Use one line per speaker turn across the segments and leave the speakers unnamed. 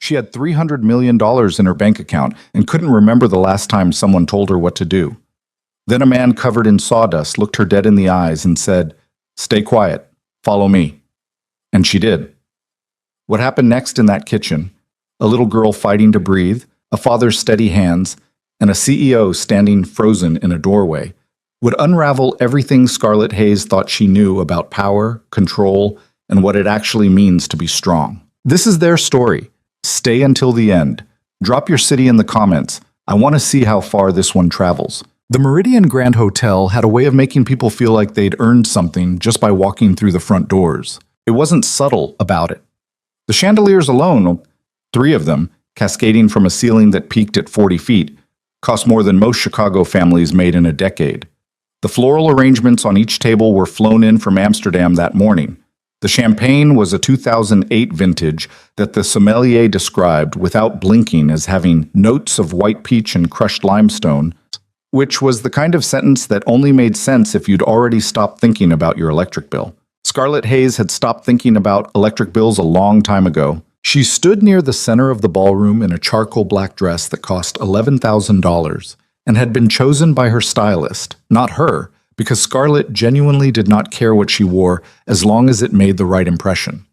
She had $300 million in her bank account and couldn't remember the last time someone told her what to do. Then a man covered in sawdust looked her dead in the eyes and said, "Stay quiet, follow me." And she did. What happened next in that kitchen? A little girl fighting to breathe, a father's steady hands, and a CEO standing frozen in a doorway would unravel everything Scarlett Hayes thought she knew about power, control, and what it actually means to be strong. This is their story. Stay until the end. Drop your city in the comments. I want to see how far this one travels. The Meridian Grand Hotel had a way of making people feel like they'd earned something just by walking through the front doors. It wasn't subtle about it. The chandeliers alone, 3 of them, cascading from a ceiling that peaked at 40 feet, cost more than most Chicago families made in a decade. The floral arrangements on each table were flown in from Amsterdam that morning. The champagne was a 2008 vintage that the sommelier described without blinking as having notes of white peach and crushed limestone, which was the kind of sentence that only made sense if you'd already stopped thinking about your electric bill. Scarlett Hayes had stopped thinking about electric bills a long time ago. She stood near the center of the ballroom in a charcoal black dress that cost $11,000 and had been chosen by her stylist, not her, because Scarlett genuinely did not care what she wore as long as it made the right impression.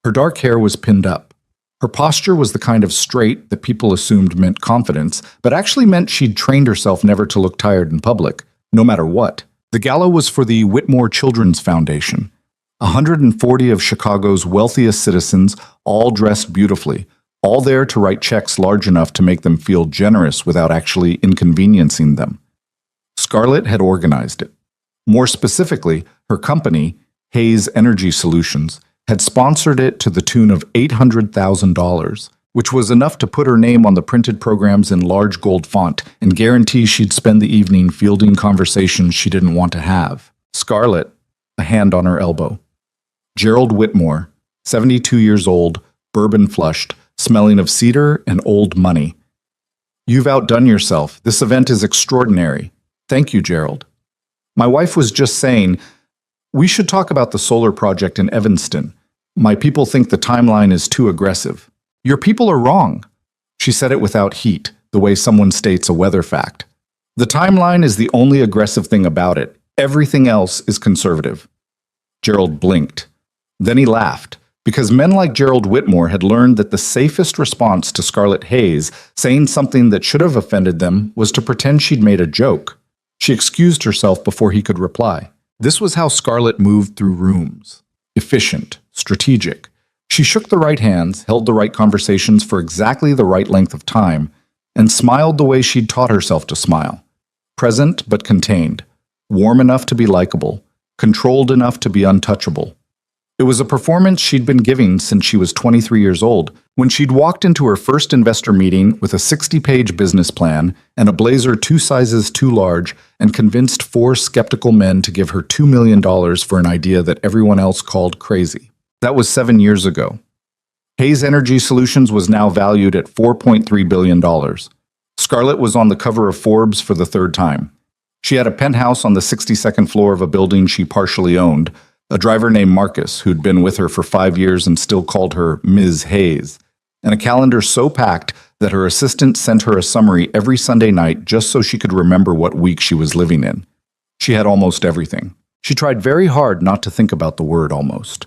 Her dark hair was pinned up. Her posture was the kind of straight that people assumed meant confidence, but actually meant she'd trained herself never to look tired in public, no matter what. The gala was for the Whitmore Children's Foundation. 140 of Chicago's wealthiest citizens, all dressed beautifully, all there to write checks large enough to make them feel generous without actually inconveniencing them. Scarlett had organized it. More specifically, her company, Hayes Energy Solutions, had sponsored it to the tune of $800,000, which was enough to put her name on the printed programs in large gold font and guarantee she'd spend the evening fielding conversations she didn't want to have. Scarlett, a hand on her elbow. Gerald Whitmore, 72 years old, bourbon-flushed, smelling of cedar and old money. "You've outdone yourself. This event is extraordinary. Thank you, Gerald." My wife was just saying, "We should talk about the solar project in Evanston. My people think the timeline is too aggressive." "Your people are wrong." She said it without heat, the way someone states a weather fact. "The timeline is the only aggressive thing about it. Everything else is conservative." Gerald blinked. Then he laughed, because men like Gerald Whitmore had learned that the safest response to Scarlett Hayes saying something that should have offended them was to pretend she'd made a joke. She excused herself before he could reply. This was how Scarlett moved through rooms. Efficient, strategic. She shook the right hands, held the right conversations for exactly the right length of time, and smiled the way she'd taught herself to smile. Present but contained. Warm enough to be likable. Controlled enough to be untouchable. It was a performance she'd been giving since she was 23 years old, when she'd walked into her first investor meeting with a 60-page business plan and a blazer 2 sizes too large and convinced 4 skeptical men to give her $2 million for an idea that everyone else called crazy. That was 7 years ago. Hayes Energy Solutions was now valued at $4.3 billion. Scarlett was on the cover of Forbes for the 3rd time. She had a penthouse on the 62nd floor of a building she partially owned, a driver named Marcus who'd been with her for 5 years and still called her Ms. Hayes, and a calendar so packed that her assistant sent her a summary every Sunday night just so she could remember what week she was living in. She had almost everything. She tried very hard not to think about the word almost.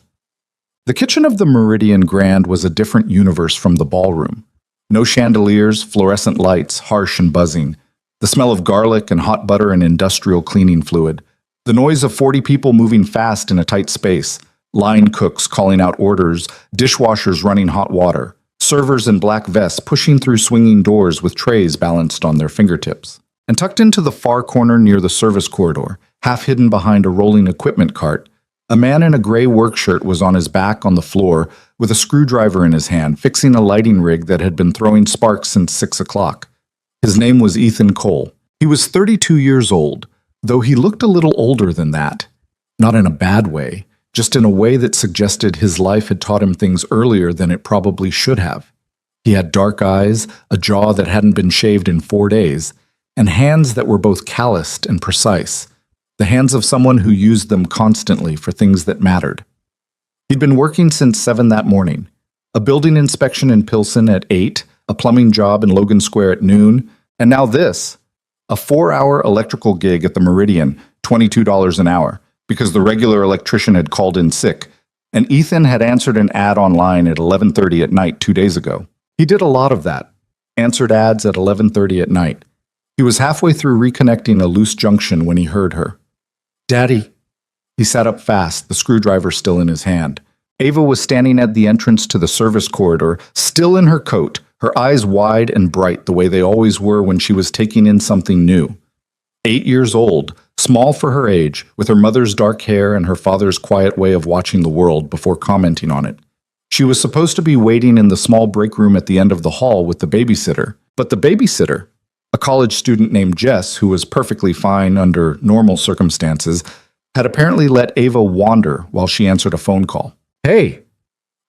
The kitchen of the Meridian Grand was a different universe from the ballroom. No chandeliers, fluorescent lights, harsh and buzzing. The smell of garlic and hot butter and industrial cleaning fluid. The noise of 40 people moving fast in a tight space. Line cooks calling out orders, dishwashers running hot water. Servers in black vests pushing through swinging doors with trays balanced on their fingertips. And tucked into the far corner near the service corridor, half hidden behind a rolling equipment cart, a man in a gray work shirt was on his back on the floor with a screwdriver in his hand, fixing a lighting rig that had been throwing sparks since 6 o'clock. His name was Ethan Cole. He was 32 years old, though he looked a little older than that. Not in a bad way, just in a way that suggested his life had taught him things earlier than it probably should have. He had dark eyes, a jaw that hadn't been shaved in 4 days, and hands that were both calloused and precise, the hands of someone who used them constantly for things that mattered. He'd been working since 7 that morning. a building inspection in Pilsen at 8, a plumbing job in Logan Square at noon, and now this, a 4-hour electrical gig at the Meridian, $22 an hour, because the regular electrician had called in sick, and Ethan had answered an ad online at 11:30 at night 2 days ago. He did a lot of that, answered ads at 11:30 at night. He was halfway through reconnecting a loose junction when he heard her. "Daddy." He sat up fast, the screwdriver still in his hand. Ava was standing at the entrance to the service corridor, still in her coat, her eyes wide and bright the way they always were when she was taking in something new. 8 years old, small for her age, with her mother's dark hair and her father's quiet way of watching the world before commenting on it. She was supposed to be waiting in the small break room at the end of the hall with the babysitter, but the babysitter, a college student named Jess, who was perfectly fine under normal circumstances, had apparently let Ava wander while she answered a phone call. "Hey!"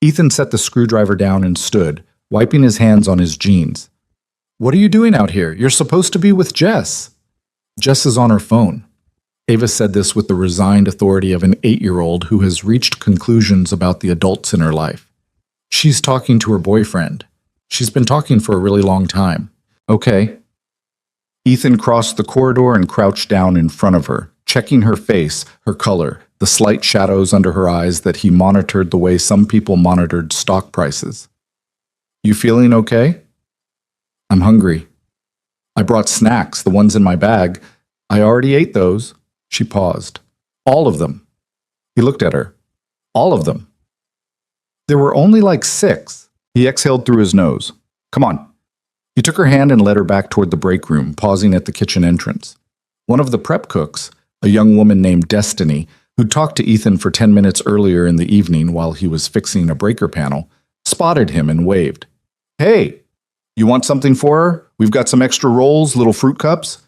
Ethan set the screwdriver down and stood, wiping his hands on his jeans. "What are you doing out here? You're supposed to be with Jess." "Jess is on her phone." Ava said this with the resigned authority of an 8-year-old who has reached conclusions about the adults in her life. "She's talking to her boyfriend. She's been talking for a really long time." "Okay." Ethan crossed the corridor and crouched down in front of her, checking her face, her color, the slight shadows under her eyes that he monitored the way some people monitored stock prices. "You feeling okay?" "I'm hungry. I brought snacks, the ones in my bag. I already ate those." She paused. "All of them." He looked at her. "All of them." "There were only like 6. He exhaled through his nose. "Come on." He took her hand and led her back toward the break room, pausing at the kitchen entrance. One of the prep cooks, a young woman named Destiny, who'd talked to Ethan for 10 minutes earlier in the evening while he was fixing a breaker panel, spotted him and waved. "Hey, you want something for her? We've got some extra rolls, little fruit cups."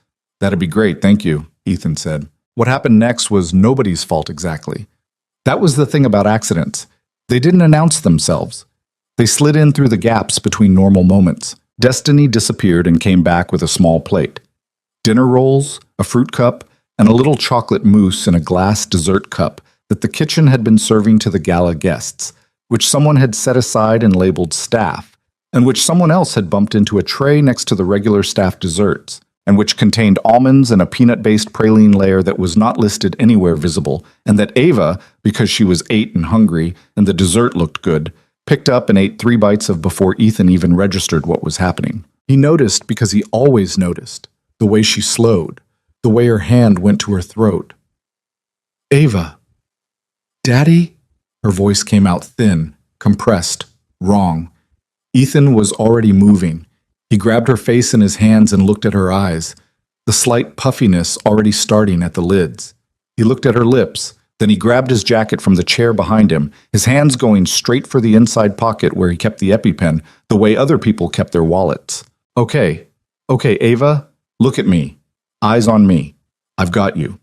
"That'd be great, thank you," Ethan said. What happened next was nobody's fault exactly. That was the thing about accidents. They didn't announce themselves. They slid in through the gaps between normal moments. Destiny disappeared and came back with a small plate. Dinner rolls, a fruit cup, and a little chocolate mousse in a glass dessert cup that the kitchen had been serving to the gala guests, which someone had set aside and labeled staff, and which someone else had bumped into a tray next to the regular staff desserts, and which contained almonds and a peanut-based praline layer that was not listed anywhere visible, and that Ava, because she was 8 and hungry and the dessert looked good, picked up and ate 3 bites of before Ethan even registered what was happening. He noticed because he always noticed, the way she slowed, the way her hand went to her throat. "Ava." "Daddy?" Her voice came out thin, compressed, wrong. Ethan was already moving. He grabbed her face in his hands and looked at her eyes, the slight puffiness already starting at the lids. He looked at her lips, then he grabbed his jacket from the chair behind him, his hands going straight for the inside pocket where he kept the EpiPen, the way other people kept their wallets. Okay, Ava, look at me. Eyes on me. I've got you."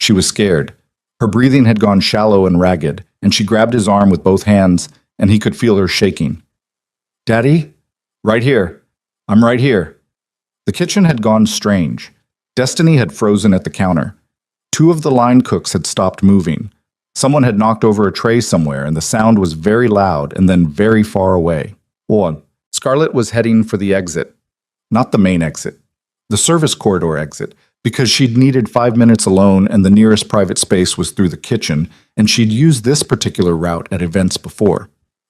She was scared. Her breathing had gone shallow and ragged, and she grabbed his arm with both hands, and he could feel her shaking. "Daddy?" "Right here. I'm right here." The kitchen had gone strange. Destiny had frozen at the counter. 2 of the line cooks had stopped moving. Someone had knocked over a tray somewhere, and the sound was very loud and then very far away. Scarlett was heading for the exit. Not the main exit. The service corridor exit, because she'd needed 5 minutes alone and the nearest private space was through the kitchen, and she'd used this particular route at events before.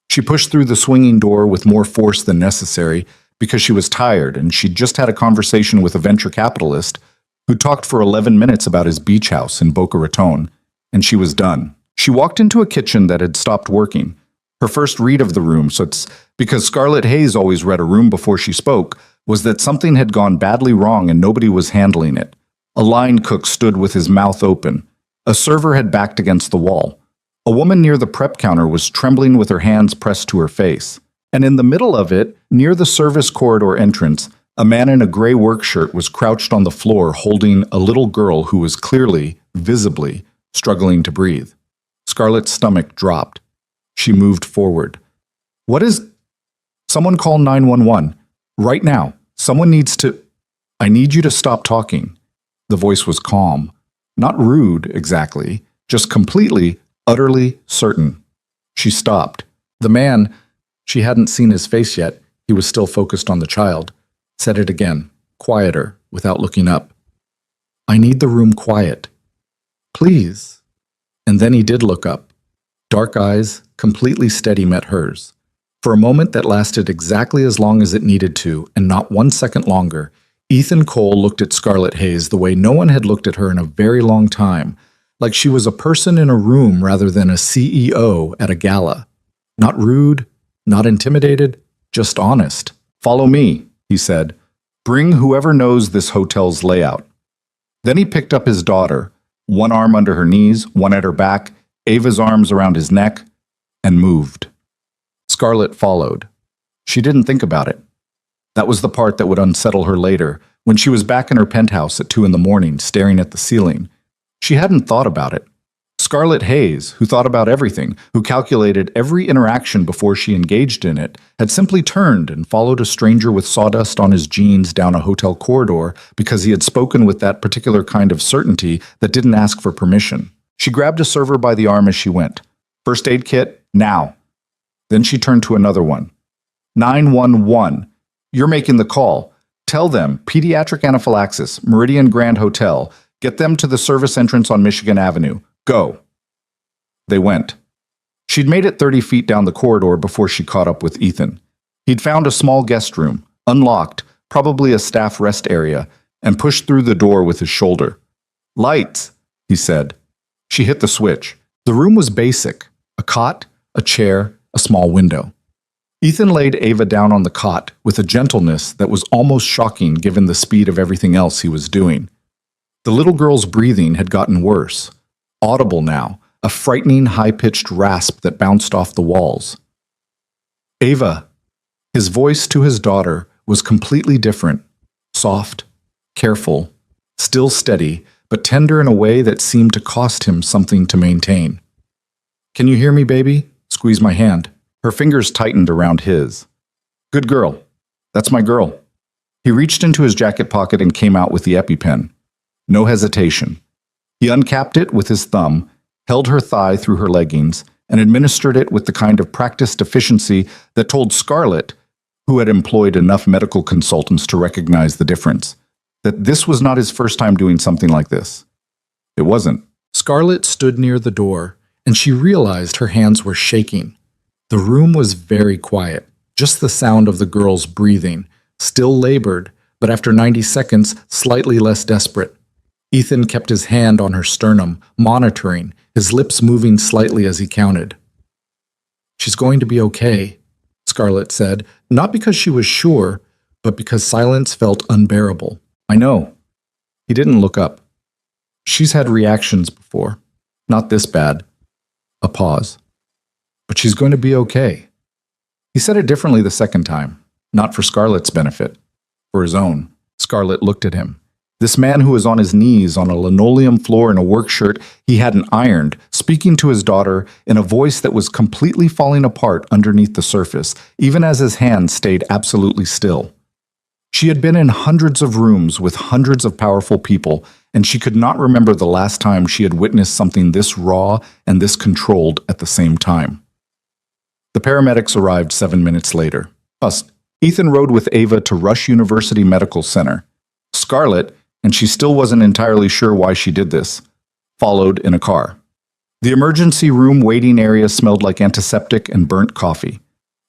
She pushed through the swinging door with more force than necessary because she was tired and she'd just had a conversation with a venture capitalist who talked for 11 minutes about his beach house in Boca Raton, and she was done. She walked into a kitchen that had stopped working. Her first read of the room, so it's because Scarlett Hayes always read a room before she spoke, was that something had gone badly wrong and nobody was handling it. A line cook stood with his mouth open. A server had backed against the wall. A woman near the prep counter was trembling with her hands pressed to her face. And in the middle of it, near the service corridor entrance, a man in a gray work shirt was crouched on the floor holding a little girl who was clearly, visibly, struggling to breathe. Scarlett's stomach dropped. She moved forward. "What is—" "Someone call 911. Right now. Someone needs to—" "I need you to stop talking." The voice was calm. Not rude, exactly. Just completely, utterly certain. She stopped. The man, She hadn't seen his face yet. He was still focused on the child. Said it again, quieter, without looking up. I need the room quiet. Please. And then he did look up. Dark eyes, completely steady, met hers. For a moment that lasted exactly as long as it needed to, and not 1 second longer, Ethan Cole looked at Scarlett Hayes the way no one had looked at her in a very long time, like she was a person in a room rather than a CEO at a gala. Not rude, not intimidated, just honest. Follow me, he said. Bring whoever knows this hotel's layout. Then he picked up his daughter, one arm under her knees, one at her back, Ava's arms around his neck, and moved. Scarlett followed. She didn't think about it. That was the part that would unsettle her later, when she was back in her penthouse at 2 a.m, staring at the ceiling. She hadn't thought about it. Scarlett Hayes, who thought about everything, who calculated every interaction before she engaged in it, had simply turned and followed a stranger with sawdust on his jeans down a hotel corridor because he had spoken with that particular kind of certainty that didn't ask for permission. She grabbed a server by the arm as she went. First aid kit, now. Then she turned to another one. 911. You're making the call. Tell them, pediatric anaphylaxis, Meridian Grand Hotel. Get them to the service entrance on Michigan Avenue. Go. They went. She'd made it 30 feet down the corridor before she caught up with Ethan. He'd found a small guest room, unlocked, probably a staff rest area, and pushed through the door with his shoulder. Lights, he said. She hit the switch. The room was basic. A cot, a chair, a small window. Ethan laid Ava down on the cot with a gentleness that was almost shocking given the speed of everything else he was doing. The little girl's breathing had gotten worse. Audible now, a frightening high-pitched rasp that bounced off the walls. Ava. His voice to his daughter was completely different. Soft, careful, still steady, but tender in a way that seemed to cost him something to maintain. Can you hear me, baby? Squeeze my hand. Her fingers tightened around his. Good girl. That's my girl. He reached into his jacket pocket and came out with the EpiPen. No hesitation. He uncapped it with his thumb, held her thigh through her leggings, and administered it with the kind of practiced efficiency that told Scarlett, who had employed enough medical consultants to recognize the difference, that this was not his first time doing something like this. It wasn't. Scarlett stood near the door, and she realized her hands were shaking. The room was very quiet, just the sound of the girl's breathing, still labored, but after 90 seconds, slightly less desperate. Ethan kept his hand on her sternum, monitoring, his lips moving slightly as he counted. She's going to be okay, Scarlett said, not because she was sure, but because silence felt unbearable. I know. He didn't look up. She's had reactions before. Not this bad. A pause. But she's going to be okay. He said it differently the second time, not for Scarlett's benefit, for his own. Scarlett looked at him. This man who was on his knees on a linoleum floor in a work shirt he hadn't ironed, speaking to his daughter in a voice that was completely falling apart underneath the surface, even as his hands stayed absolutely still. She had been in hundreds of rooms with hundreds of powerful people, and she could not remember the last time she had witnessed something this raw and this controlled at the same time. The paramedics arrived 7 minutes later. Ethan rode with Ava to Rush University Medical Center. Scarlett, and she still wasn't entirely sure why she did this, followed in a car. The emergency room waiting area smelled like antiseptic and burnt coffee.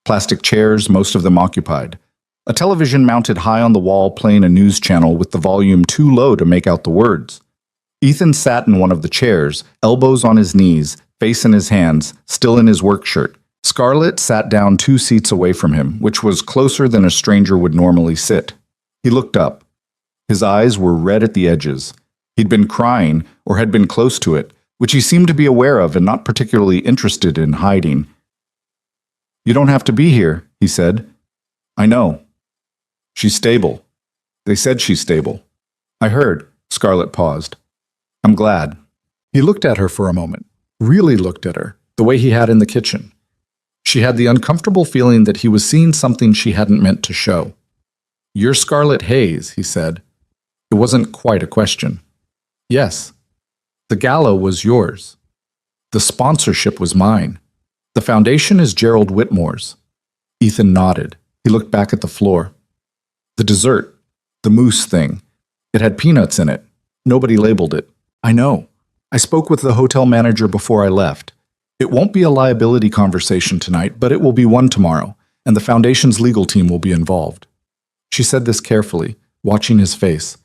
Plastic chairs, most of them occupied. A television mounted high on the wall playing a news channel with the volume too low to make out the words. Ethan sat in one of the chairs, elbows on his knees, face in his hands, still in his work shirt. Scarlett sat down 2 seats away from him, which was closer than a stranger would normally sit. He looked up. His eyes were red at the edges. He'd been crying, or had been close to it, which he seemed to be aware of and not particularly interested in hiding. You don't have to be here, he said. I know. She's stable. They said she's stable. I heard. Scarlett paused. I'm glad. He looked at her for a moment, really looked at her, the way he had in the kitchen. She had the uncomfortable feeling that he was seeing something she hadn't meant to show. You're Scarlett Hayes, he said. It wasn't quite a question. Yes. The gala was yours. The sponsorship was mine. The foundation is Gerald Whitmore's. Ethan nodded. He looked back at the floor. The dessert. The mousse thing. It had peanuts in it. Nobody labeled it. I know. I spoke with the hotel manager before I left. It won't be a liability conversation tonight, but it will be one tomorrow, and the foundation's legal team will be involved. She said this carefully, watching his face.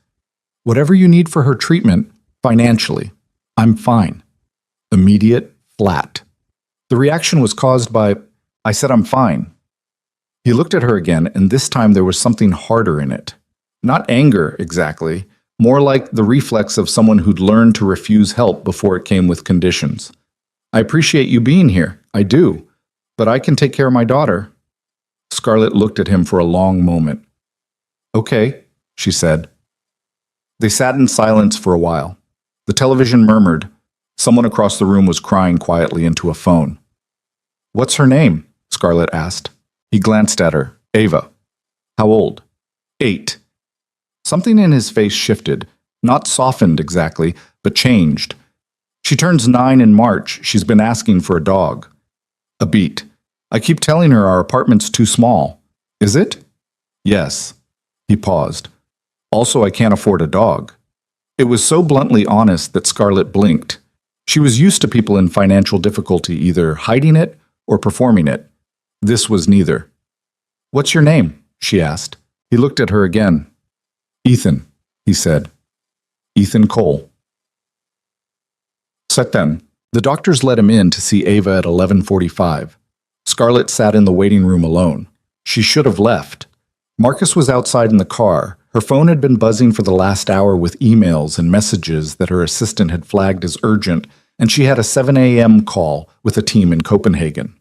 Whatever you need for her treatment, financially, I'm fine. Immediate, flat. The reaction was caused by, I said I'm fine. He looked at her again, and this time there was something harder in it. Not anger, exactly, more like the reflex of someone who'd learned to refuse help before it came with conditions. I appreciate you being here, I do, but I can take care of my daughter. Scarlett looked at him for a long moment. Okay, she said. They sat in silence for a while. The television murmured. Someone across the room was crying quietly into a phone. What's her name? Scarlett asked. He glanced at her. Ava. How old? 8. Something in his face shifted, not softened exactly, but changed. She turns 9 in March. She's been asking for a dog. A beat. I keep telling her our apartment's too small. Is it? Yes. He paused. Also, I can't afford a dog. It was so bluntly honest that Scarlett blinked. She was used to people in financial difficulty either hiding it or performing it. This was neither. What's your name? She asked. He looked at her again. Ethan, he said. Ethan Cole. Sit then. The doctors let him in to see Ava at 11:45. Scarlett sat in the waiting room alone. She should have left. Marcus was outside in the car. Her phone had been buzzing for the last hour with emails and messages that her assistant had flagged as urgent, and she had a 7 a.m. call with a team in Copenhagen.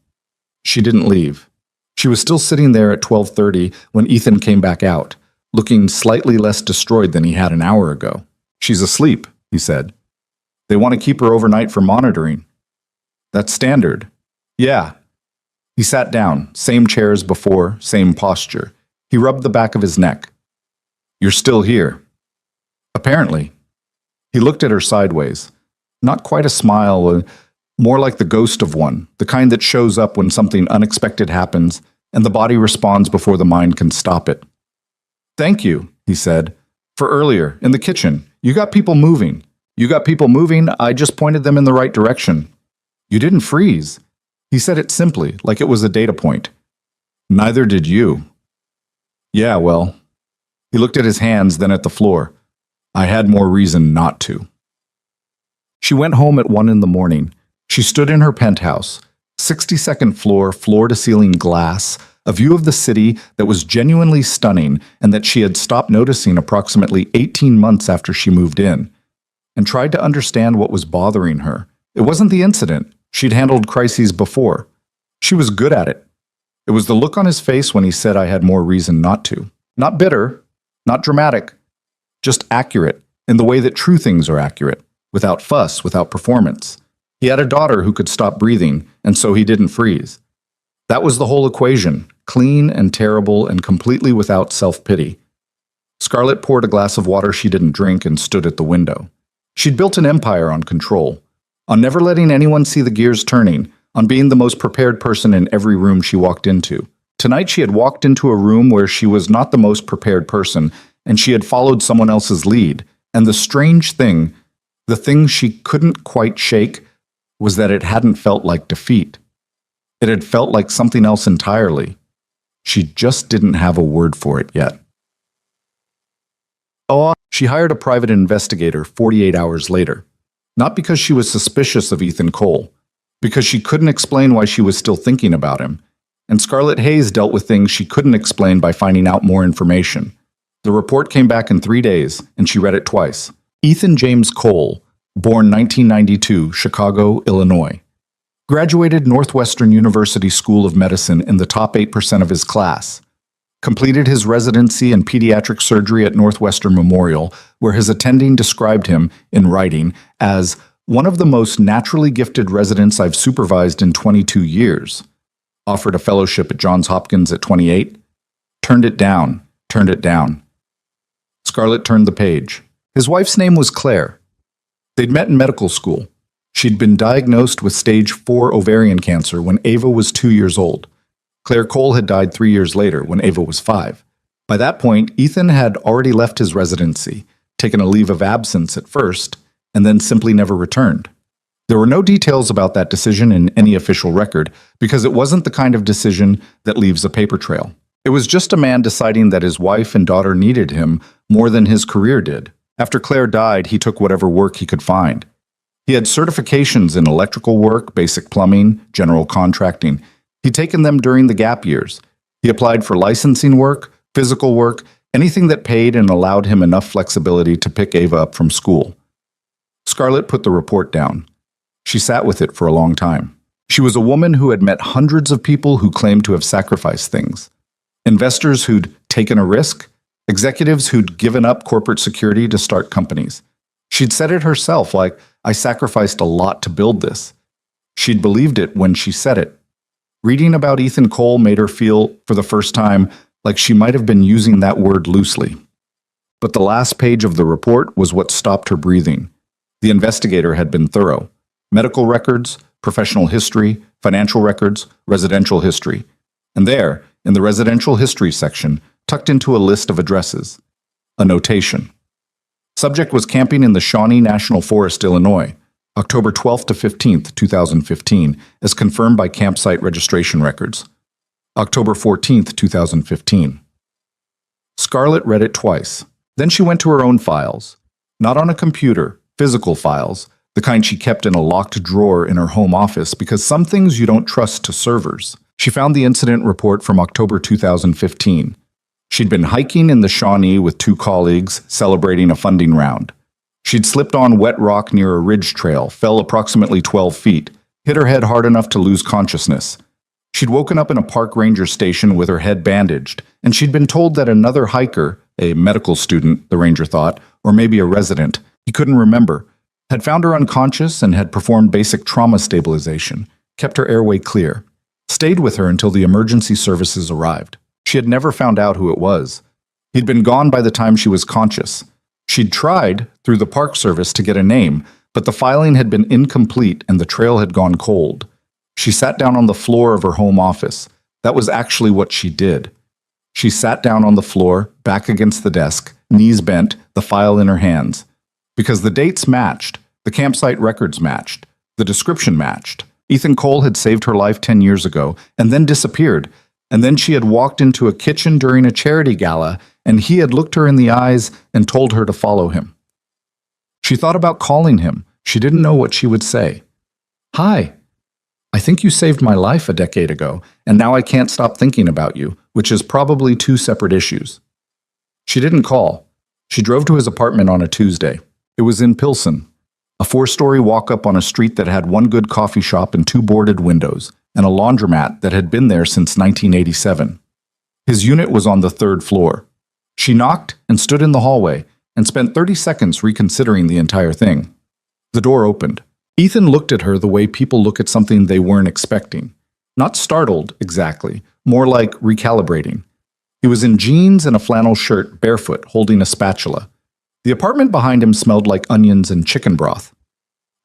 She didn't leave. She was still sitting there at 12:30 when Ethan came back out, looking slightly less destroyed than he had an hour ago. She's asleep, he said. They want to keep her overnight for monitoring. That's standard. Yeah. He sat down, same chair as before, same posture. He rubbed the back of his neck. You're still here. Apparently. He looked at her sideways. Not quite a smile, more like the ghost of one, the kind that shows up when something unexpected happens and the body responds before the mind can stop it. Thank you, he said. For earlier, in the kitchen. You got people moving. You got people moving, I just pointed them in the right direction. You didn't freeze. He said it simply, like it was a data point. Neither did you. Yeah, well. He looked at his hands, then at the floor. I had more reason not to. She went home at 1 in the morning. She stood in her penthouse, 62nd floor, floor-to-ceiling glass, a view of the city that was genuinely stunning and that she had stopped noticing approximately 18 months after she moved in, and tried to understand what was bothering her. It wasn't the incident. She'd handled crises before. She was good at it. It was the look on his face when he said I had more reason not to. Not bitter, not dramatic, just accurate in the way that true things are accurate, without fuss, without performance. He had a daughter who could stop breathing, and so he didn't freeze. That was the whole equation, clean and terrible and completely without self-pity. Scarlett poured a glass of water she didn't drink and stood at the window. She'd built an empire on control, on never letting anyone see the gears turning, on being the most prepared person in every room she walked into. Tonight she had walked into a room where she was not the most prepared person, and she had followed someone else's lead. And the strange thing, the thing she couldn't quite shake, was that it hadn't felt like defeat. It had felt like something else entirely. She just didn't have a word for it yet. Oh, she hired a private investigator 48 hours later. Not because she was suspicious of Ethan Cole, because she couldn't explain why she was still thinking about him. And Scarlett Hayes dealt with things she couldn't explain by finding out more information. The report came back in 3 days, and she read it twice. Ethan James Cole, born 1992, Chicago, Illinois. Graduated Northwestern University School of Medicine in the top 8% of his class. Completed his residency in pediatric surgery at Northwestern Memorial, where his attending described him, in writing, as one of the most naturally gifted residents I've supervised in 22 years. Offered a fellowship at Johns Hopkins at 28. Turned it down. Scarlett turned the page. His wife's name was Claire. They'd met in medical school. She'd been diagnosed with stage 4 ovarian cancer when Ava was 2 years old. Claire Cole had died 3 years later when Ava was 5. By that point, Ethan had already left his residency, taken a leave of absence at first, and then simply never returned. There were no details about that decision in any official record because it wasn't the kind of decision that leaves a paper trail. It was just a man deciding that his wife and daughter needed him more than his career did. After Claire died, he took whatever work he could find. He had certifications in electrical work, basic plumbing, general contracting. He'd taken them during the gap years. He applied for licensing work, physical work, anything that paid and allowed him enough flexibility to pick Ava up from school. Scarlett put the report down. She sat with it for a long time. She was a woman who had met hundreds of people who claimed to have sacrificed things. Investors who'd taken a risk, executives who'd given up corporate security to start companies. She'd said it herself, like, "I sacrificed a lot to build this." She'd believed it when she said it. Reading about Ethan Cole made her feel, for the first time, like she might have been using that word loosely. But the last page of the report was what stopped her breathing. The investigator had been thorough. Medical records, professional history, financial records, residential history. And there, in the residential history section, tucked into a list of addresses, a notation. Subject was camping in the Shawnee National Forest, Illinois, October 12th to 15th, 2015, as confirmed by campsite registration records. October 14th, 2015. Scarlett read it twice. Then she went to her own files. Not on a computer, physical files, the kind she kept in a locked drawer in her home office because some things you don't trust to servers. She found the incident report from October 2015. She'd been hiking in the Shawnee with 2 colleagues, celebrating a funding round. She'd slipped on wet rock near a ridge trail, fell approximately 12 feet, hit her head hard enough to lose consciousness. She'd woken up in a park ranger station with her head bandaged, and she'd been told that another hiker, a medical student, the ranger thought, or maybe a resident, he couldn't remember, had found her unconscious and had performed basic trauma stabilization, kept her airway clear, stayed with her until the emergency services arrived. She had never found out who it was. He'd been gone by the time she was conscious. She'd tried, through the Park Service, to get a name, but the filing had been incomplete and the trail had gone cold. She sat down on the floor of her home office. That was actually what she did. She sat down on the floor, back against the desk, knees bent, the file in her hands. Because the dates matched, the campsite records matched, the description matched. Ethan Cole had saved her life 10 years ago and then disappeared. And then she had walked into a kitchen during a charity gala, and he had looked her in the eyes and told her to follow him. She thought about calling him. She didn't know what she would say. "Hi, I think you saved my life a decade ago, and now I can't stop thinking about you," which is probably 2 separate issues. She didn't call. She drove to his apartment on a Tuesday. It was in Pilsen, a 4-story walk-up on a street that had 1 good coffee shop and 2 boarded windows, and a laundromat that had been there since 1987. His unit was on the 3rd floor. She knocked and stood in the hallway and spent 30 seconds reconsidering the entire thing. The door opened. Ethan looked at her the way people look at something they weren't expecting. Not startled, exactly, more like recalibrating. He was in jeans and a flannel shirt, barefoot, holding a spatula. The apartment behind him smelled like onions and chicken broth.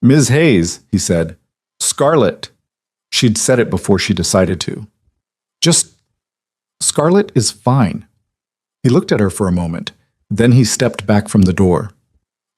"Ms. Hayes," he said. "Scarlett." She'd said it before she decided to. Scarlett is fine." He looked at her for a moment. Then he stepped back from the door.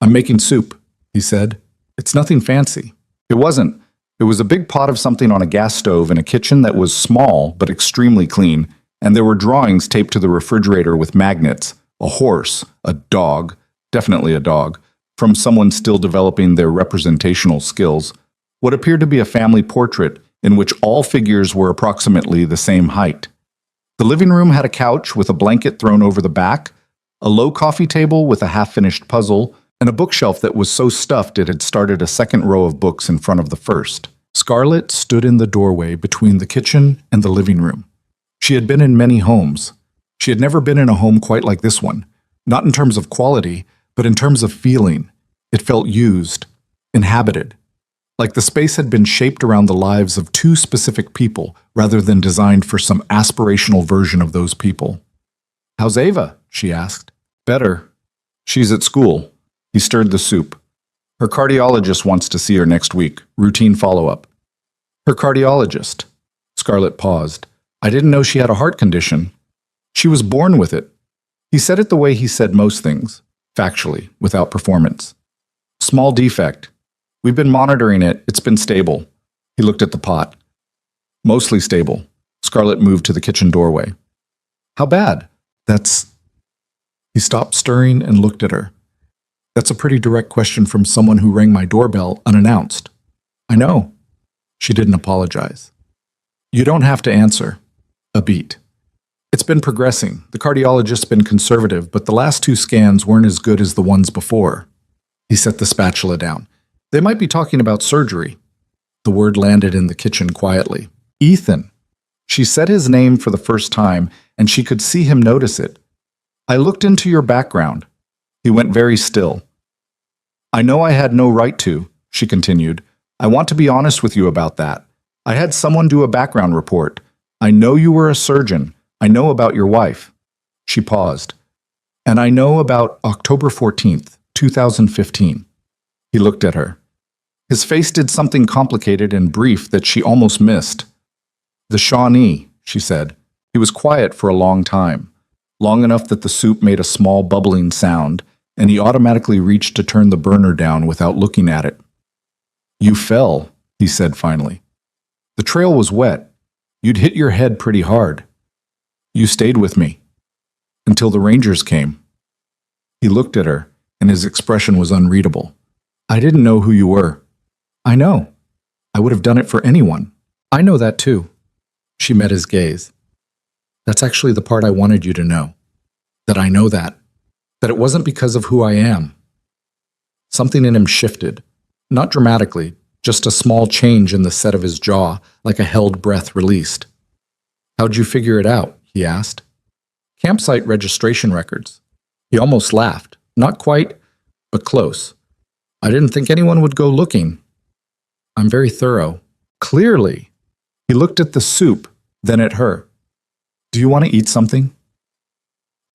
"I'm making soup," he said. "It's nothing fancy." It wasn't. It was a big pot of something on a gas stove in a kitchen that was small but extremely clean, and there were drawings taped to the refrigerator with magnets, a horse, a dog, definitely a dog, from someone still developing their representational skills, what appeared to be a family portrait in which all figures were approximately the same height. The living room had a couch with a blanket thrown over the back, a low coffee table with a half-finished puzzle, and a bookshelf that was so stuffed it had started a second row of books in front of the first. Scarlett stood in the doorway between the kitchen and the living room. She had been in many homes. She had never been in a home quite like this one, not in terms of quality, but in terms of feeling. It felt used, inhabited, like the space had been shaped around the lives of 2 specific people rather than designed for some aspirational version of those people. "How's Ava?" she asked. "Better. She's at school." He stirred the soup. "Her cardiologist wants to see her next week. Routine follow-up." "Her cardiologist?" Scarlett paused. I didn't know she had a heart condition. She was born with it. He said it the way he said most things, factually, without performance. Small defect. We've been monitoring it. It's been stable. He looked at the pot. Mostly stable. Scarlett moved to the kitchen doorway. How bad? He stopped stirring and looked at her. That's a pretty direct question from someone who rang my doorbell unannounced. I know. She didn't apologize. You don't have to answer. A beat. It's been progressing. The cardiologist's been conservative, but the last 2 scans weren't as good as the ones before. He set the spatula down. They might be talking about surgery. The word landed in the kitchen quietly. Ethan. She said his name for the first time, and she could see him notice it. I looked into your background. He went very still. I know I had no right to, she continued. I want to be honest with you about that. I had someone do a background report. I know you were a surgeon. I know about your wife. She paused. And I know about October 14th, 2015. He looked at her. His face did something complicated and brief that she almost missed. The Shawnee, she said. He was quiet for a long time, long enough that the soup made a small bubbling sound, and he automatically reached to turn the burner down without looking at it. You fell, he said finally. The trail was wet. You'd hit your head pretty hard. You stayed with me. Until the Rangers came. He looked at her, and his expression was unreadable. I didn't know who you were. I know. I would have done it for anyone. I know that too. She met his gaze. That's actually the part I wanted you to know. That I know that. That it wasn't because of who I am. Something in him shifted. Not dramatically, just a small change in the set of his jaw, like a held breath released. How'd you figure it out? He asked. Campsite registration records. He almost laughed. Not quite, but close. I didn't think anyone would go looking. I'm very thorough. Clearly. He looked at the soup, then at her. Do you want to eat something?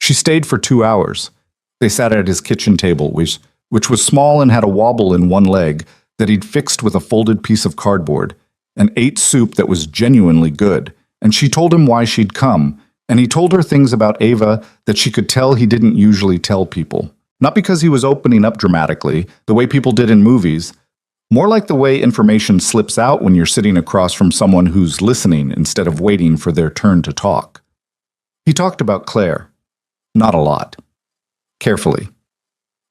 She stayed for 2 hours. They sat at his kitchen table, which was small and had a wobble in one leg that he'd fixed with a folded piece of cardboard, and ate soup that was genuinely good. And she told him why she'd come, and he told her things about Ava that she could tell he didn't usually tell people. Not because he was opening up dramatically, the way people did in movies, more like the way information slips out when you're sitting across from someone who's listening instead of waiting for their turn to talk. He talked about Claire. Not a lot. Carefully.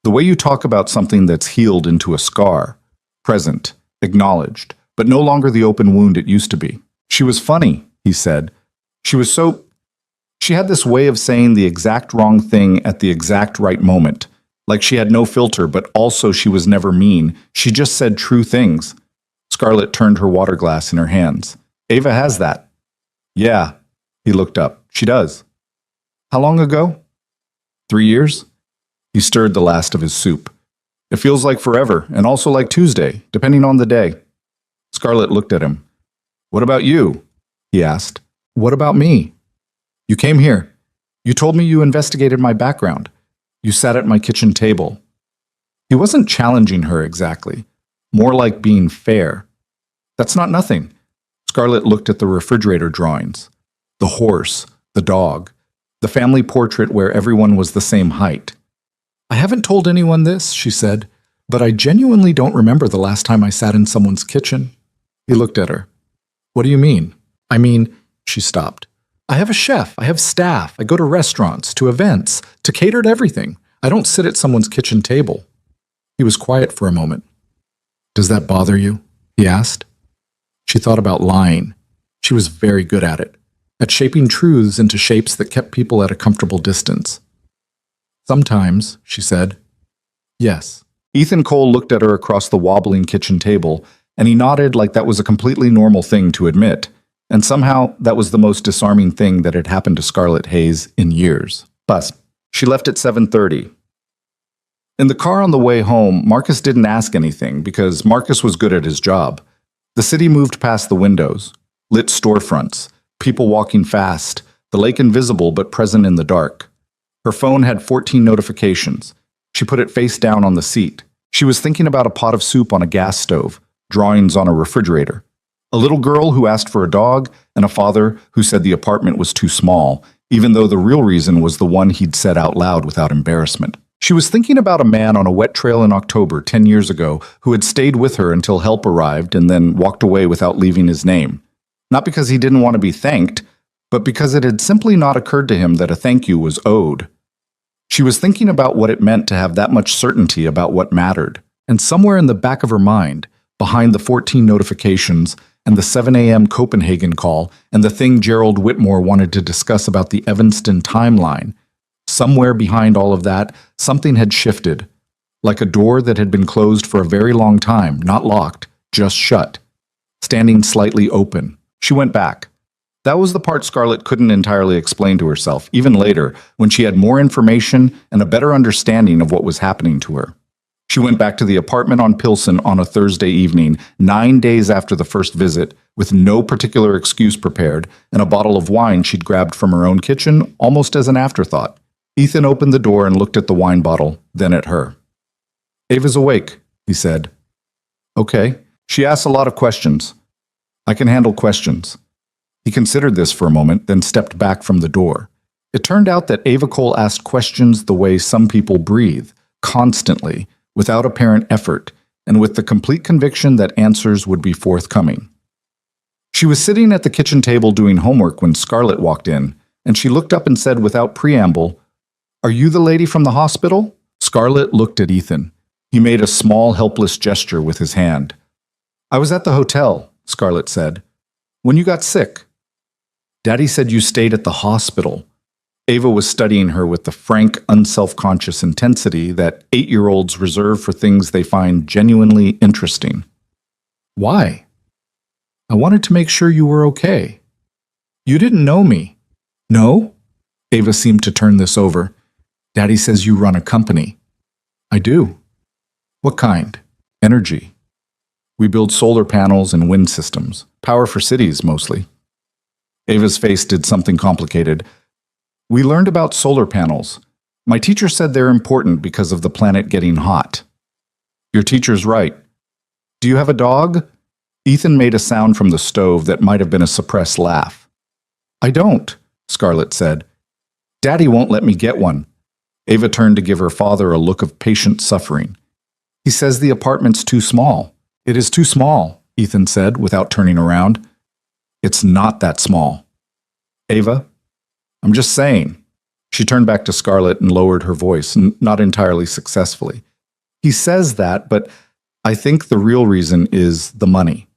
The way you talk about something that's healed into a scar, present, acknowledged, but no longer the open wound it used to be. She was funny, he said. She had this way of saying the exact wrong thing at the exact right moment. Like she had no filter, but also she was never mean. She just said true things. Scarlett turned her water glass in her hands. Ava has that. Yeah. He looked up. She does. How long ago? 3 years? He stirred the last of his soup. It feels like forever, and also like Tuesday, depending on the day. Scarlett looked at him. What about you? He asked. What about me? You came here. You told me you investigated my background. You sat at my kitchen table. He wasn't challenging her exactly, more like being fair. That's not nothing. Scarlett looked at the refrigerator drawings. The horse, the dog, the family portrait where everyone was the same height. I haven't told anyone this, she said, but I genuinely don't remember the last time I sat in someone's kitchen. He looked at her. What do you mean? She stopped. I have a chef, I have staff, I go to restaurants, to events, to catered everything. I don't sit at someone's kitchen table. He was quiet for a moment. Does that bother you? He asked. She thought about lying. She was very good at it, at shaping truths into shapes that kept people at a comfortable distance. Sometimes, she said. Yes. Ethan Cole looked at her across the wobbling kitchen table, and he nodded like that was a completely normal thing to admit. And somehow, that was the most disarming thing that had happened to Scarlett Hayes in years. But she left at 7:30. In the car on the way home, Marcus didn't ask anything because Marcus was good at his job. The city moved past the windows, lit storefronts, people walking fast, the lake invisible but present in the dark. Her phone had 14 notifications. She put it face down on the seat. She was thinking about a pot of soup on a gas stove, drawings on a refrigerator. A little girl who asked for a dog, and a father who said the apartment was too small, even though the real reason was the one he'd said out loud without embarrassment. She was thinking about a man on a wet trail in October 10 years ago who had stayed with her until help arrived and then walked away without leaving his name. Not because he didn't want to be thanked, but because it had simply not occurred to him that a thank you was owed. She was thinking about what it meant to have that much certainty about what mattered, and somewhere in the back of her mind, behind the 14 notifications and the 7 a.m. Copenhagen call and the thing Gerald Whitmore wanted to discuss about the Evanston timeline, somewhere behind all of that, something had shifted, like a door that had been closed for a very long time, not locked, just shut, standing slightly open. She went back. That was the part Scarlett couldn't entirely explain to herself, even later, when she had more information and a better understanding of what was happening to her. She went back to the apartment on Pilsen on a Thursday evening, 9 days after the first visit, with no particular excuse prepared, and a bottle of wine she'd grabbed from her own kitchen almost as an afterthought. Ethan opened the door and looked at the wine bottle, then at her. "Ava's awake," he said. "Okay." She asked a lot of questions. "I can handle questions." He considered this for a moment, then stepped back from the door. It turned out that Ava Cole asked questions the way some people breathe, constantly, without apparent effort, and with the complete conviction that answers would be forthcoming. She was sitting at the kitchen table doing homework when Scarlett walked in, and she looked up and said without preamble, "Are you the lady from the hospital?" Scarlett looked at Ethan. He made a small, helpless gesture with his hand. "I was at the hotel," Scarlett said. "When you got sick." "Daddy said you stayed at the hospital." Ava was studying her with the frank, unself-conscious intensity that 8-year-olds reserve for things they find genuinely interesting. "Why?" "I wanted to make sure you were okay." "You didn't know me." "No?" Ava seemed to turn this over. "Daddy says you run a company." "I do." "What kind?" "Energy. We build solar panels and wind systems. Power for cities, mostly." Ava's face did something complicated. "We learned about solar panels. My teacher said they're important because of the planet getting hot." "Your teacher's right. Do you have a dog?" Ethan made a sound from the stove that might have been a suppressed laugh. "I don't," Scarlett said. "Daddy won't let me get one." Ava turned to give her father a look of patient suffering. "He says the apartment's too small." "It is too small," Ethan said without turning around. "It's not that small." "Ava, I'm just saying." She turned back to Scarlett and lowered her voice, not entirely successfully. "He says that, but I think the real reason is the money."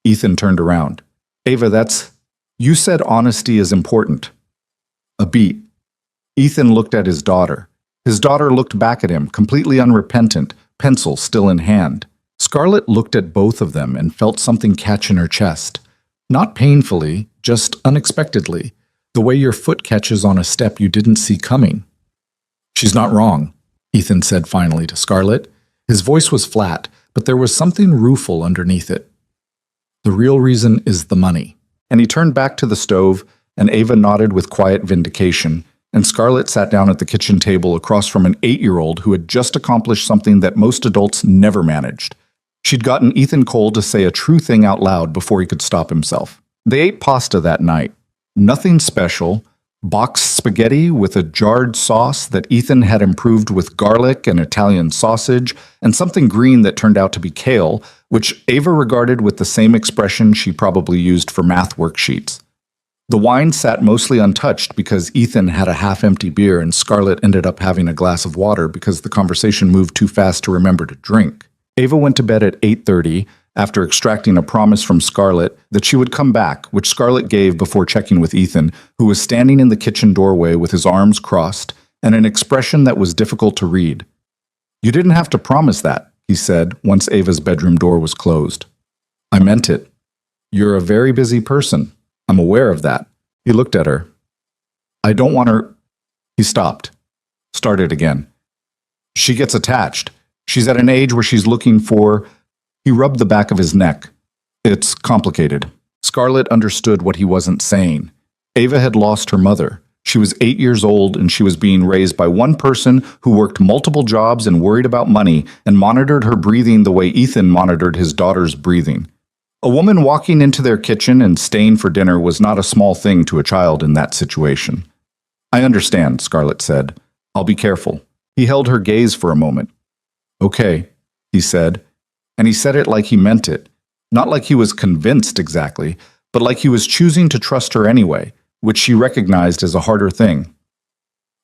Ethan turned around. "Ava, you said honesty is important." A beat. Ethan looked at his daughter. His daughter looked back at him, completely unrepentant, pencil still in hand. Scarlett looked at both of them and felt something catch in her chest. Not painfully, just unexpectedly, the way your foot catches on a step you didn't see coming. "She's not wrong," Ethan said finally to Scarlett. His voice was flat, but there was something rueful underneath it. "The real reason is the money." And he turned back to the stove, and Ava nodded with quiet vindication, and Scarlett sat down at the kitchen table across from an 8-year-old who had just accomplished something that most adults never managed. She'd gotten Ethan Cole to say a true thing out loud before he could stop himself. They ate pasta that night. Nothing special. Boxed spaghetti with a jarred sauce that Ethan had improved with garlic and Italian sausage, and something green that turned out to be kale, which Ava regarded with the same expression she probably used for math worksheets. The wine sat mostly untouched because Ethan had a half-empty beer and Scarlett ended up having a glass of water because the conversation moved too fast to remember to drink. Ava went to bed at 8:30 after extracting a promise from Scarlett that she would come back, which Scarlett gave before checking with Ethan, who was standing in the kitchen doorway with his arms crossed and an expression that was difficult to read. "You didn't have to promise that," he said once Ava's bedroom door was closed. "I meant it. You're a very busy person. I'm aware of that." He looked at her. "I don't want her—" He stopped. Started again. "She gets attached. She's at an age where she's looking for—" He rubbed the back of his neck. "It's complicated." Scarlett understood what he wasn't saying. Ava had lost her mother. She was 8 years old and she was being raised by one person who worked multiple jobs and worried about money and monitored her breathing the way Ethan monitored his daughter's breathing. A woman walking into their kitchen and staying for dinner was not a small thing to a child in that situation. I understand, Scarlett said. I'll be careful. He held her gaze for a moment. Okay, he said, and he said it like he meant it. Not like he was convinced exactly, but like he was choosing to trust her anyway, which she recognized as a harder thing.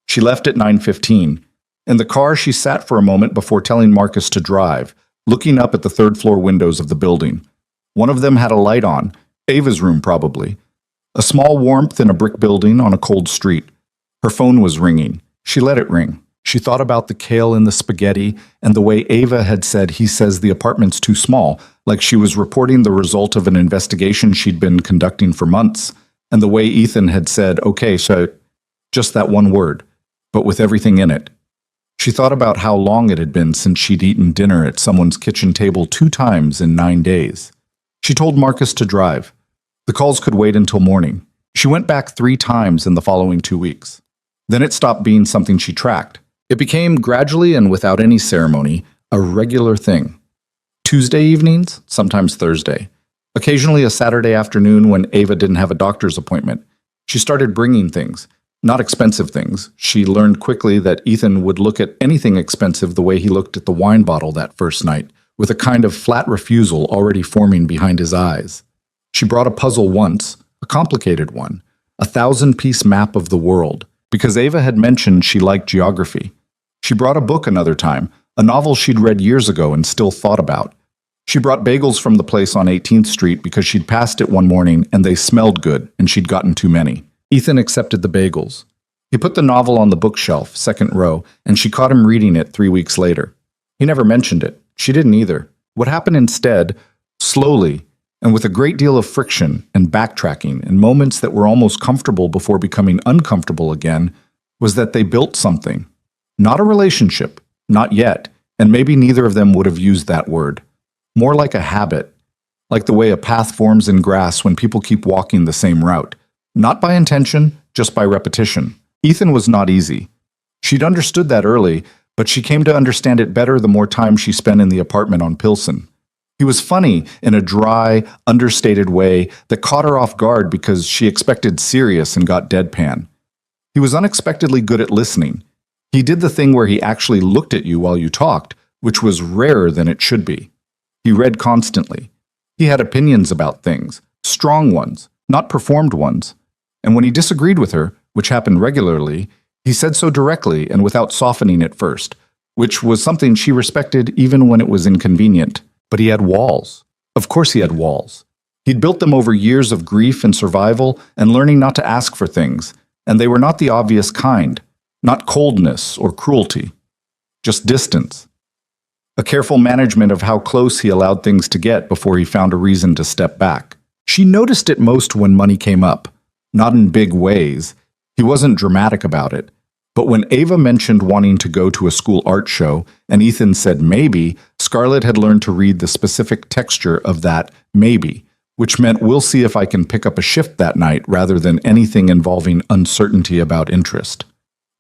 She left at 9:15. In the car, she sat for a moment before telling Marcus to drive, looking up at the third-floor windows of the building. One of them had a light on, Ava's room probably. A small warmth in a brick building on a cold street. Her phone was ringing. She let it ring. She thought about the kale in the spaghetti and the way Ava had said he says the apartment's too small, like she was reporting the result of an investigation she'd been conducting for months, and the way Ethan had said, okay, so just that one word, but with everything in it. She thought about how long it had been since she'd eaten dinner at someone's kitchen table 2 times in 9 days. She told Marcus to drive. The calls could wait until morning. She went back 3 times in the following 2 weeks. Then it stopped being something she tracked. It became, gradually and without any ceremony, a regular thing. Tuesday evenings, sometimes Thursday. Occasionally a Saturday afternoon when Ava didn't have a doctor's appointment. She started bringing things. Not expensive things. She learned quickly that Ethan would look at anything expensive the way he looked at the wine bottle that first night, with a kind of flat refusal already forming behind his eyes. She brought a puzzle once, a complicated one, a 1,000-piece map of the world, because Ava had mentioned she liked geography. She brought a book another time, a novel she'd read years ago and still thought about. She brought bagels from the place on 18th Street because she'd passed it one morning and they smelled good and she'd gotten too many. Ethan accepted the bagels. He put the novel on the bookshelf, second row, and she caught him reading it 3 weeks later. He never mentioned it. She didn't either. What happened instead, slowly, and with a great deal of friction and backtracking and moments that were almost comfortable before becoming uncomfortable again, was that they built something. Not a relationship, not yet, and maybe neither of them would have used that word. More like a habit, like the way a path forms in grass when people keep walking the same route. Not by intention, just by repetition. Ethan was not easy. She'd understood that early, but she came to understand it better the more time she spent in the apartment on Pilsen. He was funny in a dry, understated way that caught her off guard because she expected serious and got deadpan. He was unexpectedly good at listening. He did the thing where he actually looked at you while you talked, which was rarer than it should be. He read constantly. He had opinions about things, strong ones, not performed ones. And when he disagreed with her, which happened regularly, he said so directly and without softening at first, which was something she respected even when it was inconvenient. But he had walls. Of course he had walls. He'd built them over years of grief and survival and learning not to ask for things, and they were not the obvious kind, not coldness or cruelty, just distance. A careful management of how close he allowed things to get before he found a reason to step back. She noticed it most when money came up, not in big ways. He wasn't dramatic about it. But when Ava mentioned wanting to go to a school art show and Ethan said maybe, Scarlett had learned to read the specific texture of that maybe, which meant we'll see if I can pick up a shift that night rather than anything involving uncertainty about interest.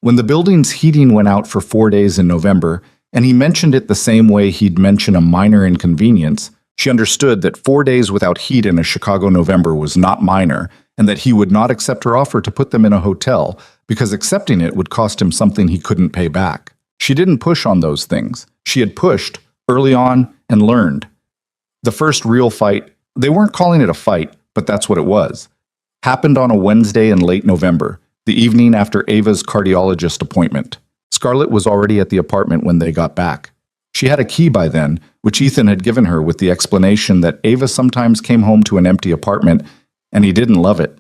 When the building's heating went out for 4 days in November, and he mentioned it the same way he'd mention a minor inconvenience, she understood that 4 days without heat in a Chicago November was not minor, and that he would not accept her offer to put them in a hotel, because accepting it would cost him something he couldn't pay back. She didn't push on those things. She had pushed, early on, and learned. The first real fight, they weren't calling it a fight, but that's what it was, happened on a Wednesday in late November, the evening after Ava's cardiologist appointment. Scarlett was already at the apartment when they got back. She had a key by then, which Ethan had given her with the explanation that Ava sometimes came home to an empty apartment, and he didn't love it.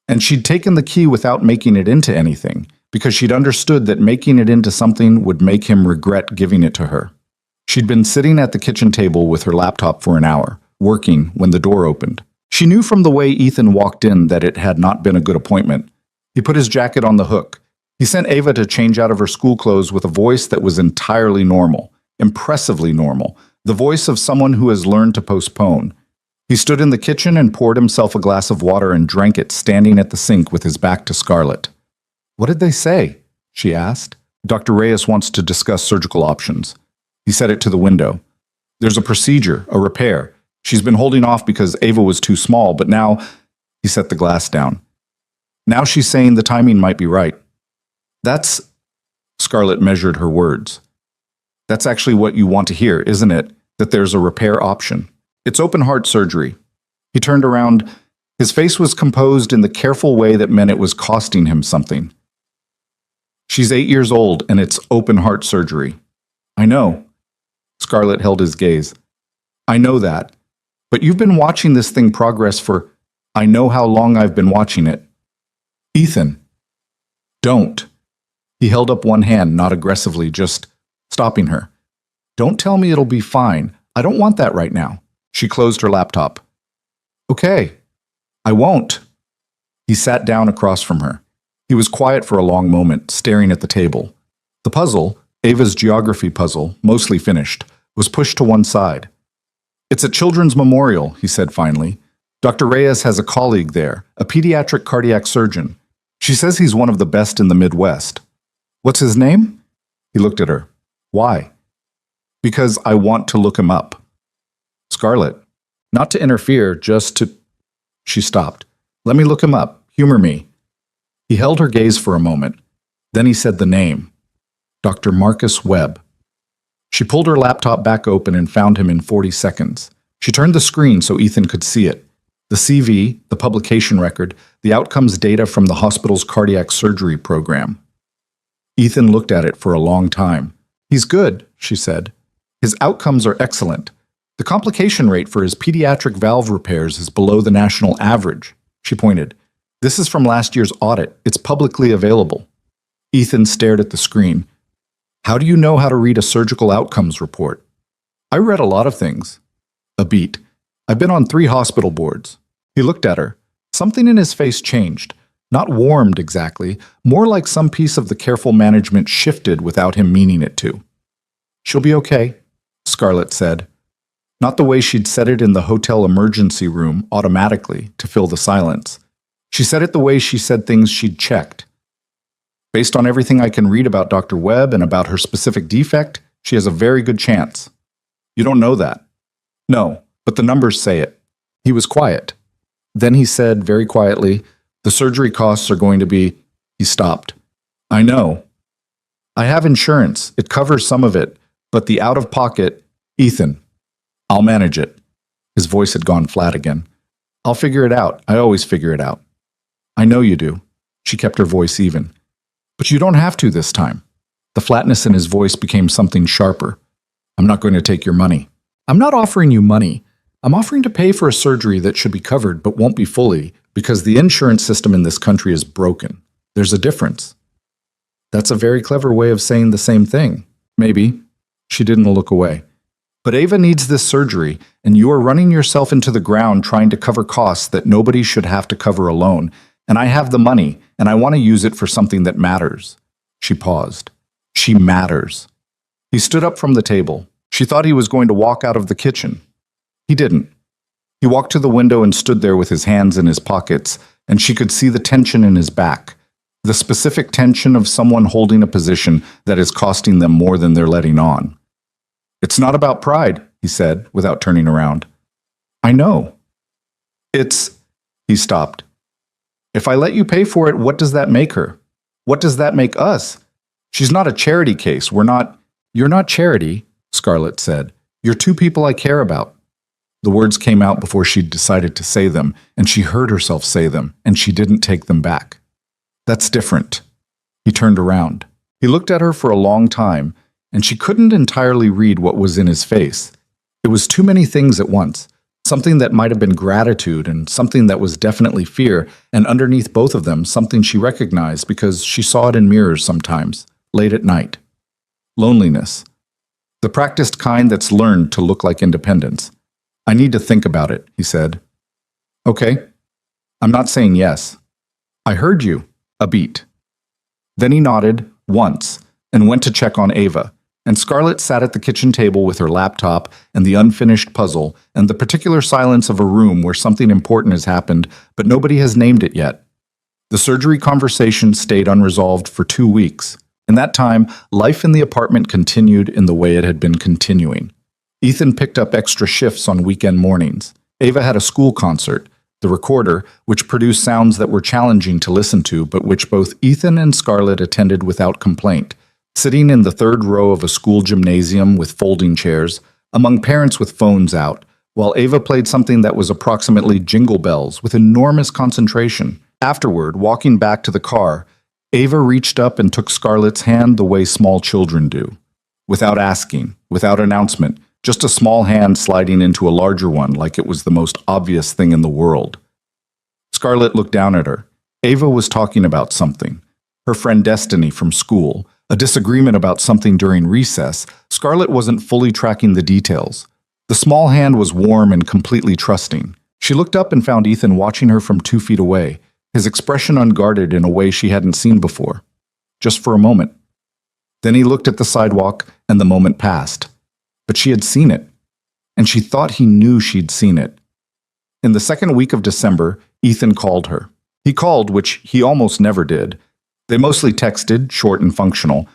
And she'd taken the key without making it into anything, because she'd understood that making it into something would make him regret giving it to her. She'd been sitting at the kitchen table with her laptop for an hour, working, when the door opened. She knew from the way Ethan walked in that it had not been a good appointment. He put his jacket on the hook. He sent Ava to change out of her school clothes with a voice that was entirely normal, impressively normal, the voice of someone who has learned to postpone. He stood in the kitchen and poured himself a glass of water and drank it standing at the sink with his back to Scarlett. "What did they say?" she asked. "Dr. Reyes wants to discuss surgical options." He said it to the window. "There's a procedure, a repair." She's been holding off because Ava was too small, but now, he set the glass down. Now she's saying the timing might be right. That's, Scarlett measured her words. That's actually what you want to hear, isn't it? That there's a repair option. It's open heart surgery. He turned around. His face was composed in the careful way that meant it was costing him something. She's 8 years old, and it's open heart surgery. I know. Scarlett held his gaze. I know that. But you've been watching this thing progress for, I know how long I've been watching it. Ethan. Don't. He held up one hand, not aggressively, just stopping her. Don't tell me it'll be fine. I don't want that right now. She closed her laptop. Okay. I won't. He sat down across from her. He was quiet for a long moment, staring at the table. The puzzle, Ava's geography puzzle, mostly finished, was pushed to one side. It's a children's memorial, he said finally. Dr. Reyes has a colleague there, a pediatric cardiac surgeon. She says he's one of the best in the Midwest. What's his name? He looked at her. Why? Because I want to look him up. Scarlett, not to interfere, just to... She stopped. Let me look him up. Humor me. He held her gaze for a moment. Then he said the name. Dr. Marcus Webb. She pulled her laptop back open and found him in 40 seconds. She turned the screen so Ethan could see it. The CV, the publication record, the outcomes data from the hospital's cardiac surgery program. Ethan looked at it for a long time. He's good, she said. His outcomes are excellent. The complication rate for his pediatric valve repairs is below the national average, she pointed. This is from last year's audit. It's publicly available. Ethan stared at the screen. How do you know how to read a surgical outcomes report? I read a lot of things. A beat. I've been on 3 hospital boards. He looked at her. Something in his face changed. Not warmed exactly, more like some piece of the careful management shifted without him meaning it to. She'll be okay, Scarlett said. Not the way she'd said it in the hotel emergency room automatically to fill the silence. She said it the way she said things she'd checked. Based on everything I can read about Dr. Webb and about her specific defect, she has a very good chance. You don't know that. No, but the numbers say it. He was quiet. Then he said very quietly, the surgery costs are going to be... He stopped. I know. I have insurance. It covers some of it, but the out-of-pocket... Ethan. I'll manage it. His voice had gone flat again. I'll figure it out. I always figure it out. I know you do. She kept her voice even. But you don't have to this time. The flatness in his voice became something sharper. I'm not going to take your money. I'm not offering you money. I'm offering to pay for a surgery that should be covered but won't be fully because the insurance system in this country is broken. There's a difference. That's a very clever way of saying the same thing. Maybe. She didn't look away. But Ava needs this surgery, and you are running yourself into the ground trying to cover costs that nobody should have to cover alone. And I have the money, and I want to use it for something that matters. She paused. She matters. He stood up from the table. She thought he was going to walk out of the kitchen. He didn't. He walked to the window and stood there with his hands in his pockets, and she could see the tension in his back. The specific tension of someone holding a position that is costing them more than they're letting on. It's not about pride, he said, without turning around. I know. He stopped. If I let you pay for it, what does that make her? What does that make us? She's not a charity case. You're not charity, Scarlett said. You're 2 people I care about. The words came out before she'd decided to say them, and she heard herself say them, and she didn't take them back. That's different. He turned around. He looked at her for a long time, and she couldn't entirely read what was in his face. It was too many things at once, something that might have been gratitude and something that was definitely fear, and underneath both of them, something she recognized because she saw it in mirrors sometimes, late at night. Loneliness. The practiced kind that's learned to look like independence. I need to think about it, he said. Okay. I'm not saying yes. I heard you. A beat. Then he nodded, once, and went to check on Ava, and Scarlett sat at the kitchen table with her laptop and the unfinished puzzle and the particular silence of a room where something important has happened, but nobody has named it yet. The surgery conversation stayed unresolved for 2 weeks. In that time, life in the apartment continued in the way it had been continuing. Ethan picked up extra shifts on weekend mornings. Ava had a school concert, the recorder, which produced sounds that were challenging to listen to, but which both Ethan and Scarlett attended without complaint, sitting in the third row of a school gymnasium with folding chairs, among parents with phones out, while Ava played something that was approximately Jingle Bells with enormous concentration. Afterward, walking back to the car, Ava reached up and took Scarlett's hand the way small children do. Without asking, without announcement, just a small hand sliding into a larger one like it was the most obvious thing in the world. Scarlett looked down at her. Ava was talking about something. Her friend Destiny from school, a disagreement about something during recess. Scarlett wasn't fully tracking the details. The small hand was warm and completely trusting. She looked up and found Ethan watching her from 2 feet away, his expression unguarded in a way she hadn't seen before. Just for a moment. Then he looked at the sidewalk, and the moment passed. But she had seen it, and she thought he knew she'd seen it. In the second week of December, Ethan called her. He called, which he almost never did. They mostly texted, short and functional,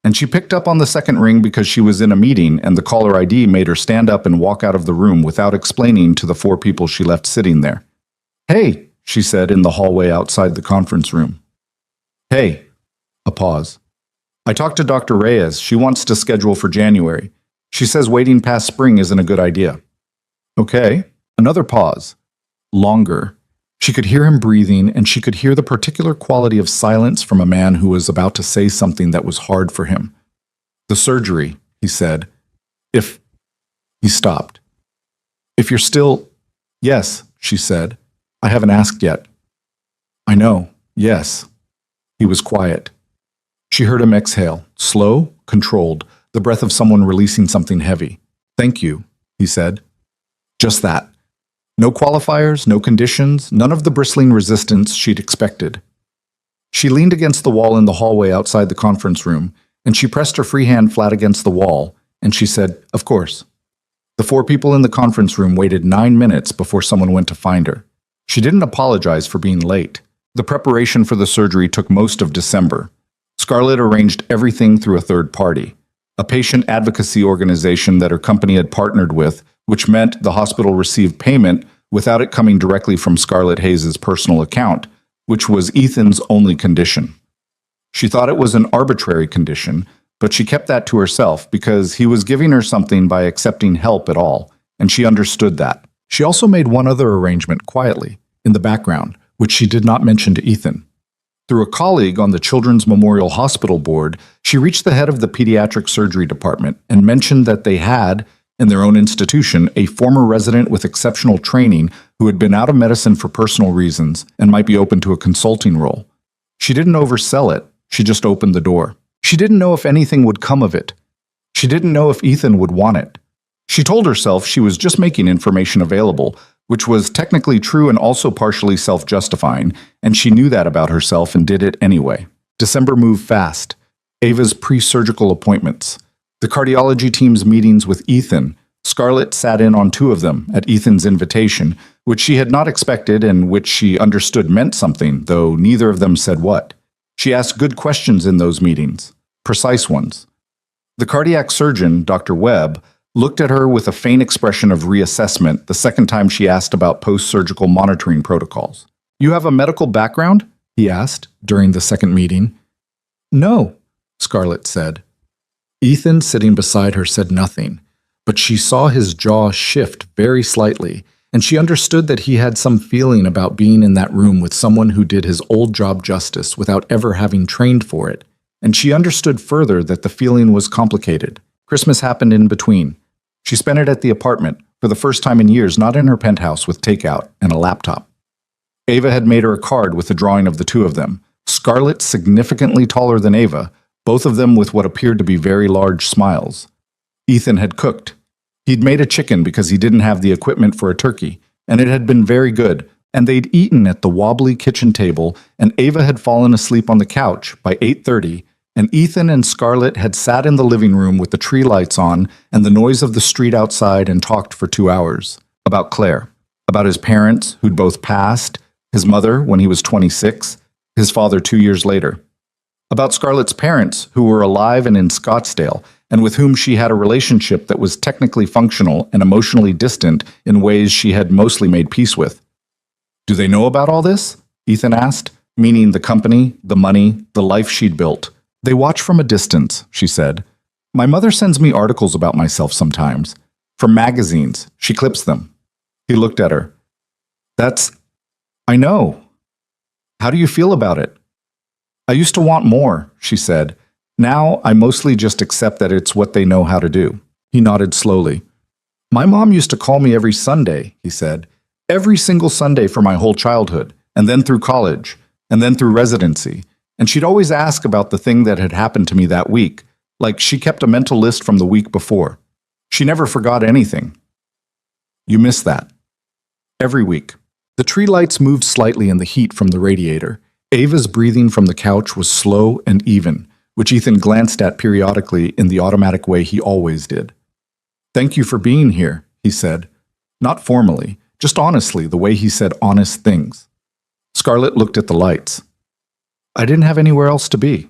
and she picked up on the second ring because she was in a meeting and the caller ID made her stand up and walk out of the room without explaining to the 4 people she left sitting there. "Hey," she said in the hallway outside the conference room. "Hey." A pause. "I talked to Dr. Reyes. She wants to schedule for January. She says waiting past spring isn't a good idea." "Okay." Another pause. Longer. She could hear him breathing, and she could hear the particular quality of silence from a man who was about to say something that was hard for him. "The surgery," he said. "If—" He stopped. "If you're still—" "Yes," she said. "I haven't asked yet." "I know. Yes." He was quiet. She heard him exhale, slow, controlled, the breath of someone releasing something heavy. "Thank you," he said. Just that. No qualifiers, no conditions, none of the bristling resistance she'd expected. She leaned against the wall in the hallway outside the conference room, and she pressed her free hand flat against the wall, and she said, "Of course." The 4 people in the conference room waited 9 minutes before someone went to find her. She didn't apologize for being late. The preparation for the surgery took most of December. Scarlett arranged everything through a third party, a patient advocacy organization that her company had partnered with, which meant the hospital received payment without it coming directly from Scarlett Hayes' personal account, which was Ethan's only condition. She thought it was an arbitrary condition, but she kept that to herself because he was giving her something by accepting help at all, and she understood that. She also made one other arrangement quietly, in the background, which she did not mention to Ethan. Through a colleague on the Children's Memorial Hospital board, she reached the head of the pediatric surgery department and mentioned that they had, in their own institution, a former resident with exceptional training who had been out of medicine for personal reasons and might be open to a consulting role. She didn't oversell it, she just opened the door. She didn't know if anything would come of it. She didn't know if Ethan would want it. She told herself she was just making information available, which was technically true and also partially self-justifying, and she knew that about herself and did it anyway. December moved fast. Ava's pre-surgical appointments. The cardiology team's meetings with Ethan. Scarlett sat in on 2 of them at Ethan's invitation, which she had not expected and which she understood meant something, though neither of them said what. She asked good questions in those meetings, precise ones. The cardiac surgeon, Dr. Webb, looked at her with a faint expression of reassessment the second time she asked about post-surgical monitoring protocols. "You have a medical background?" he asked during the second meeting. "No," Scarlett said. Ethan, sitting beside her, said nothing, but she saw his jaw shift very slightly, and she understood that he had some feeling about being in that room with someone who did his old job justice without ever having trained for it, and she understood further that the feeling was complicated. Christmas happened in between. She spent it at the apartment, for the first time in years, not in her penthouse with takeout and a laptop. Ava had made her a card with a drawing of the 2 of them, Scarlett significantly taller than Ava, both of them with what appeared to be very large smiles. Ethan had cooked. He'd made a chicken because he didn't have the equipment for a turkey, and it had been very good, and they'd eaten at the wobbly kitchen table, and Ava had fallen asleep on the couch by 8:30, and Ethan and Scarlett had sat in the living room with the tree lights on and the noise of the street outside and talked for 2 hours. About Claire, about his parents, who'd both passed, his mother when he was 26, his father 2 years later. About Scarlett's parents, who were alive and in Scottsdale, and with whom she had a relationship that was technically functional and emotionally distant in ways she had mostly made peace with. Do they know about all this? Ethan asked, meaning the company, the money, the life she'd built. They watch from a distance, she said. My mother sends me articles about myself sometimes. From magazines. She clips them. He looked at her. I know. How do you feel about it? I used to want more, she said. Now I mostly just accept that it's what they know how to do. He nodded slowly. My mom used to call me every Sunday, he said. Every single Sunday for my whole childhood, and then through college, and then through residency. And she'd always ask about the thing that had happened to me that week, like she kept a mental list from the week before. She never forgot anything. You miss that. Every week. The tree lights moved slightly in the heat from the radiator. Ava's breathing from the couch was slow and even, which Ethan glanced at periodically in the automatic way he always did. Thank you for being here, he said. Not formally, just honestly, the way he said honest things. Scarlett looked at the lights. I didn't have anywhere else to be.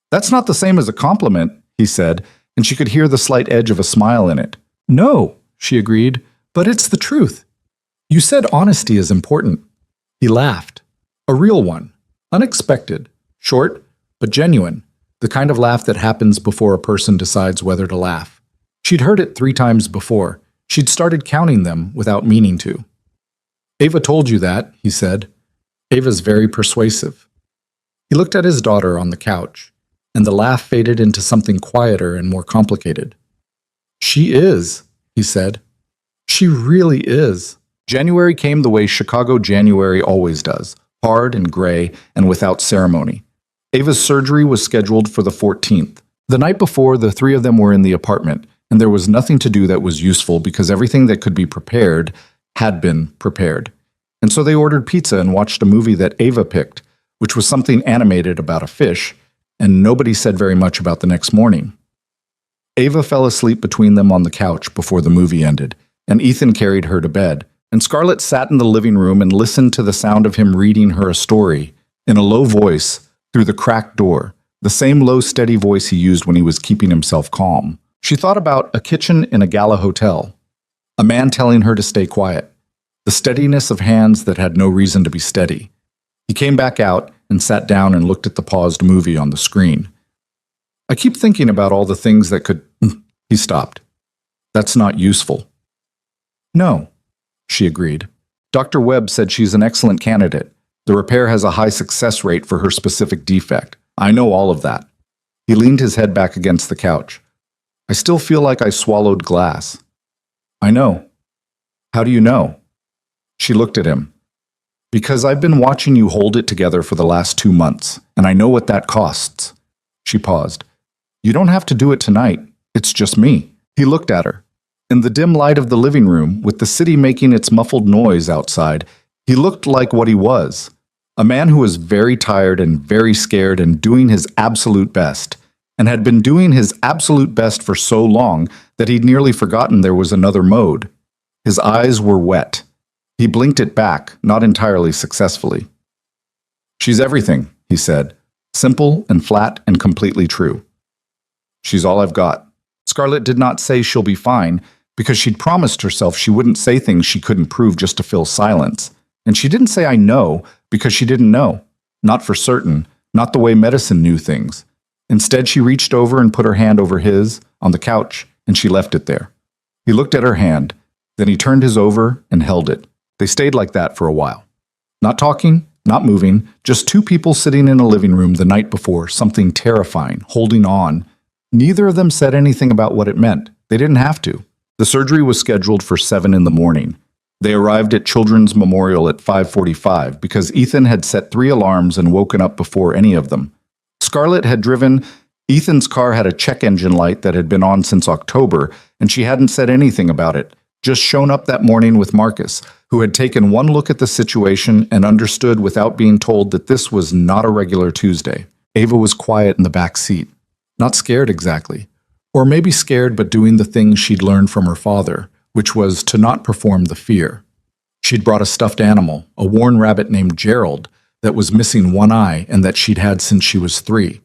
That's not the same as a compliment, he said, and she could hear the slight edge of a smile in it. No, she agreed, but it's the truth. You said honesty is important. He laughed. A real one. Unexpected. Short, but genuine. The kind of laugh that happens before a person decides whether to laugh. She'd heard it 3 times before. She'd started counting them without meaning to. Ava told you that, he said. Ava's very persuasive. He looked at his daughter on the couch, and the laugh faded into something quieter and more complicated. She is, he said. She really is. January came the way Chicago January always does, hard and gray and without ceremony. Ava's surgery was scheduled for the 14th. The night before, the 3 of them were in the apartment, and there was nothing to do that was useful because everything that could be prepared had been prepared. And so they ordered pizza and watched a movie that Ava picked, which was something animated about a fish, and nobody said very much about the next morning. Ava fell asleep between them on the couch before the movie ended, and Ethan carried her to bed, and Scarlett sat in the living room and listened to the sound of him reading her a story, in a low voice, through the cracked door, the same low, steady voice he used when he was keeping himself calm. She thought about a kitchen in a gala hotel, a man telling her to stay quiet, the steadiness of hands that had no reason to be steady. He came back out and sat down and looked at the paused movie on the screen. I keep thinking about all the things that could... He stopped. That's not useful. No, she agreed. Dr. Webb said she's an excellent candidate. The repair has a high success rate for her specific defect. I know all of that. He leaned his head back against the couch. I still feel like I swallowed glass. I know. How do you know? She looked at him. Because I've been watching you hold it together for the last 2 months, and I know what that costs. She paused. You don't have to do it tonight. It's just me. He looked at her. In the dim light of the living room, with the city making its muffled noise outside, he looked like what he was. A man who was very tired and very scared and doing his absolute best, and had been doing his absolute best for so long that he'd nearly forgotten there was another mode. His eyes were wet. He blinked it back, not entirely successfully. She's everything, he said, simple and flat and completely true. She's all I've got. Scarlett did not say she'll be fine, because she'd promised herself she wouldn't say things she couldn't prove just to fill silence. And she didn't say I know, because she didn't know. Not for certain, not the way medicine knew things. Instead, she reached over and put her hand over his, on the couch, and she left it there. He looked at her hand, then he turned his over and held it. They stayed like that for a while. Not talking, not moving, just 2 people sitting in a living room the night before, something terrifying, holding on. Neither of them said anything about what it meant. They didn't have to. The surgery was scheduled for 7 in the morning. They arrived at Children's Memorial at 5:45 because Ethan had set 3 alarms and woken up before any of them. Scarlett had driven. Ethan's car had a check engine light that had been on since October, and she hadn't said anything about it, just shown up that morning with Marcus, who had taken one look at the situation and understood without being told that this was not a regular Tuesday. Ava was quiet in the back seat. Not scared exactly. Or maybe scared but doing the things she'd learned from her father, which was to not perform the fear. She'd brought a stuffed animal, a worn rabbit named Gerald, that was missing one eye and that she'd had since she was 3.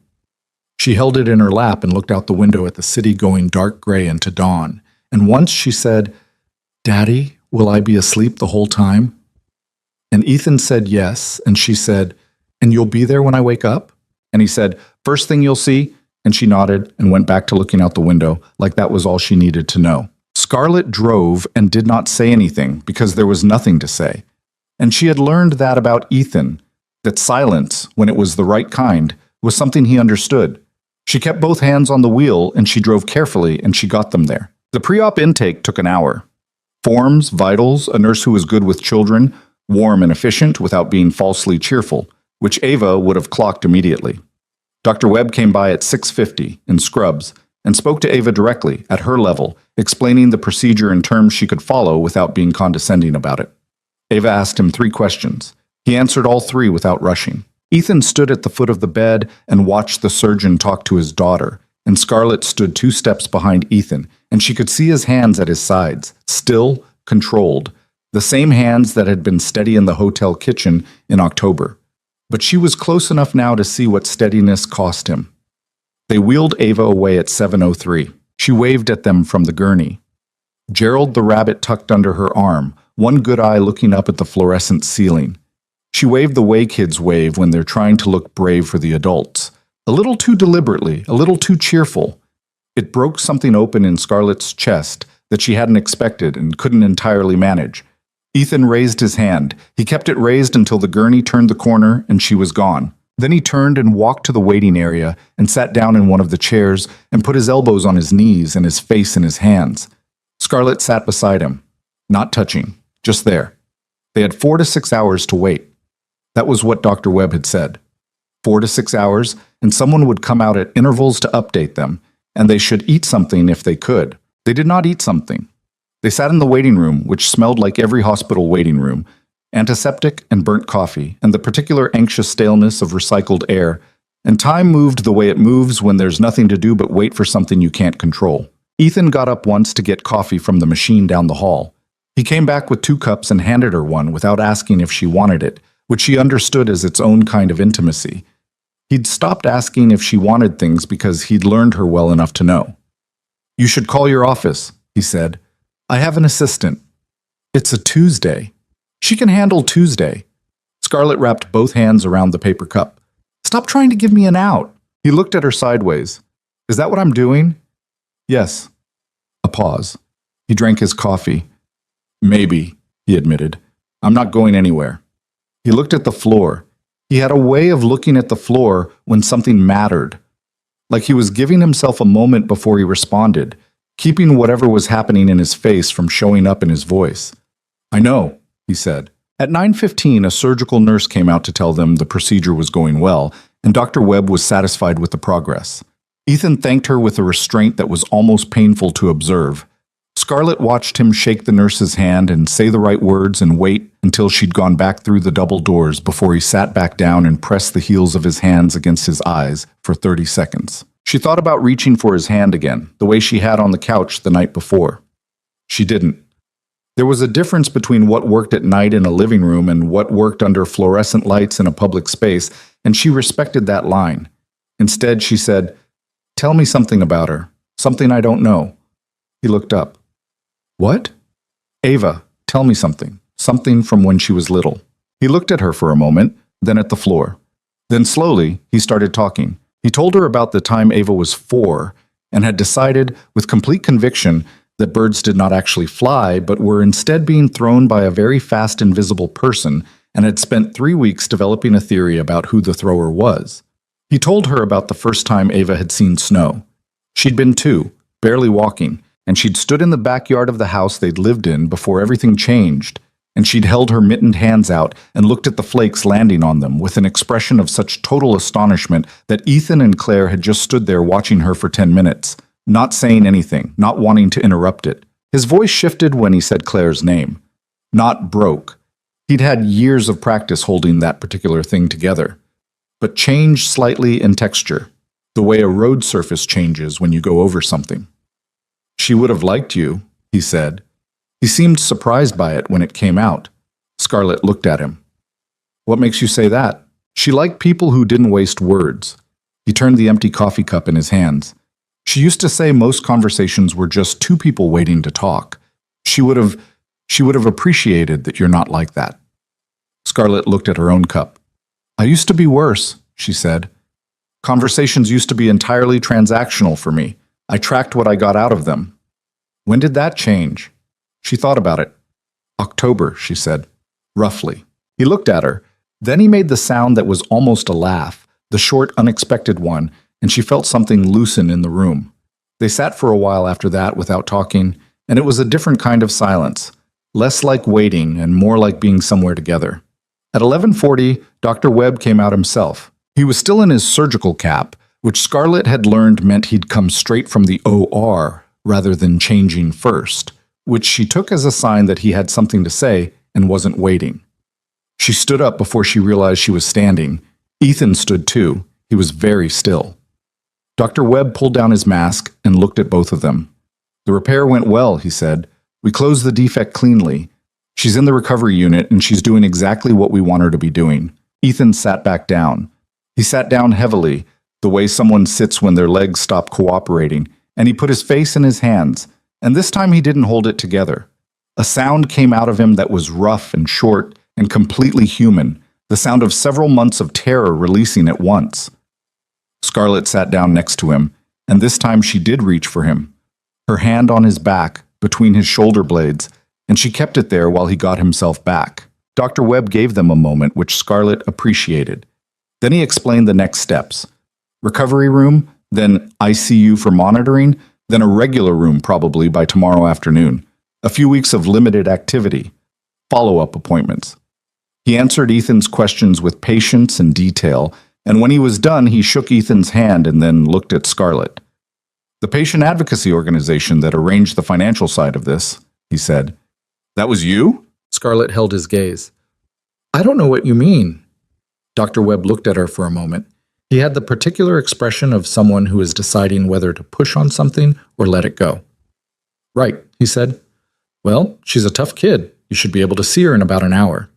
She held it in her lap and looked out the window at the city going dark gray into dawn. And once she said, "Daddy, will I be asleep the whole time?" And Ethan said yes, and she said, "And you'll be there when I wake up?" And he said, "First thing you'll see." And she nodded and went back to looking out the window, like that was all she needed to know. Scarlett drove and did not say anything because there was nothing to say. And she had learned that about Ethan, that silence, when it was the right kind, was something he understood. She kept both hands on the wheel and she drove carefully and she got them there. The pre-op intake took an hour. Forms, vitals, a nurse who was good with children, warm and efficient without being falsely cheerful, which Ava would have clocked immediately. Dr. Webb came by at 6:50 in scrubs and spoke to Ava directly, at her level, explaining the procedure in terms she could follow without being condescending about it. Ava asked him 3 questions. He answered all 3 without rushing. Ethan stood at the foot of the bed and watched the surgeon talk to his daughter, and Scarlett stood 2 steps behind Ethan, and she could see his hands at his sides, still, controlled, the same hands that had been steady in the hotel kitchen in October. But she was close enough now to see what steadiness cost him. They wheeled Ava away at 7:03. She waved at them from the gurney. Gerald the rabbit tucked under her arm, one good eye looking up at the fluorescent ceiling. She waved the way kids wave when they're trying to look brave for the adults. A little too deliberately, a little too cheerful. It broke something open in Scarlett's chest that she hadn't expected and couldn't entirely manage. Ethan raised his hand. He kept it raised until the gurney turned the corner and she was gone. Then he turned and walked to the waiting area and sat down in one of the chairs and put his elbows on his knees and his face in his hands. Scarlett sat beside him, not touching, just there. They had 4 to 6 hours to wait. That was what Dr. Webb had said. 4 to 6 hours, and someone would come out at intervals to update them, and they should eat something if they could. They did not eat something. They sat in the waiting room, which smelled like every hospital waiting room, antiseptic and burnt coffee, and the particular anxious staleness of recycled air, and time moved the way it moves when there's nothing to do but wait for something you can't control. Ethan got up once to get coffee from the machine down the hall. He came back with 2 cups and handed her one without asking if she wanted it, which she understood as its own kind of intimacy. He'd stopped asking if she wanted things because he'd learned her well enough to know. "You should call your office," he said. "I have an assistant." "It's a Tuesday." "She can handle Tuesday." Scarlett wrapped both hands around the paper cup. "Stop trying to give me an out." He looked at her sideways. "Is that what I'm doing?" "Yes." A pause. He drank his coffee. "Maybe," he admitted. "I'm not going anywhere." He looked at the floor. He had a way of looking at the floor when something mattered, like he was giving himself a moment before he responded, keeping whatever was happening in his face from showing up in his voice. "I know," he said. At 9:15, a surgical nurse came out to tell them the procedure was going well, and Dr. Webb was satisfied with the progress. Ethan thanked her with a restraint that was almost painful to observe. Scarlett watched him shake the nurse's hand and say the right words and wait until she'd gone back through the double doors before he sat back down and pressed the heels of his hands against his eyes for 30 seconds. She thought about reaching for his hand again, the way she had on the couch the night before. She didn't. There was a difference between what worked at night in a living room and what worked under fluorescent lights in a public space, and she respected that line. Instead, she said, "Tell me something about her, something I don't know." He looked up. "What?" "Ava, tell me something. Something from when she was little." He looked at her for a moment, then at the floor. Then slowly, he started talking. He told her about the time Ava was 4 and had decided, with complete conviction, that birds did not actually fly, but were instead being thrown by a very fast invisible person, and had spent 3 weeks developing a theory about who the thrower was. He told her about the first time Ava had seen snow. She'd been 2, barely walking, and she'd stood in the backyard of the house they'd lived in before everything changed, and she'd held her mittened hands out and looked at the flakes landing on them with an expression of such total astonishment that Ethan and Claire had just stood there watching her for 10 minutes, not saying anything, not wanting to interrupt it. His voice shifted when he said Claire's name. Not broke. He'd had years of practice holding that particular thing together, but changed slightly in texture, the way a road surface changes when you go over something. "She would have liked you," he said. He seemed surprised by it when it came out. Scarlett looked at him. "What makes you say that?" She liked people who didn't waste words. He turned the empty coffee cup in his hands. She used to say most conversations were just two people waiting to talk. She would have appreciated that you're not like that. Scarlett looked at her own cup. I used to be worse, she said. Conversations used to be entirely transactional for me. I tracked what I got out of them. When did that change? She thought about it. October, she said, roughly. He looked at her. Then he made the sound that was almost a laugh, the short, unexpected one, and she felt something loosen in the room. They sat for a while after that without talking, and it was a different kind of silence, less like waiting and more like being somewhere together. At 11:40, Dr. Webb came out himself. He was still in his surgical cap, which Scarlett had learned meant he'd come straight from the OR rather than changing first, which she took as a sign that he had something to say and wasn't waiting. She stood up before she realized she was standing. Ethan stood too. He was very still. Dr. Webb pulled down his mask and looked at both of them. The repair went well, he said. We closed the defect cleanly. She's in the recovery unit and she's doing exactly what we want her to be doing. Ethan sat back down. He sat down heavily, the way someone sits when their legs stop cooperating, and he put his face in his hands, and this time he didn't hold it together. A sound came out of him that was rough and short and completely human, the sound of several months of terror releasing at once. Scarlett sat down next to him, and this time she did reach for him, her hand on his back, between his shoulder blades, and she kept it there while he got himself back. Dr. Webb gave them a moment which Scarlett appreciated. Then he explained the next steps. Recovery room, then ICU for monitoring, then a regular room probably by tomorrow afternoon. A few weeks of limited activity. Follow-up appointments. He answered Ethan's questions with patience and detail, and when he was done, he shook Ethan's hand and then looked at Scarlett. The patient advocacy organization that arranged the financial side of this, he said. That was you? Scarlett held his gaze. I don't know what you mean. Dr. Webb looked at her for a moment. He had the particular expression of someone who is deciding whether to push on something or let it go. Right, he said. Well, she's a tough kid. You should be able to see her in about an hour.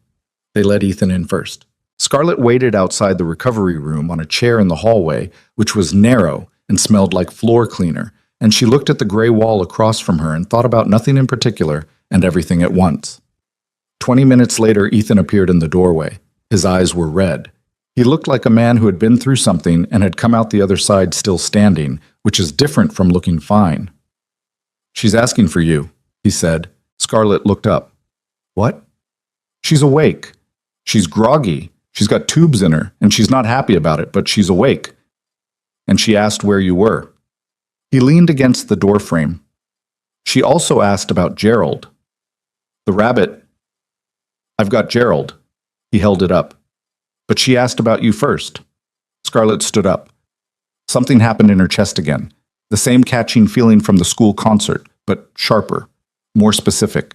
They let Ethan in first. Scarlett waited outside the recovery room on a chair in the hallway, which was narrow and smelled like floor cleaner, and she looked at the gray wall across from her and thought about nothing in particular and everything at once. 20 minutes later, Ethan appeared in the doorway. His eyes were red. He looked like a man who had been through something and had come out the other side still standing, which is different from looking fine. She's asking for you, he said. Scarlett looked up. What? She's awake. She's groggy. She's got tubes in her, and she's not happy about it, but she's awake. And she asked where you were. He leaned against the doorframe. She also asked about Gerald. The rabbit. I've got Gerald. He held it up. But she asked about you first. Scarlett stood up. Something happened in her chest again. The same catching feeling from the school concert, but sharper, more specific.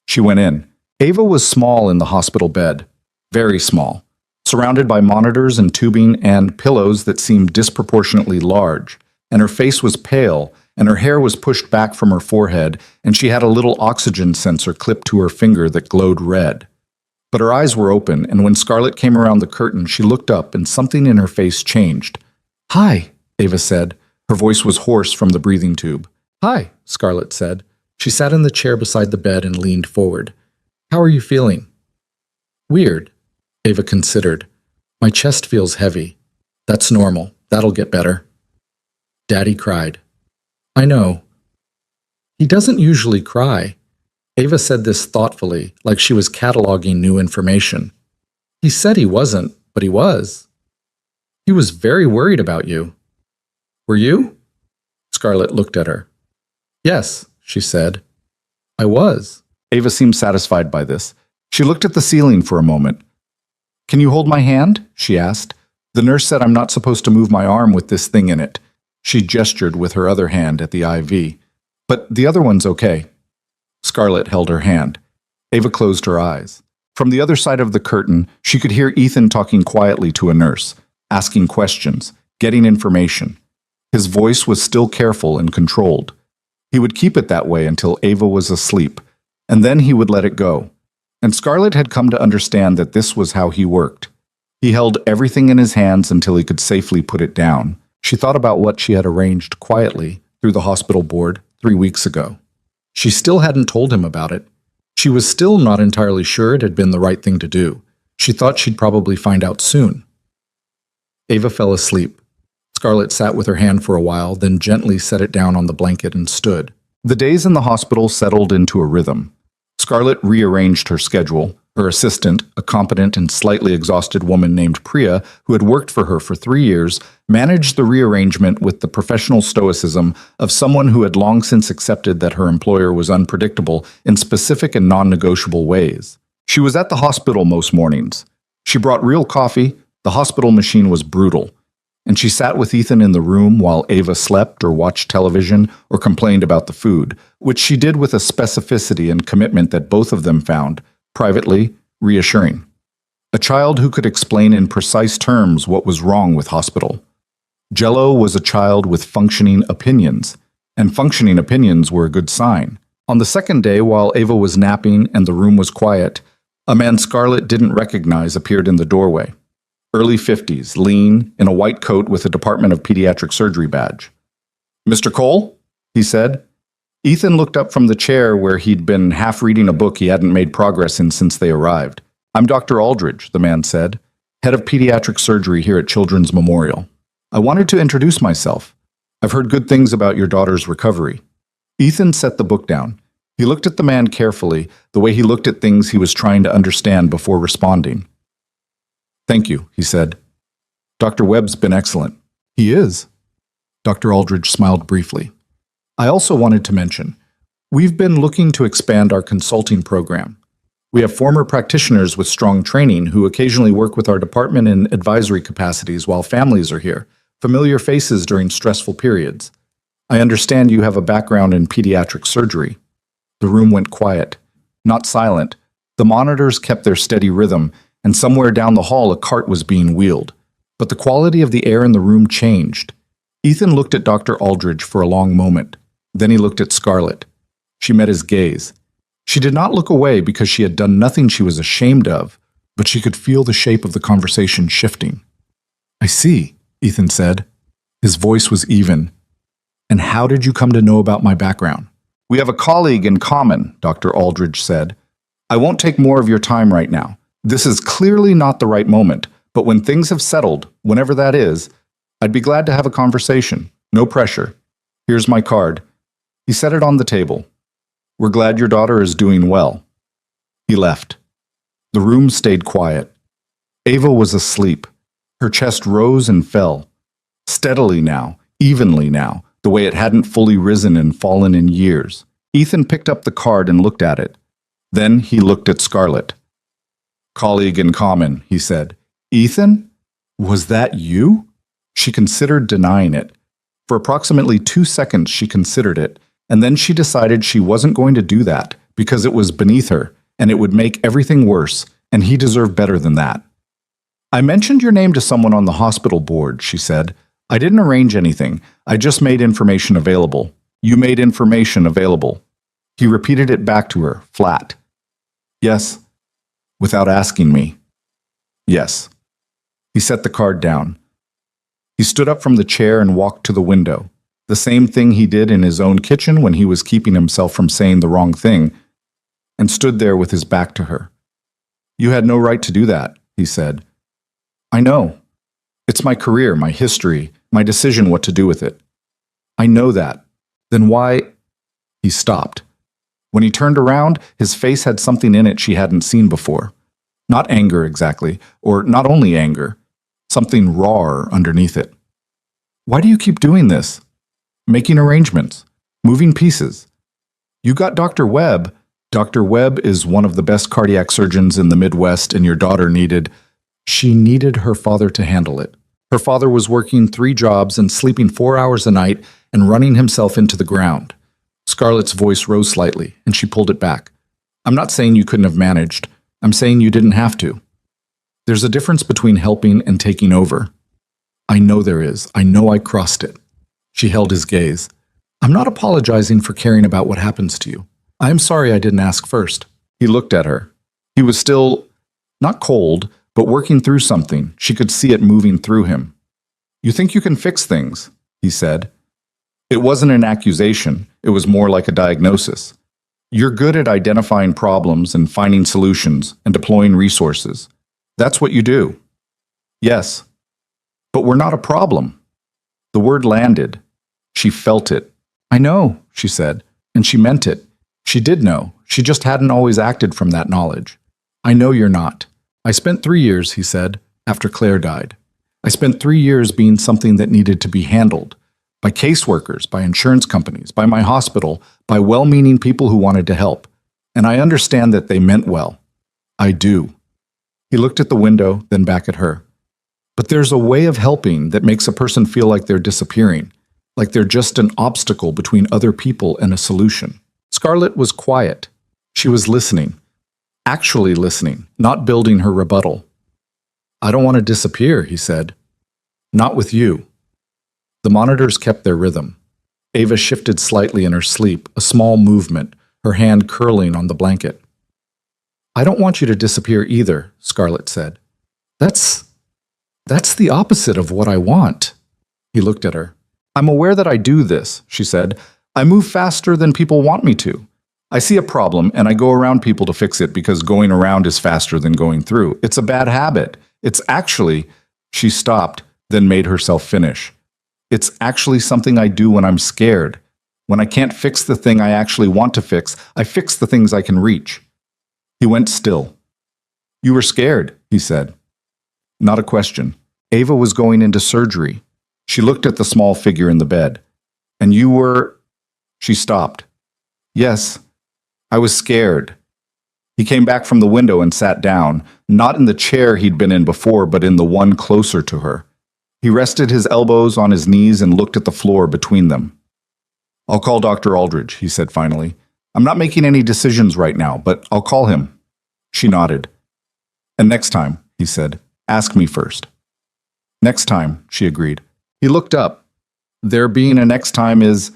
She went in. Ava was small in the hospital bed. Very small. Surrounded by monitors and tubing and pillows that seemed disproportionately large. And her face was pale, and her hair was pushed back from her forehead, and she had a little oxygen sensor clipped to her finger that glowed red. But her eyes were open, and when Scarlett came around the curtain, she looked up, and something in her face changed. Hi, Ava said. Her voice was hoarse from the breathing tube. Hi, Scarlett said. She sat in the chair beside the bed and leaned forward. How are you feeling? Weird, Ava considered. My chest feels heavy. That's normal. That'll get better. Daddy cried. I know. He doesn't usually cry. Ava said this thoughtfully, like she was cataloging new information. He said he wasn't, but he was. He was very worried about you. Were you? Scarlett looked at her. Yes, she said. I was. Ava seemed satisfied by this. She looked at the ceiling for a moment. Can you hold my hand? She asked. The nurse said I'm not supposed to move my arm with this thing in it. She gestured with her other hand at the IV. But the other one's okay. Scarlett held her hand. Ava closed her eyes. From the other side of the curtain, she could hear Ethan talking quietly to a nurse, asking questions, getting information. His voice was still careful and controlled. He would keep it that way until Ava was asleep, and then he would let it go. And Scarlett had come to understand that this was how he worked. He held everything in his hands until he could safely put it down. She thought about what she had arranged quietly through the hospital board 3 weeks ago. She still hadn't told him about it. She was still not entirely sure it had been the right thing to do. She thought she'd probably find out soon. Ava fell asleep. Scarlett sat with her hand for a while, then gently set it down on the blanket and stood. The days in the hospital settled into a rhythm. Scarlett rearranged her schedule. Her assistant, a competent and slightly exhausted woman named Priya, who had worked for her for 3 years, managed the rearrangement with the professional stoicism of someone who had long since accepted that her employer was unpredictable in specific and non-negotiable ways. She was at the hospital most mornings. She brought real coffee. The hospital machine was brutal. And she sat with Ethan in the room while Ava slept or watched television or complained about the food, which she did with a specificity and commitment that both of them found, privately, reassuring. A child who could explain in precise terms what was wrong with hospital. Jello was a child with functioning opinions, and functioning opinions were a good sign. On the second day, while Ava was napping and the room was quiet, a man Scarlett didn't recognize appeared in the doorway. Early 50s, lean, in a white coat with a Department of Pediatric Surgery badge. "Mr. Cole?" he said. Ethan looked up from the chair where he'd been half reading a book he hadn't made progress in since they arrived. "I'm Dr. Aldridge," the man said, head of pediatric surgery here at Children's Memorial. "I wanted to introduce myself. I've heard good things about your daughter's recovery." Ethan set the book down. He looked at the man carefully, the way he looked at things he was trying to understand before responding. "Thank you," he said. "Dr. Webb's been excellent." "He is." Dr. Aldridge smiled briefly. "I also wanted to mention, we've been looking to expand our consulting program. We have former practitioners with strong training who occasionally work with our department in advisory capacities while families are here, familiar faces during stressful periods. I understand you have a background in pediatric surgery." The room went quiet, not silent. The monitors kept their steady rhythm, and somewhere down the hall a cart was being wheeled. But the quality of the air in the room changed. Ethan looked at Dr. Aldridge for a long moment. Then he looked at Scarlett. She met his gaze. She did not look away because she had done nothing she was ashamed of, but she could feel the shape of the conversation shifting. "I see," Ethan said. His voice was even. "And how did you come to know about my background?" "We have a colleague in common," Dr. Aldridge said. "I won't take more of your time right now. This is clearly not the right moment, but when things have settled, whenever that is, I'd be glad to have a conversation. No pressure. Here's my card." He set it on the table. "We're glad your daughter is doing well." He left. The room stayed quiet. Ava was asleep. Her chest rose and fell. Steadily now, evenly now, the way it hadn't fully risen and fallen in years. Ethan picked up the card and looked at it. Then he looked at Scarlett. "Colleague in common," he said. "Ethan? Was that you?" She considered denying it. For approximately 2 seconds she considered it, and then she decided she wasn't going to do that because it was beneath her, and it would make everything worse, and he deserved better than that. "I mentioned your name to someone on the hospital board," she said. "I didn't arrange anything. I just made information available." "You made information available." He repeated it back to her, flat. "Yes." "Without asking me." "Yes." He set the card down. He stood up from the chair and walked to the window, the same thing he did in his own kitchen when he was keeping himself from saying the wrong thing, and stood there with his back to her. "You had no right to do that," he said. "I know. It's my career, my history, my decision what to do with it." "I know that. Then why—" He stopped. When he turned around, his face had something in it she hadn't seen before. Not anger exactly, or not only anger. Something rawer underneath it. "Why do you keep doing this? Making arrangements, moving pieces. You got Dr. Webb. Dr. Webb is one of the best cardiac surgeons in the Midwest, and your daughter needed—" She needed her father to handle it. Her father was working 3 jobs and sleeping 4 hours a night and running himself into the ground. Scarlett's voice rose slightly, and she pulled it back. "I'm not saying you couldn't have managed. I'm saying you didn't have to. There's a difference between helping and taking over." "I know there is. I know I crossed it." She held his gaze. "I'm not apologizing for caring about what happens to you. I am sorry I didn't ask first." He looked at her. He was still, not cold, but working through something. She could see it moving through him. "You think you can fix things," he said. It wasn't an accusation. It was more like a diagnosis. "You're good at identifying problems and finding solutions and deploying resources. That's what you do." "Yes, but we're not a problem." The word landed. She felt it. "I know," she said, and she meant it. She did know. She just hadn't always acted from that knowledge. "I know you're not. I spent 3 years," he said, after Claire died. "I spent 3 years being something that needed to be handled. By caseworkers, by insurance companies, by my hospital, by well-meaning people who wanted to help. And I understand that they meant well. I do." He looked at the window, then back at her. "But there's a way of helping that makes a person feel like they're disappearing, like they're just an obstacle between other people and a solution." Scarlett was quiet. She was listening. Actually listening, not building her rebuttal. "I don't want to disappear," he said. "Not with you." The monitors kept their rhythm. Ava shifted slightly in her sleep, a small movement, her hand curling on the blanket. "I don't want you to disappear either," Scarlett said. That's the opposite of what I want." He looked at her. "I'm aware that I do this," she said. "I move faster than people want me to. I see a problem and I go around people to fix it because going around is faster than going through. It's a bad habit. It's actually—" She stopped, then made herself finish. "It's actually something I do when I'm scared. When I can't fix the thing I actually want to fix, I fix the things I can reach." He went still. "You were scared," he said. Not a question. Ava was going into surgery. She looked at the small figure in the bed. "And you were—" She stopped. "Yes, I was scared." He came back from the window and sat down, not in the chair he'd been in before, but in the one closer to her. He rested his elbows on his knees and looked at the floor between them. "I'll call Dr. Aldridge," he said finally. "I'm not making any decisions right now, but I'll call him." She nodded. "And next time," he said, "ask me first." "Next time," she agreed. He looked up. "There being a next time is—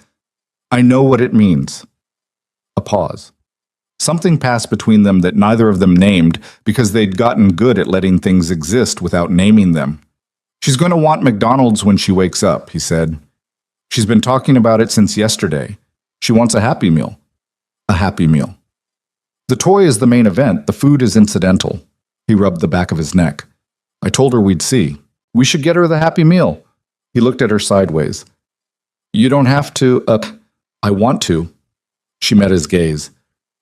I know what it means." A pause. Something passed between them that neither of them named because they'd gotten good at letting things exist without naming them. "She's going to want McDonald's when she wakes up," he said. "She's been talking about it since yesterday. She wants a Happy Meal." A Happy Meal. "The toy is the main event, the food is incidental." He rubbed the back of his neck. "I told her we'd see. We should get her the Happy Meal." He looked at her sideways. "You don't have to, I want to." She met his gaze.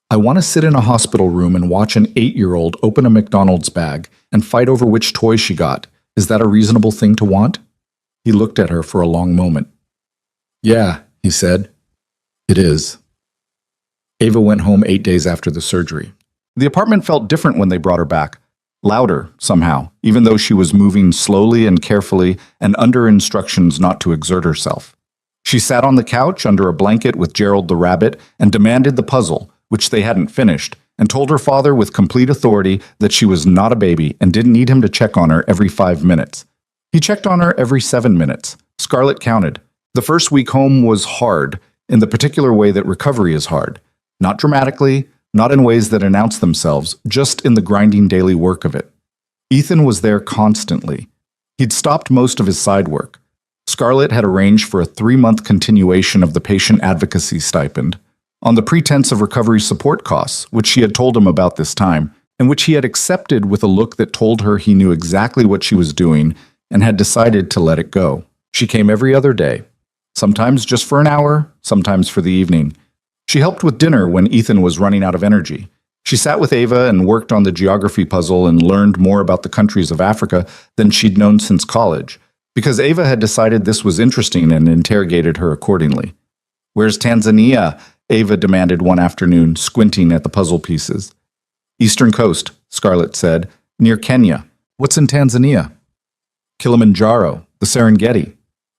"I want to sit in a hospital room and watch an 8-year-old open a McDonald's bag and fight over which toy she got. Is that a reasonable thing to want?" He looked at her for a long moment. "Yeah," he said. "It is." Ava went home 8 days after the surgery. The apartment felt different when they brought her back. Louder, somehow, even though she was moving slowly and carefully and under instructions not to exert herself. She sat on the couch under a blanket with Gerald the rabbit and demanded the puzzle, which they hadn't finished, and told her father with complete authority that she was not a baby and didn't need him to check on her every 5 minutes. He checked on her every 7 minutes. Scarlett counted. The first week home was hard, in the particular way that recovery is hard. Not dramatically, not in ways that announce themselves, just in the grinding daily work of it. Ethan was there constantly. He'd stopped most of his side work. Scarlett had arranged for a 3-month continuation of the patient advocacy stipend, on the pretense of recovery support costs, which she had told him about this time, and which he had accepted with a look that told her he knew exactly what she was doing and had decided to let it go. She came every other day, sometimes just for an hour, sometimes for the evening. She helped with dinner when Ethan was running out of energy. She sat with Ava and worked on the geography puzzle and learned more about the countries of Africa than she'd known since college, because Ava had decided this was interesting and interrogated her accordingly. "Where's Tanzania?" Ava demanded one afternoon, squinting at the puzzle pieces. "Eastern coast," Scarlett said, "near Kenya." "What's in Tanzania?" "Kilimanjaro, the Serengeti."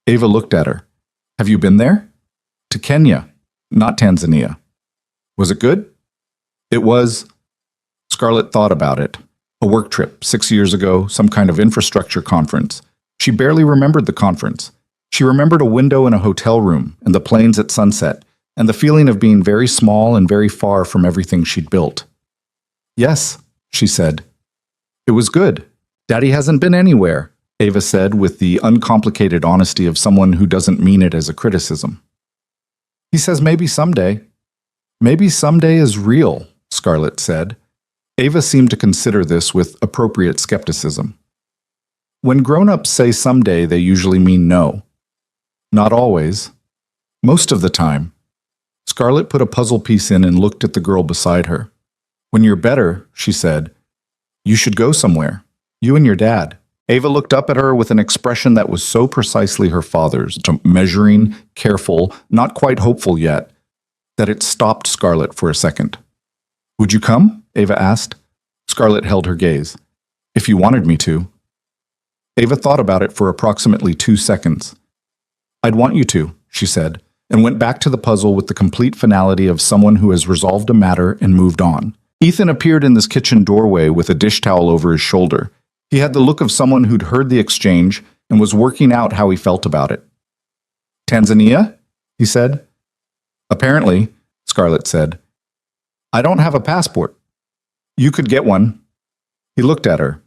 Ava looked at her. "Have you been there?" "To Kenya, not Tanzania." "Was it good?" "It was." Scarlett thought about it. A work trip, 6 years ago, some kind of infrastructure conference. She barely remembered the conference. She remembered a window in a hotel room and the plains at sunset, and the feeling of being very small and very far from everything she'd built. "Yes," she said. "It was good." Daddy hasn't been anywhere, Ava said with the uncomplicated honesty of someone who doesn't mean it as a criticism. He says maybe someday. Maybe someday is real, Scarlett said. Ava seemed to consider this with appropriate skepticism. When grown-ups say someday, they usually mean no. Not always. Most of the time. Scarlett put a puzzle piece in and looked at the girl beside her. When you're better, she said, you should go somewhere. You and your dad. Ava looked up at her with an expression that was so precisely her father's, measuring, careful, not quite hopeful yet, that it stopped Scarlett for a second. Would you come? Ava asked. Scarlett held her gaze. If you wanted me to. Ava thought about it for approximately 2 seconds. I'd want you to, she said, and went back to the puzzle with the complete finality of someone who has resolved a matter and moved on. Ethan appeared in this kitchen doorway with a dish towel over his shoulder. He had the look of someone who'd heard the exchange and was working out how he felt about it. Tanzania? He said. Apparently, Scarlett said. I don't have a passport. You could get one. He looked at her.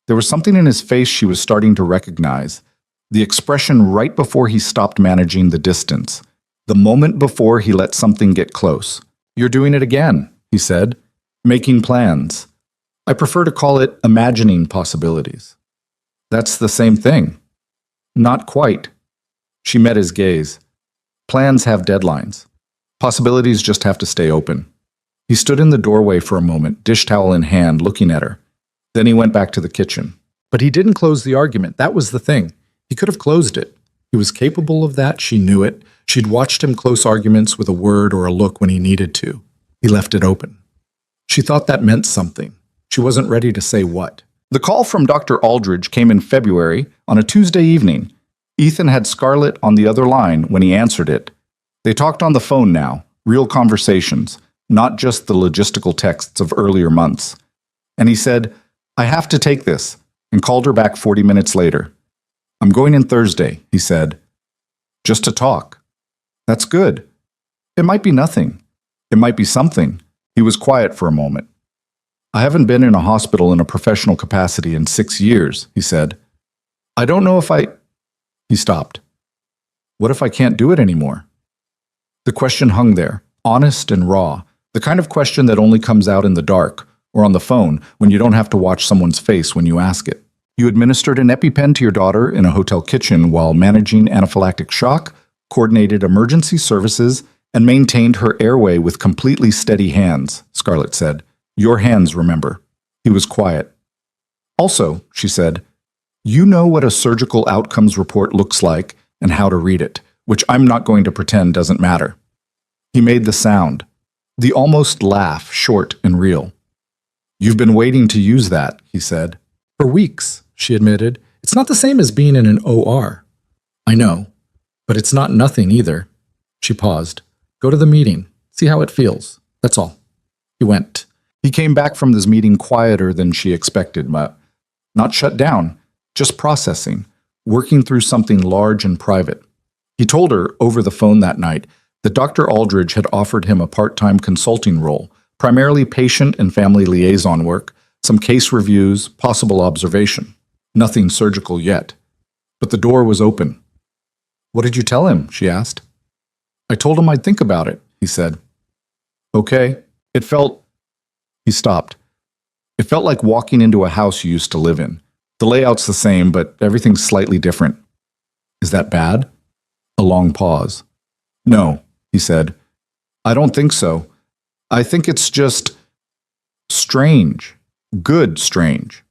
There was something in his face she was starting to recognize. The expression right before he stopped managing the distance. The moment before he let something get close. You're doing it again, he said. Making plans. I prefer to call it imagining possibilities. That's the same thing. Not quite. She met his gaze. Plans have deadlines. Possibilities just have to stay open. He stood in the doorway for a moment, dish towel in hand, looking at her. Then he went back to the kitchen. But he didn't close the argument. That was the thing. He could have closed it. He was capable of that. She knew it. She'd watched him close arguments with a word or a look when he needed to. He left it open. She thought that meant something. She wasn't ready to say what. The call from Dr. Aldridge came in February on a Tuesday evening. Ethan had Scarlett on the other line when he answered it. They talked on the phone now, real conversations, not just the logistical texts of earlier months. And he said, I have to take this, and called her back 40 minutes later. I'm going in Thursday, he said. Just to talk. That's good. It might be nothing. It might be something. He was quiet for a moment. I haven't been in a hospital in a professional capacity in 6 years, he said. I don't know if I... He stopped. What if I can't do it anymore? The question hung there, honest and raw, the kind of question that only comes out in the dark, or on the phone, when you don't have to watch someone's face when you ask it. You administered an EpiPen to your daughter in a hotel kitchen while managing anaphylactic shock, coordinated emergency services, and maintained her airway with completely steady hands, Scarlett said. Your hands, remember. He was quiet. Also, she said, you know what a surgical outcomes report looks like and how to read it, which I'm not going to pretend doesn't matter. He made the sound, the almost laugh, short and real. You've been waiting to use that, he said. For weeks, she admitted. It's not the same as being in an OR. I know, but it's not nothing either. She paused. Go to the meeting. See how it feels. That's all. He went. He came back from this meeting quieter than she expected, but not shut down, just processing, working through something large and private. He told her over the phone that night that Dr. Aldridge had offered him a part-time consulting role, primarily patient and family liaison work, some case reviews, possible observation. Nothing surgical yet. But the door was open. What did you tell him? She asked. I told him I'd think about it, he said. Okay. It felt... He stopped. It felt like walking into a house you used to live in. The layout's the same, but everything's slightly different. Is that bad? A long pause. No, he said. I don't think so. I think it's just strange. Good strange.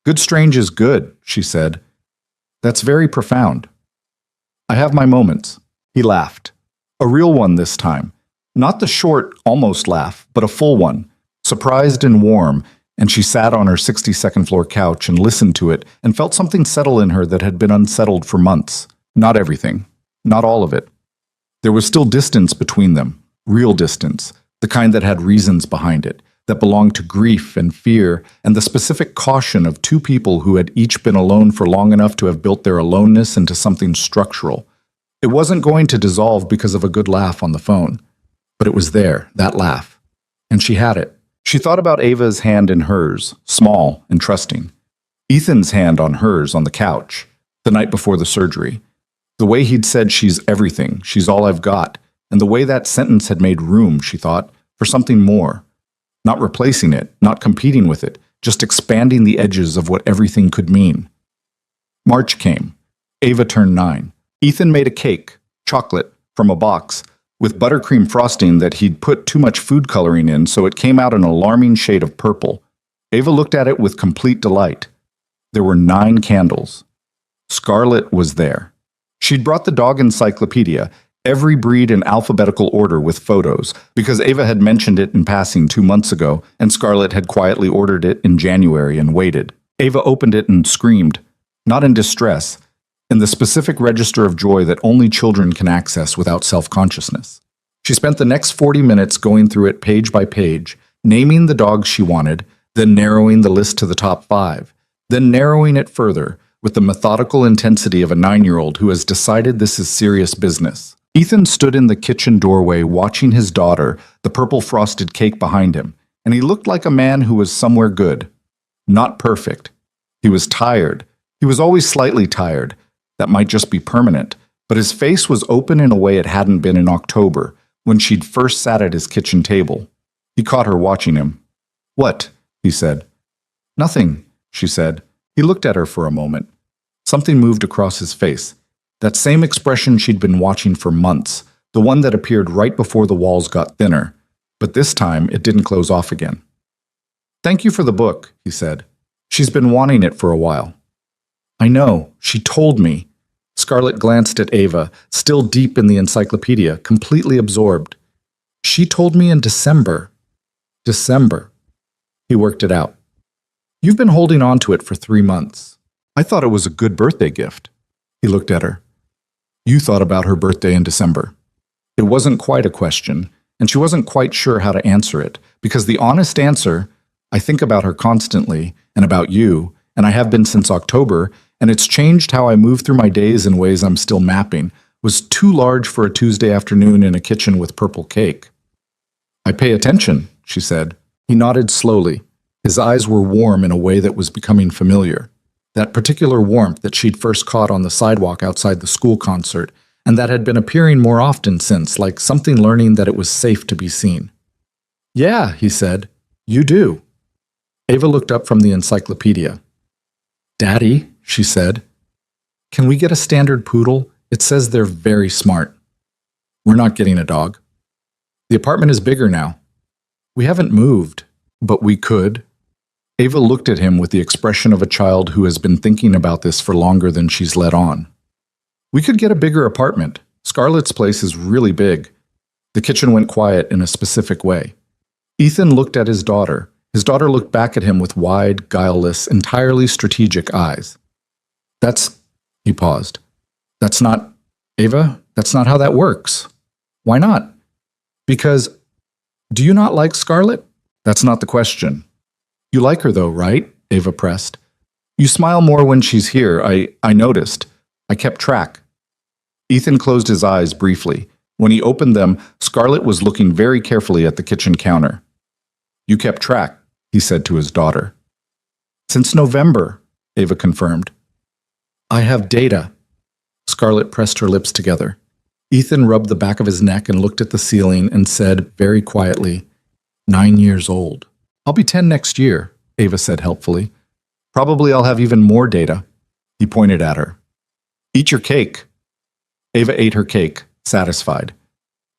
Good strange is good, she said. That's very profound. I have my moments. He laughed. A real one this time. Not the short, almost laugh, but a full one. Surprised and warm, and she sat on her 62nd floor couch and listened to it and felt something settle in her that had been unsettled for months. Not everything. Not all of it. There was still distance between them. Real distance. The kind that had reasons behind it. That belonged to grief and fear and the specific caution of two people who had each been alone for long enough to have built their aloneness into something structural. It wasn't going to dissolve because of a good laugh on the phone. But it was there, that laugh. And she had it. She thought about Ava's hand in hers, small and trusting. Ethan's hand on hers on the couch, the night before the surgery. The way he'd said she's everything, she's all I've got, and the way that sentence had made room, she thought, for something more. Not replacing it, not competing with it, just expanding the edges of what everything could mean. March came. Ava turned 9. Ethan made a cake, chocolate, from a box, with buttercream frosting that he'd put too much food coloring in, so it came out an alarming shade of purple. Ava looked at it with complete delight. There were 9 candles. Scarlett was there. She'd brought the dog encyclopedia, every breed in alphabetical order with photos, because Ava had mentioned it in passing 2 months ago, and Scarlett had quietly ordered it in January and waited. Ava opened it and screamed, not in distress, in the specific register of joy that only children can access without self-consciousness. She spent the next 40 minutes going through it page by page, naming the dogs she wanted, then narrowing the list to the top 5, then narrowing it further with the methodical intensity of a 9-year-old who has decided this is serious business. Ethan stood in the kitchen doorway watching his daughter, the purple frosted cake behind him, and he looked like a man who was somewhere good. Not perfect. He was tired. He was always slightly tired. That might just be permanent, but his face was open in a way it hadn't been in October, when she'd first sat at his kitchen table. He caught her watching him. "What?" he said. "Nothing," she said. He looked at her for a moment. Something moved across his face. That same expression she'd been watching for months, the one that appeared right before the walls got thinner. But this time, it didn't close off again. "Thank you for the book," he said. "She's been wanting it for a while." "I know. She told me." Scarlett glanced at Ava, still deep in the encyclopedia, completely absorbed. "She told me in December." December. He worked it out. "You've been holding on to it for 3 months. I thought it was a good birthday gift." He looked at her. "You thought about her birthday in December." It wasn't quite a question, and she wasn't quite sure how to answer it, because the honest answer, "I think about her constantly, and about you, and I have been since October, and it's changed how I move through my days in ways I'm still mapping," was too large for a Tuesday afternoon in a kitchen with purple cake. "I pay attention," she said. He nodded slowly. His eyes were warm in a way that was becoming familiar. That particular warmth that she'd first caught on the sidewalk outside the school concert, and that had been appearing more often since, like something learning that it was safe to be seen. "Yeah," he said. "You do." Ava looked up from the encyclopedia. "Daddy," she said, "can we get a standard poodle? It says they're very smart." "We're not getting a dog. The apartment is bigger now." "We haven't moved, but we could." Ava looked at him with the expression of a child who has been thinking about this for longer than she's let on. "We could get a bigger apartment. Scarlett's place is really big." The kitchen went quiet in a specific way. Ethan looked at his daughter. His daughter looked back at him with wide, guileless, entirely strategic eyes. He paused. "That's not, Ava, that's not how that works." "Why not?" "Because, do you not like Scarlett?" "That's not the question." "You like her though, right?" Ava pressed. "You smile more when she's here. I noticed. I kept track." Ethan closed his eyes briefly. When he opened them, Scarlett was looking very carefully at the kitchen counter. "You kept track," he said to his daughter. "Since November," Ava confirmed. "I have data." Scarlett pressed her lips together. Ethan rubbed the back of his neck and looked at the ceiling and said very quietly, 9 years old. "I'll be 10 next year," Ava said helpfully. "Probably I'll have even more data." He pointed at her. "Eat your cake." Ava ate her cake, satisfied.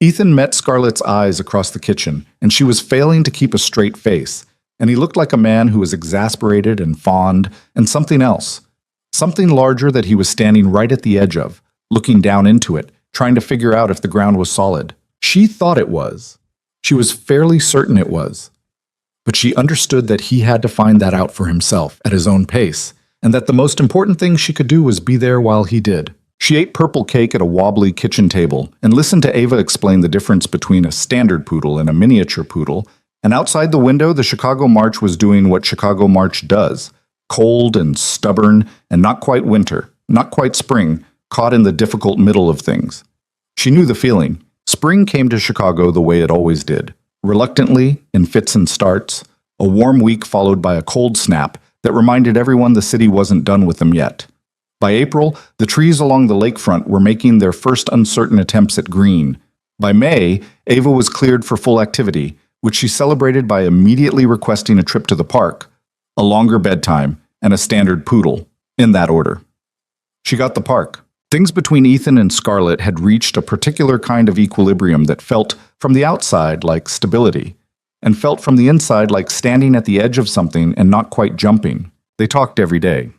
Ethan met Scarlett's eyes across the kitchen, and she was failing to keep a straight face, and he looked like a man who was exasperated and fond, and something else. Something larger that he was standing right at the edge of, looking down into it, trying to figure out if the ground was solid. She thought it was. She was fairly certain it was. But she understood that he had to find that out for himself, at his own pace, and that the most important thing she could do was be there while he did. She ate purple cake at a wobbly kitchen table and listened to Ava explain the difference between a standard poodle and a miniature poodle, and outside the window the Chicago March was doing what Chicago March does, cold and stubborn and not quite winter, not quite spring, caught in the difficult middle of things. She knew the feeling. Spring came to Chicago the way it always did, reluctantly, in fits and starts, a warm week followed by a cold snap that reminded everyone the city wasn't done with them yet. By April, the trees along the lakefront were making their first uncertain attempts at green. By May, Ava was cleared for full activity, which she celebrated by immediately requesting a trip to the park, a longer bedtime, and a standard poodle, in that order. She got the park. Things between Ethan and Scarlett had reached a particular kind of equilibrium that felt, from the outside, like stability, and felt from the inside like standing at the edge of something and not quite jumping. They talked every day.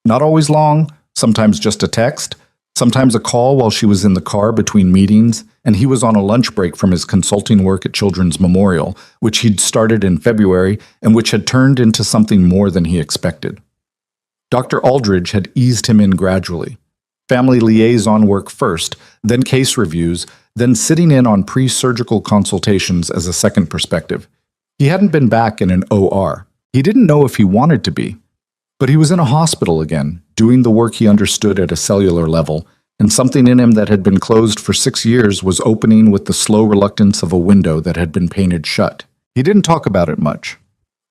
Not always long, sometimes just a text, sometimes a call while she was in the car between meetings, and he was on a lunch break from his consulting work at Children's Memorial, which he'd started in February and which had turned into something more than he expected. Dr. Aldridge had eased him in gradually. Family liaison work first, then case reviews, then sitting in on pre-surgical consultations as a second perspective. He hadn't been back in an OR. He didn't know if he wanted to be. But he was in a hospital again, doing the work he understood at a cellular level, and something in him that had been closed for 6 years was opening with the slow reluctance of a window that had been painted shut. He didn't talk about it much.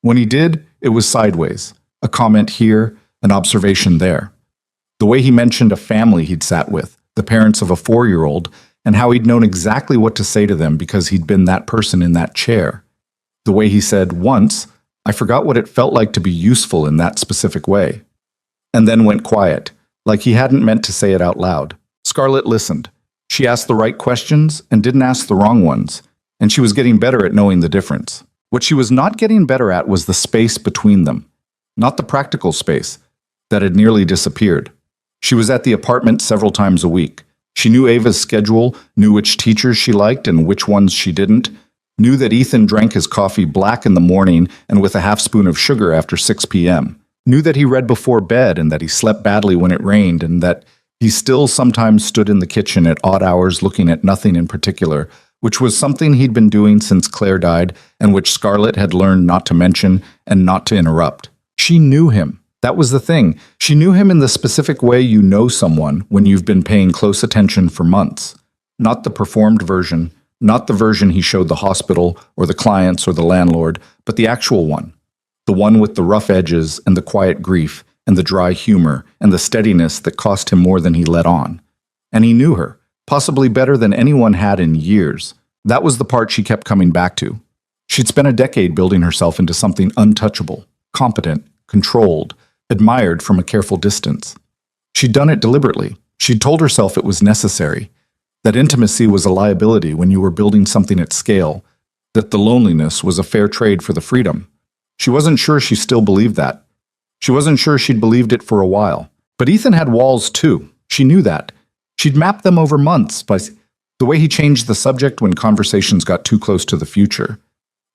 When he did, it was sideways, a comment here, an observation there. The way he mentioned a family he'd sat with, the parents of a 4-year-old, and how he'd known exactly what to say to them because he'd been that person in that chair. The way he said, once, I forgot what it felt like to be useful in that specific way. And then went quiet, like he hadn't meant to say it out loud. Scarlett listened. She asked the right questions and didn't ask the wrong ones, and she was getting better at knowing the difference. What she was not getting better at was the space between them, not the practical space that had nearly disappeared. She was at the apartment several times a week. She knew Ava's schedule, knew which teachers she liked and which ones she didn't, knew that Ethan drank his coffee black in the morning and with a half spoon of sugar after 6 p.m., knew that he read before bed and that he slept badly when it rained and that he still sometimes stood in the kitchen at odd hours looking at nothing in particular, which was something he'd been doing since Claire died and which Scarlett had learned not to mention and not to interrupt. She knew him. That was the thing. She knew him in the specific way you know someone when you've been paying close attention for months. Not the performed version, not the version he showed the hospital or the clients or the landlord, but the actual one. The one with the rough edges and the quiet grief and the dry humor and the steadiness that cost him more than he let on. And he knew her, possibly better than anyone had in years. That was the part she kept coming back to. She'd spent a decade building herself into something untouchable, competent, controlled, admired from a careful distance. She'd done it deliberately. She'd told herself it was necessary, that intimacy was a liability when you were building something at scale, that the loneliness was a fair trade for the freedom. She wasn't sure she still believed that. She wasn't sure she'd believed it for a while. But Ethan had walls too. She knew that. She'd mapped them over months by the way he changed the subject when conversations got too close to the future,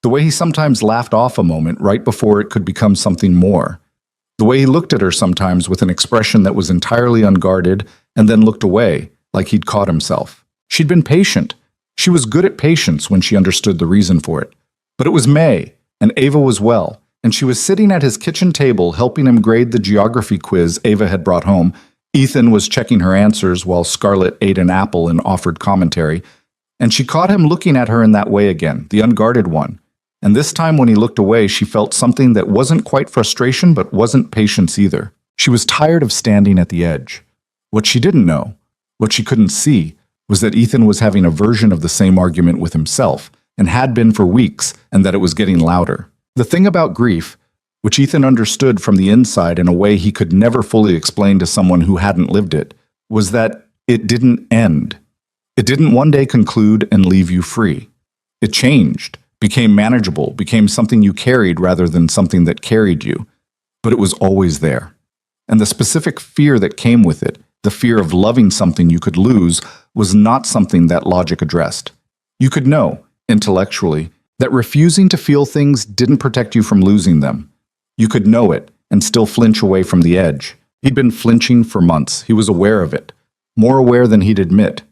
the way he sometimes laughed off a moment right before it could become something more, the way he looked at her sometimes with an expression that was entirely unguarded and then looked away, like he'd caught himself. She'd been patient. She was good at patience when she understood the reason for it. But it was May, and Ava was well, and she was sitting at his kitchen table helping him grade the geography quiz Ava had brought home. Ethan was checking her answers while Scarlett ate an apple and offered commentary, and she caught him looking at her in that way again, the unguarded one. And this time when he looked away, she felt something that wasn't quite frustration but wasn't patience either. She was tired of standing at the edge. What she didn't know, what she couldn't see, was that Ethan was having a version of the same argument with himself, and had been for weeks, and that it was getting louder. The thing about grief, which Ethan understood from the inside in a way he could never fully explain to someone who hadn't lived it, was that it didn't end. It didn't one day conclude and leave you free. It changed, became manageable, became something you carried rather than something that carried you. But it was always there. And the specific fear that came with it, the fear of loving something you could lose, was not something that logic addressed. You could know, intellectually, that refusing to feel things didn't protect you from losing them. You could know it and still flinch away from the edge. He'd been flinching for months. He was aware of it. More aware than he'd admit.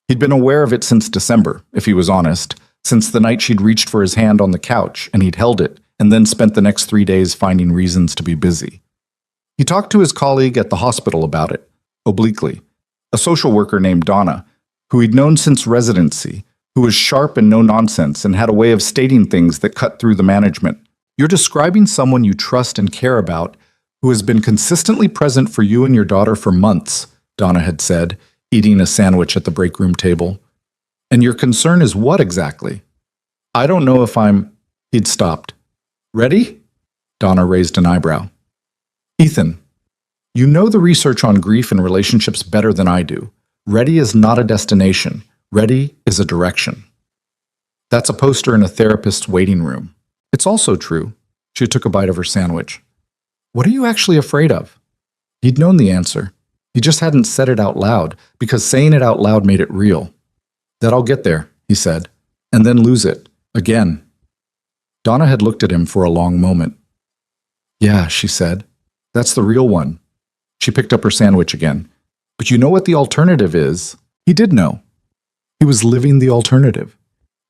He'd been aware of it since December, if he was honest, since the night she'd reached for his hand on the couch and he'd held it, and then spent the next 3 days finding reasons to be busy. He talked to his colleague at the hospital about it, obliquely, a social worker named Donna, who he'd known since residency, who was sharp and no-nonsense and had a way of stating things that cut through the management, You're describing someone you trust and care about who has been consistently present for you and your daughter for months, Donna had said, eating a sandwich at the break room table. And your concern is what exactly? I don't know if I'm... He'd stopped. Ready? Donna raised an eyebrow. Ethan, you know the research on grief and relationships better than I do. Ready is not a destination. Ready is a direction. That's a poster in a therapist's waiting room. It's also true. She took a bite of her sandwich. What are you actually afraid of? He'd known the answer. He just hadn't said it out loud, because saying it out loud made it real. That I'll get there, he said, and then lose it. Again. Donna had looked at him for a long moment. Yeah, she said. That's the real one. She picked up her sandwich again. But you know what the alternative is? He did know. He was living the alternative.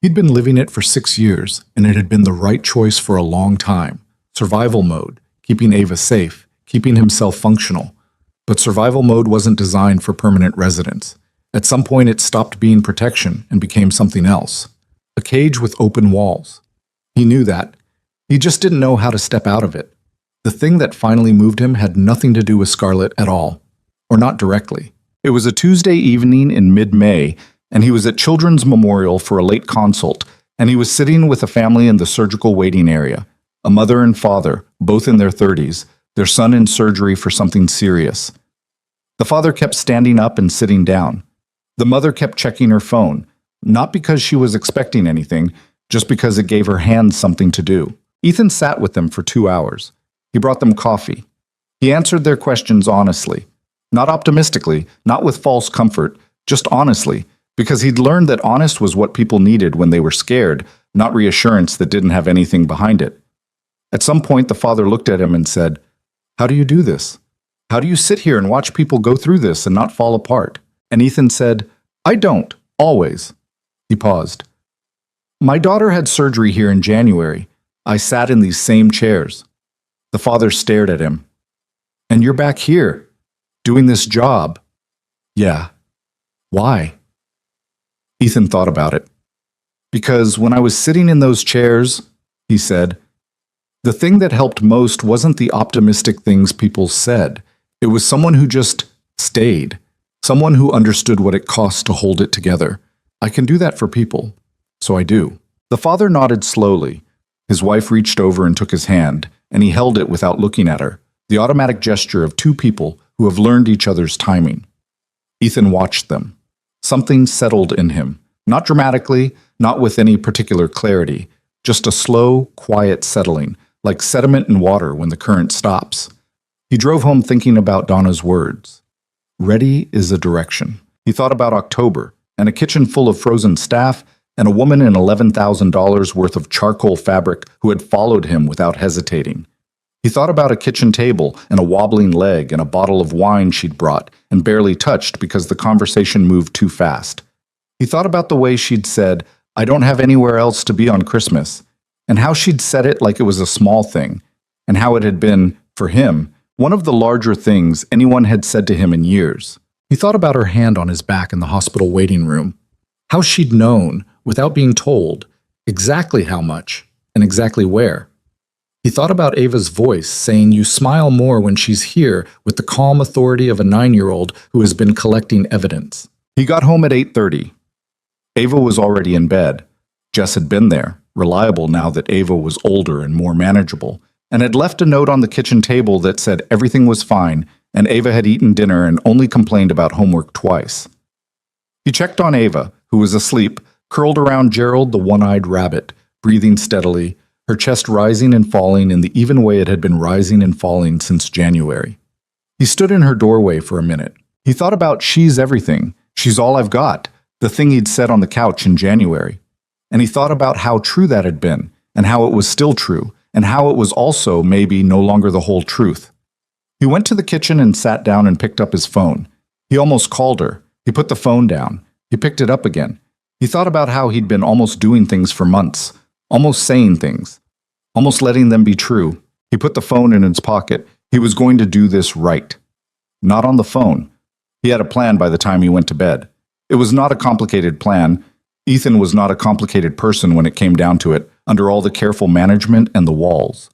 He'd been living it for 6 years, and it had been the right choice for a long time. Survival mode, keeping Ava safe, keeping himself functional. But survival mode wasn't designed for permanent residence. At some point it stopped being protection and became something else. A cage with open walls. He knew that. He just didn't know how to step out of it. The thing that finally moved him had nothing to do with Scarlett at all. Or not directly. It was a Tuesday evening in mid-May, and he was at Children's Memorial for a late consult, and he was sitting with a family in the surgical waiting area. A mother and father, both in their 30s, their son in surgery for something serious. The father kept standing up and sitting down. The mother kept checking her phone, not because she was expecting anything, just because it gave her hands something to do. Ethan sat with them for 2 hours. He brought them coffee. He answered their questions honestly. Not optimistically, not with false comfort, just honestly, because he'd learned that honest was what people needed when they were scared, not reassurance that didn't have anything behind it. At some point, the father looked at him and said, "How do you do this? How do you sit here and watch people go through this and not fall apart?" And Ethan said, "I don't, always." He paused. "My daughter had surgery here in January. I sat in these same chairs." The father stared at him. "And you're back here, doing this job." "Yeah." "Why?" Ethan thought about it. "Because when I was sitting in those chairs," he said, "the thing that helped most wasn't the optimistic things people said. It was someone who just stayed. Someone who understood what it costs to hold it together. I can do that for people, so I do." The father nodded slowly. His wife reached over and took his hand, and he held it without looking at her, the automatic gesture of two people who have learned each other's timing. Ethan watched them. Something settled in him, not dramatically, not with any particular clarity, just a slow, quiet settling, like sediment in water when the current stops. He drove home thinking about Donna's words. Ready is a direction. He thought about October, and a kitchen full of frozen staff, and a woman in $11,000 worth of charcoal fabric who had followed him without hesitating. He thought about a kitchen table and a wobbling leg and a bottle of wine she'd brought and barely touched because the conversation moved too fast. He thought about the way she'd said, "I don't have anywhere else to be on Christmas," and how she'd said it like it was a small thing, and how it had been, for him, one of the larger things anyone had said to him in years. He thought about her hand on his back in the hospital waiting room, how she'd known, without being told, exactly how much and exactly where. He thought about Ava's voice saying you smile more when she's here with the calm authority of a 9-year-old who has been collecting evidence. He got home at 8:30. Ava was already in bed. Jess had been there, reliable now that Ava was older and more manageable, and had left a note on the kitchen table that said everything was fine and Ava had eaten dinner and only complained about homework twice. He checked on Ava, who was asleep, curled around Gerald the one-eyed rabbit, breathing steadily, her chest rising and falling in the even way it had been rising and falling since January. He stood in her doorway for a minute. He thought about "she's everything, she's all I've got," the thing he'd said on the couch in January. And he thought about how true that had been, and how it was still true, and how it was also maybe no longer the whole truth. He went to the kitchen and sat down and picked up his phone. He almost called her. He put the phone down. He picked it up again. He thought about how he'd been almost doing things for months, almost saying things, almost letting them be true. He put the phone in his pocket. He was going to do this right. Not on the phone. He had a plan by the time he went to bed. It was not a complicated plan. Ethan was not a complicated person when it came down to it, under all the careful management and the walls.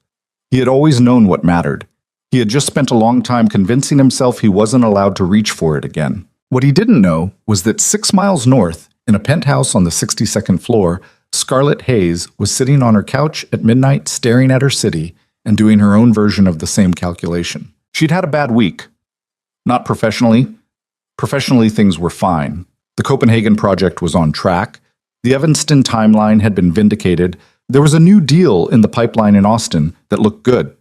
He had always known what mattered. He had just spent a long time convincing himself he wasn't allowed to reach for it again. What he didn't know was that 6 miles north, in a penthouse on the 62nd floor, Scarlett Hayes was sitting on her couch at midnight staring at her city and doing her own version of the same calculation. She'd had a bad week. Not professionally. Professionally, things were fine. The Copenhagen project was on track. The Evanston timeline had been vindicated. There was a new deal in the pipeline in Austin that looked good.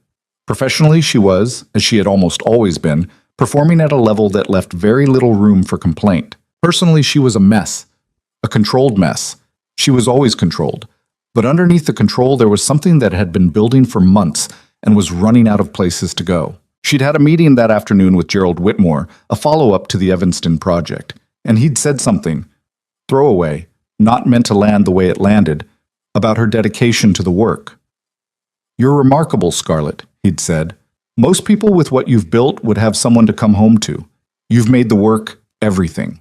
Professionally, she was, as she had almost always been, performing at a level that left very little room for complaint. Personally, she was a mess. A controlled mess. She was always controlled. But underneath the control, there was something that had been building for months and was running out of places to go. She'd had a meeting that afternoon with Gerald Whitmore, a follow-up to the Evanston project, and he'd said something, throwaway, not meant to land the way it landed, about her dedication to the work. "You're remarkable, Scarlett," he'd said. "Most people with what you've built would have someone to come home to. You've made the work everything."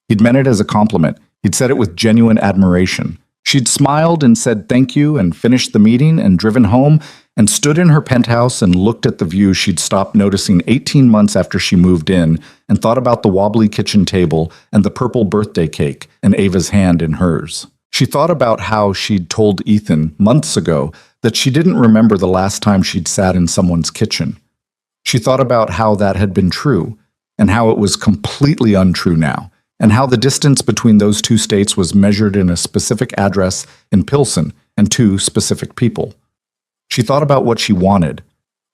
He'd meant it as a compliment. He'd said it with genuine admiration. She'd smiled and said thank you and finished the meeting and driven home and stood in her penthouse and looked at the view she'd stopped noticing 18 months after she moved in and thought about the wobbly kitchen table and the purple birthday cake and Ava's hand in hers. She thought about how she'd told Ethan months ago that she didn't remember the last time she'd sat in someone's kitchen. She thought about how that had been true and how it was completely untrue now, and how the distance between those two states was measured in a specific address in Pilsen and two specific people. She thought about what she wanted,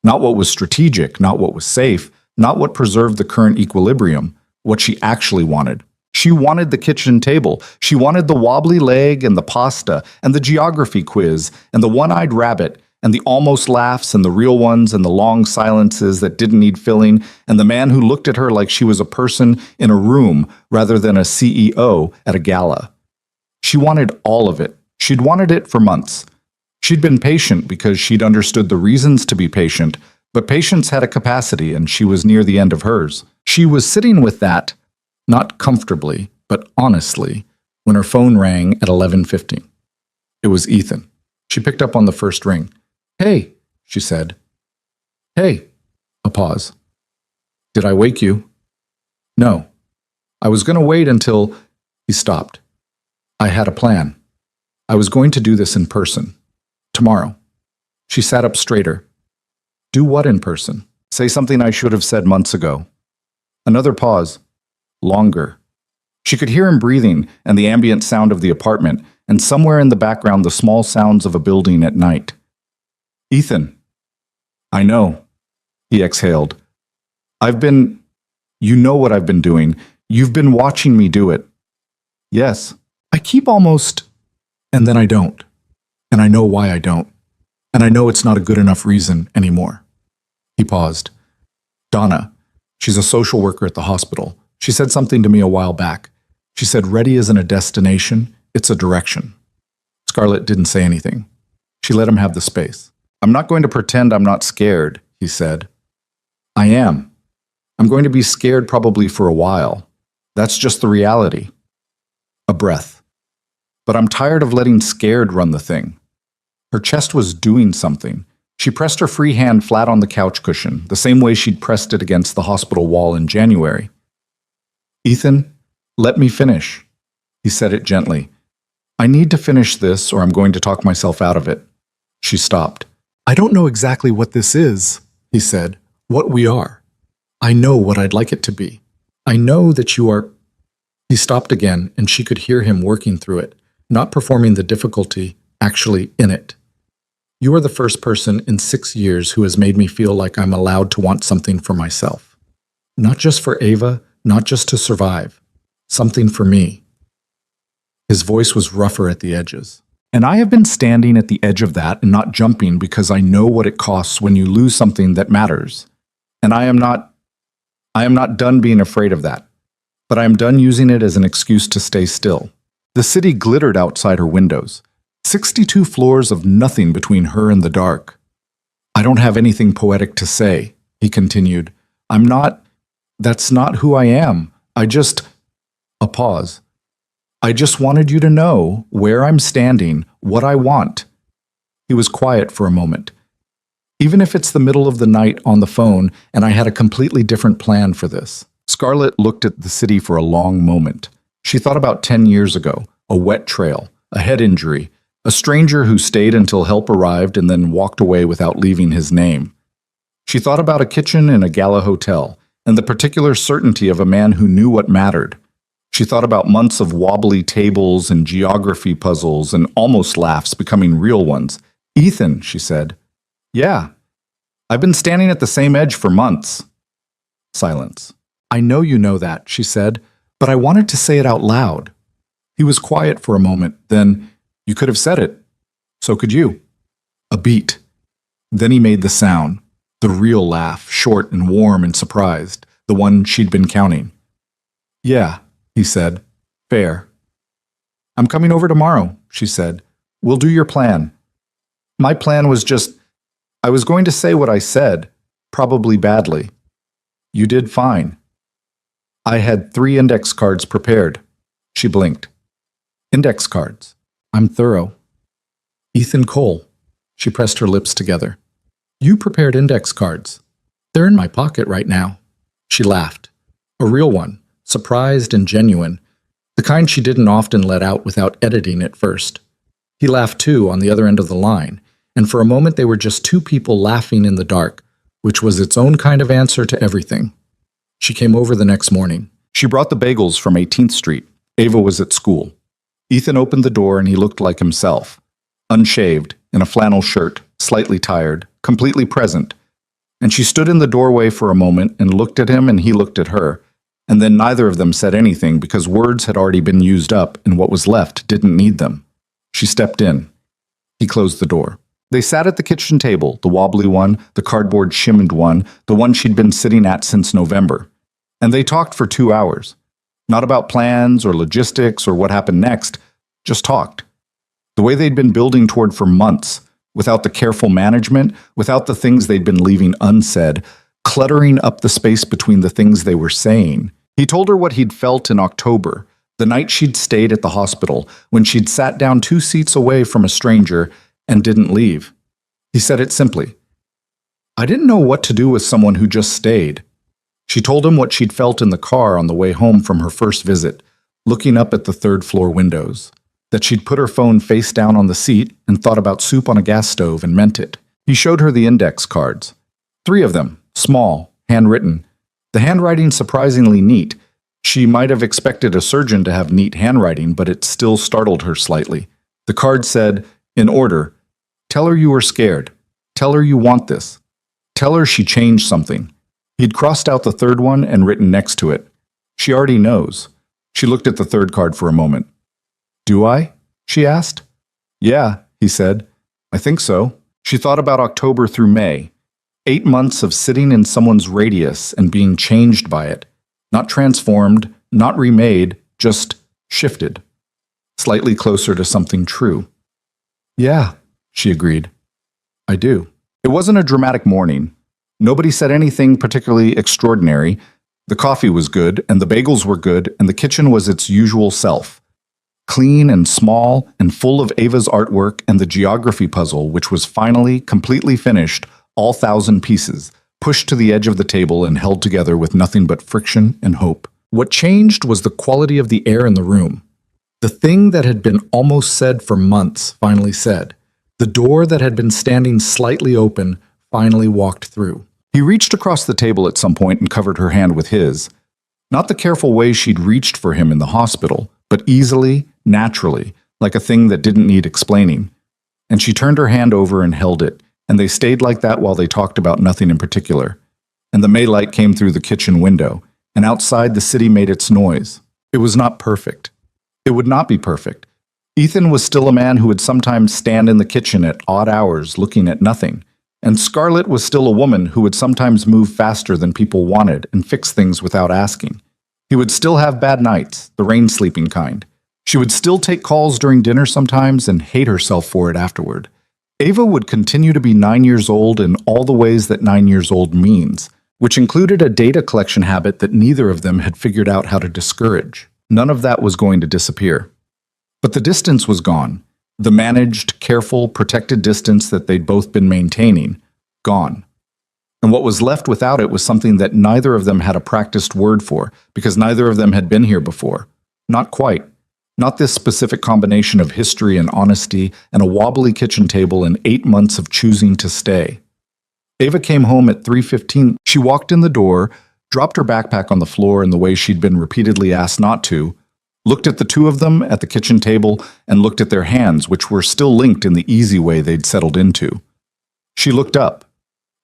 not what was strategic, not what was safe, not what preserved the current equilibrium, what she actually wanted. She wanted the kitchen table. She wanted the wobbly leg and the pasta and the geography quiz and the one-eyed rabbit and the almost laughs and the real ones and the long silences that didn't need filling and the man who looked at her like she was a person in a room rather than a CEO at a gala. She wanted all of it. She'd wanted it for months. She'd been patient because she'd understood the reasons to be patient, but patience had a capacity and she was near the end of hers. She was sitting with that, not comfortably, but honestly, when her phone rang at 11:50. It was Ethan. She picked up on the first ring. "Hey," she said. "Hey." A pause. "Did I wake you?" "No. I was going to wait until—" He stopped. "I had a plan. I was going to do this in person. Tomorrow." She sat up straighter. "Do what in person?" "Say something I should have said months ago." Another pause. Longer. She could hear him breathing and the ambient sound of the apartment, and somewhere in the background the small sounds of a building at night. "Ethan." "I know." He exhaled. You know what I've been doing. You've been watching me do it." "Yes." "I keep almost, and then I don't. And I know why I don't. And I know it's not a good enough reason anymore." He paused. "Donna. She's a social worker at the hospital. She said something to me a while back. She said ready isn't a destination, it's a direction." Scarlett didn't say anything. She let him have the space. "I'm not going to pretend I'm not scared," he said. "I am. I'm going to be scared probably for a while. That's just the reality." A breath. "But I'm tired of letting scared run the thing." Her chest was doing something. She pressed her free hand flat on the couch cushion, the same way she'd pressed it against the hospital wall in January. "Ethan, let me finish." He said it gently. "I need to finish this or I'm going to talk myself out of it." She stopped. "I don't know exactly what this is," he said, "what we are. I know what I'd like it to be. I know that you are—" He stopped again, and she could hear him working through it, not performing the difficulty, actually in it. "You are the first person in 6 years who has made me feel like I'm allowed to want something for myself. Not just for Ava, not just to survive. Something for me." His voice was rougher at the edges. "And I have been standing at the edge of that and not jumping because I know what it costs when you lose something that matters. And I am not done being afraid of that. But I am done using it as an excuse to stay still." The city glittered outside her windows. 62 floors of nothing between her and the dark. "I don't have anything poetic to say," he continued. That's not who I am. A pause. "I just wanted you to know where I'm standing, what I want, He was quiet for a moment. Even if it's the middle of the night on the phone and I had a completely different plan for this. Scarlett looked at the city for a long moment. She thought about 10 years ago, a wet trail, a head injury, a stranger who stayed until help arrived and then walked away without leaving his name. She thought about a kitchen in a gala hotel and the particular certainty of a man who knew what mattered. She thought about months of wobbly tables and geography puzzles and almost laughs becoming real ones. "Ethan," she said. "Yeah. I've been standing at the same edge for months." Silence. "I know you know that," she said, "but I wanted to say it out loud." He was quiet for a moment. Then, "You could have said it. So could you." A beat. Then he made the sound, the real laugh, short and warm and surprised, the one she'd been counting. "Yeah," he said. "Fair." "I'm coming over tomorrow," she said. "We'll do your plan." "My plan was just, I was going to say what I said, probably badly." "You did fine." "I had 3 index cards prepared." She blinked. "Index cards. I'm thorough." "Ethan Cole." She pressed her lips together. "You prepared index cards. They're in my pocket right now." She laughed. A real one, surprised and genuine, the kind she didn't often let out without editing it first. He laughed too on the other end of the line, and for a moment they were just 2 people laughing in the dark, which was its own kind of answer to everything. She came over the next morning. She brought the bagels from 18th Street. Ava was at school. Ethan opened the door and he looked like himself. Unshaved, in a flannel shirt, slightly tired, completely present. And she stood in the doorway for a moment and looked at him and he looked at her. And then neither of them said anything because words had already been used up and what was left didn't need them. She stepped in. He closed the door. They sat at the kitchen table, the wobbly one, the cardboard shimmed one, the one she'd been sitting at since November. And they talked for 2 hours. Not about plans or logistics or what happened next, just talked. The way they'd been building toward for months, without the careful management, without the things they'd been leaving unsaid, cluttering up the space between the things they were saying. He told her what he'd felt in October, the night she'd stayed at the hospital, when she'd sat down 2 seats away from a stranger and didn't leave. He said it simply. "I didn't know what to do with someone who just stayed." She told him what she'd felt in the car on the way home from her first visit, looking up at the 3rd-floor windows, that she'd put her phone face down on the seat and thought about soup on a gas stove and meant it. He showed her the index cards. 3 of them, small, handwritten. The handwriting surprisingly neat. She might have expected a surgeon to have neat handwriting, but it still startled her slightly. The card said, in order, "Tell her you were scared. Tell her you want this. Tell her she changed something." He'd crossed out the 3rd one and written next to it, "She already knows." She looked at the 3rd card for a moment. "Do I?" she asked. "Yeah," he said. "I think so." She thought about October through May. 8 months of sitting in someone's radius and being changed by it. Not transformed, not remade, just shifted. Slightly closer to something true. "Yeah," she agreed. "I do." It wasn't a dramatic morning. Nobody said anything particularly extraordinary. The coffee was good, and the bagels were good, and the kitchen was its usual self. Clean and small and full of Ava's artwork and the geography puzzle, which was finally, completely finished, all 1,000 pieces, pushed to the edge of the table and held together with nothing but friction and hope. What changed was the quality of the air in the room. The thing that had been almost said for months finally said. The door that had been standing slightly open finally walked through. He reached across the table at some point and covered her hand with his. Not the careful way she'd reached for him in the hospital, but easily, naturally, like a thing that didn't need explaining. And she turned her hand over and held it, and they stayed like that while they talked about nothing in particular. And the May light came through the kitchen window, and outside the city made its noise. It was not perfect. It would not be perfect. Ethan was still a man who would sometimes stand in the kitchen at odd hours looking at nothing. And Scarlett was still a woman who would sometimes move faster than people wanted and fix things without asking. He would still have bad nights, the rain-sleeping kind. She would still take calls during dinner sometimes and hate herself for it afterward. Ava would continue to be 9 years old in all the ways that 9 years old means, which included a data collection habit that neither of them had figured out how to discourage. None of that was going to disappear. But the distance was gone, The managed, careful, protected distance that they'd both been maintaining, gone. And what was left without it was something that neither of them had a practiced word for, because neither of them had been here before. Not quite. Not this specific combination of history and honesty and a wobbly kitchen table and 8 months of choosing to stay. Ava came home at 3:15. She walked in the door, dropped her backpack on the floor in the way she'd been repeatedly asked not to, looked at the two of them at the kitchen table, and looked at their hands, which were still linked in the easy way they'd settled into. She looked up.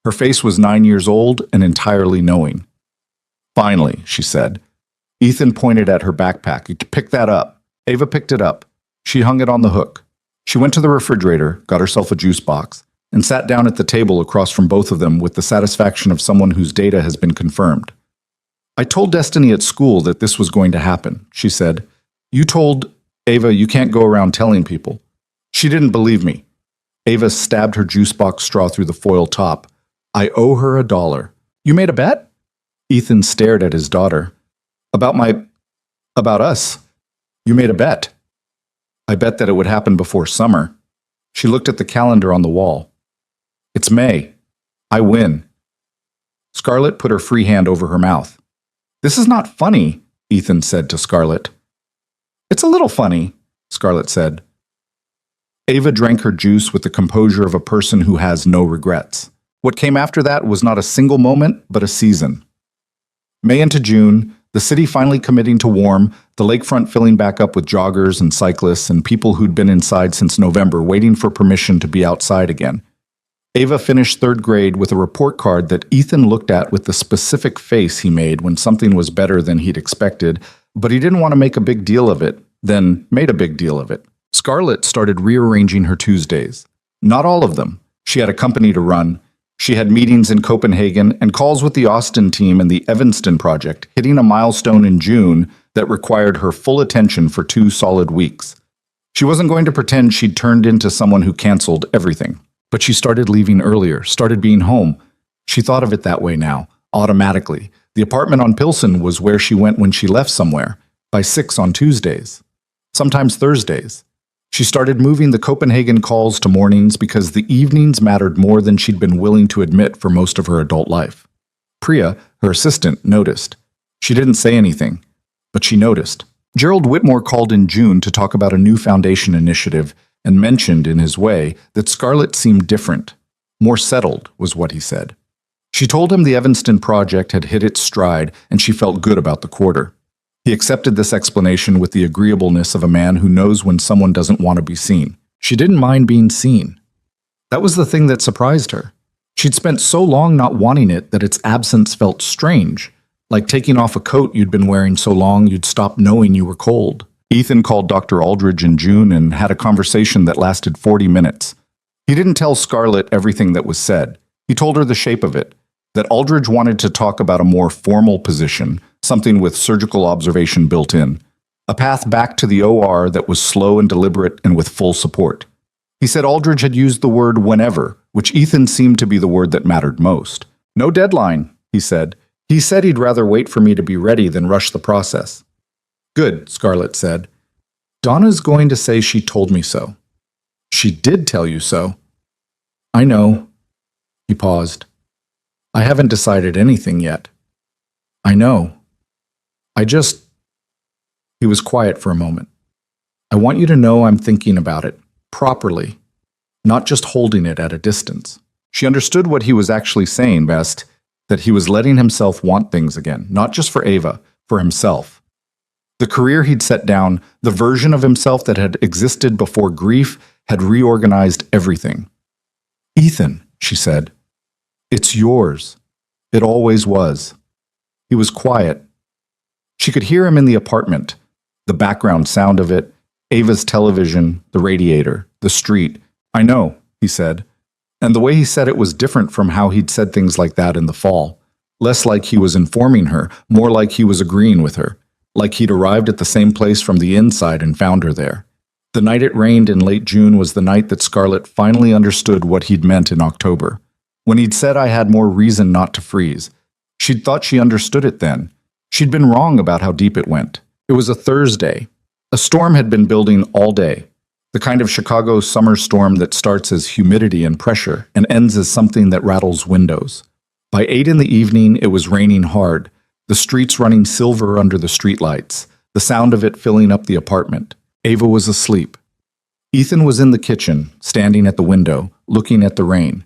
Her face was 9 years old and entirely knowing. "Finally," she said. Ethan pointed at her backpack. "Pick that up." Ava picked it up. She hung it on the hook. She went to the refrigerator, got herself a juice box, and sat down at the table across from both of them with the satisfaction of someone whose data has been confirmed. "I told Destiny at school that this was going to happen," she said. "You told Ava you can't go around telling people." She didn't believe me. Ava stabbed her juice box straw through the foil top. "I owe her $1. You made a bet?" Ethan stared at his daughter. About us. You made a bet." "I bet that it would happen before summer." She looked at the calendar on the wall. "It's May. I win." Scarlett put her free hand over her mouth. "This is not funny," Ethan said to Scarlett. "It's a little funny," Scarlett said. Ava drank her juice with the composure of a person who has no regrets. What came after that was not a single moment, but a season. May into June, the city finally committing to warm, the lakefront filling back up with joggers and cyclists and people who'd been inside since November waiting for permission to be outside again. Ava finished 3rd grade with a report card that Ethan looked at with the specific face he made when something was better than he'd expected, but he didn't want to make a big deal of it, then made a big deal of it. Scarlett started rearranging her Tuesdays. Not all of them. She had a company to run. She had meetings in Copenhagen and calls with the Austin team and the Evanston project, hitting a milestone in June that required her full attention for 2 solid weeks. She wasn't going to pretend she'd turned into someone who canceled everything. But she started leaving earlier, started being home. She thought of it that way now, automatically. The apartment on Pilsen was where she went when she left somewhere, by 6 on Tuesdays, sometimes Thursdays. She started moving the Copenhagen calls to mornings because the evenings mattered more than she'd been willing to admit for most of her adult life. Priya, her assistant, noticed. She didn't say anything, but she noticed. Gerald Whitmore called in June to talk about a new foundation initiative and mentioned, in his way, that Scarlett seemed different. More settled, was what he said. She told him the Evanston project had hit its stride and she felt good about the quarter. He accepted this explanation with the agreeableness of a man who knows when someone doesn't want to be seen. She didn't mind being seen. That was the thing that surprised her. She'd spent so long not wanting it that its absence felt strange, like taking off a coat you'd been wearing so long you'd stop knowing you were cold. Ethan called Dr. Aldridge in June and had a conversation that lasted 40 minutes. He didn't tell Scarlett everything that was said. He told her the shape of it, that Aldridge wanted to talk about a more formal position, something with surgical observation built in, a path back to the OR that was slow and deliberate and with full support. He said Aldridge had used the word whenever, which Ethan seemed to be the word that mattered most. "No deadline," he said. "He said he'd rather wait for me to be ready than rush the process." "Good," Scarlett said. "Donna's going to say she told me so." "She did tell you so." "I know." He paused. "I haven't decided anything yet." "I know. He was quiet for a moment. "I want you to know I'm thinking about it, properly, not just holding it at a distance." She understood what he was actually saying best, that he was letting himself want things again, not just for Ava, for himself. The career he'd set down, the version of himself that had existed before grief, had reorganized everything. "Ethan," she said, "it's yours. It always was." He was quiet. She could hear him in the apartment, the background sound of it, Ava's television, the radiator, the street. "I know," he said. And the way he said it was different from how he'd said things like that in the fall. Less like he was informing her, more like he was agreeing with her. Like he'd arrived at the same place from the inside and found her there. The night it rained in late June was the night that Scarlett finally understood what he'd meant in October. When he'd said I had more reason not to freeze. She'd thought she understood it then. She'd been wrong about how deep it went. It was a Thursday. A storm had been building all day. The kind of Chicago summer storm that starts as humidity and pressure and ends as something that rattles windows. By 8 in the evening, it was raining hard, the streets running silver under the streetlights, the sound of it filling up the apartment. Ava was asleep. Ethan was in the kitchen, standing at the window, looking at the rain.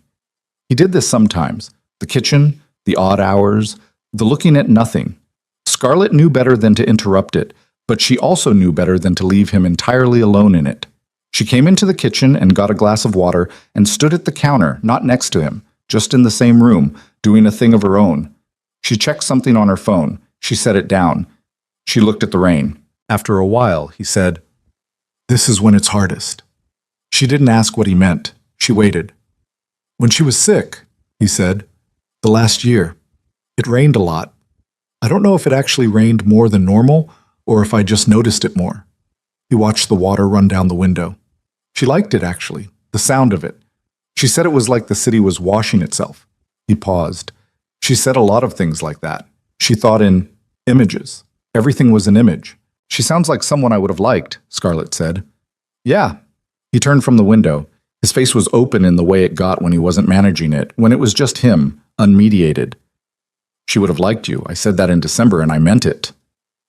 He did this sometimes. The kitchen, the odd hours, the looking at nothing. Scarlett knew better than to interrupt it, but she also knew better than to leave him entirely alone in it. She came into the kitchen and got a glass of water and stood at the counter, not next to him, just in the same room, doing a thing of her own. She checked something on her phone. She set it down. She looked at the rain. After a while, he said, "This is when it's hardest." She didn't ask what he meant. She waited. "When she was sick," he said, "the last year, it rained a lot. I don't know if it actually rained more than normal or if I just noticed it more." He watched the water run down the window. She liked it, actually, the sound of it. She said it was like the city was washing itself. He paused. She said a lot of things like that. She thought in images. Everything was an image. "She sounds like someone I would have liked," Scarlett said. "Yeah." He turned from the window. His face was open in the way it got when he wasn't managing it, when it was just him, unmediated. "She would have liked you. I said that in December and I meant it."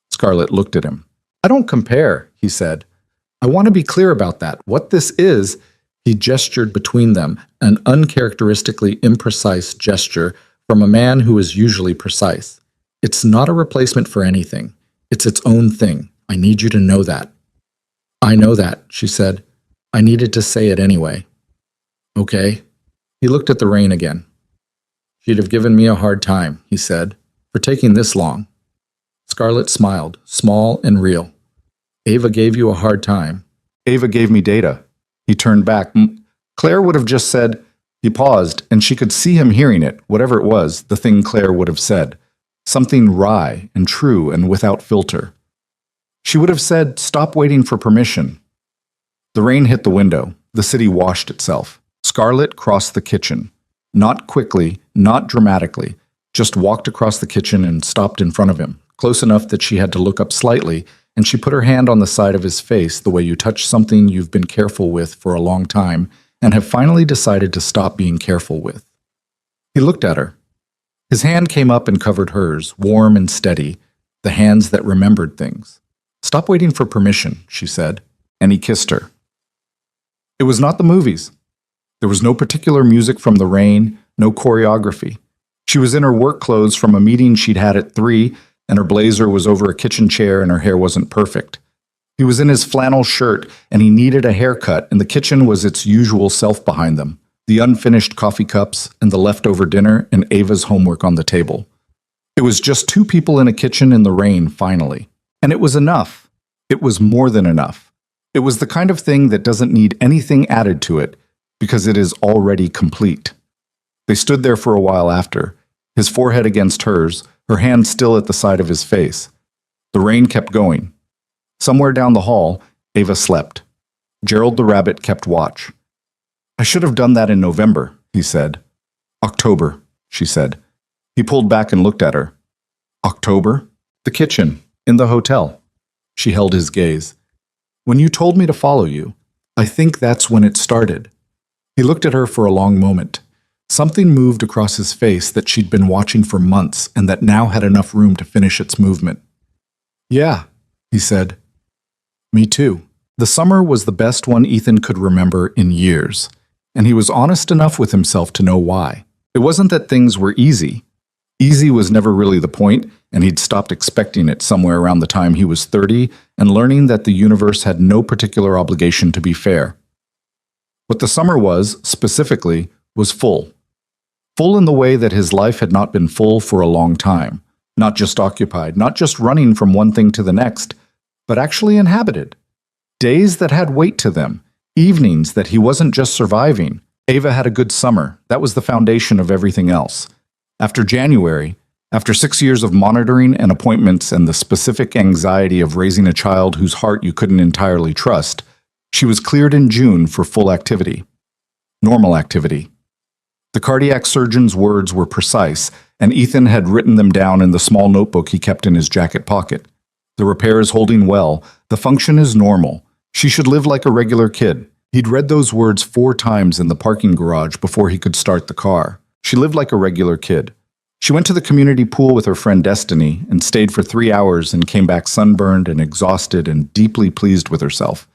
Scarlett looked at him. "I don't compare," he said. "I want to be clear about that. What this is," he gestured between them, an uncharacteristically imprecise gesture from a man who is usually precise. "It's not a replacement for anything. It's its own thing. I need you to know that." "I know that," she said. "I needed to say it anyway." "Okay." He looked at the rain again. "She'd have given me a hard time," he said, "for taking this long." Scarlett smiled, small and real. "Ava gave you a hard time." "Ava gave me data." He turned back. Claire would have just said. He paused, and she could see him hearing it, whatever it was, the thing Claire would have said. Something wry and true and without filter. She would have said, "Stop waiting for permission." The rain hit the window. The city washed itself. Scarlett crossed the kitchen. Not quickly, not dramatically, just walked across the kitchen and stopped in front of him, close enough that she had to look up slightly, and she put her hand on the side of his face the way you touch something you've been careful with for a long time and have finally decided to stop being careful with. He looked at her. His hand came up and covered hers, warm and steady, the hands that remembered things. "Stop waiting for permission," she said, and he kissed her. It was not the movies. There was no particular music from the rain, no choreography. She was in her work clothes from a meeting she'd had at 3, and her blazer was over a kitchen chair and her hair wasn't perfect. He was in his flannel shirt, and he needed a haircut, and the kitchen was its usual self behind them, the unfinished coffee cups and the leftover dinner and Ava's homework on the table. It was just 2 people in a kitchen in the rain, finally. And it was enough. It was more than enough. It was the kind of thing that doesn't need anything added to it, because it is already complete. They stood there for a while after, his forehead against hers, her hand still at the side of his face. The rain kept going. Somewhere down the hall, Ava slept. Gerald the rabbit kept watch. "I should have done that in November," he said. "October," she said. He pulled back and looked at her. "October?" "The kitchen, in the hotel." She held his gaze. "When you told me to follow you, I think that's when it started." He looked at her for a long moment. Something moved across his face that she'd been watching for months and that now had enough room to finish its movement. "Yeah," he said. "Me too." The summer was the best one Ethan could remember in years, and he was honest enough with himself to know why. It wasn't that things were easy. Easy was never really the point, and he'd stopped expecting it somewhere around the time he was 30 and learning that the universe had no particular obligation to be fair. What the summer was, specifically, was full. Full in the way that his life had not been full for a long time. Not just occupied, not just running from one thing to the next, but actually inhabited. Days that had weight to them, evenings that he wasn't just surviving. Ava had a good summer. That was the foundation of everything else. After January, after 6 years of monitoring and appointments and the specific anxiety of raising a child whose heart you couldn't entirely trust, she was cleared in June for full activity. Normal activity. The cardiac surgeon's words were precise, and Ethan had written them down in the small notebook he kept in his jacket pocket. The repair is holding well. The function is normal. She should live like a regular kid. He'd read those words 4 times in the parking garage before he could start the car. She lived like a regular kid. She went to the community pool with her friend Destiny and stayed for 3 hours and came back sunburned and exhausted and deeply pleased with herself.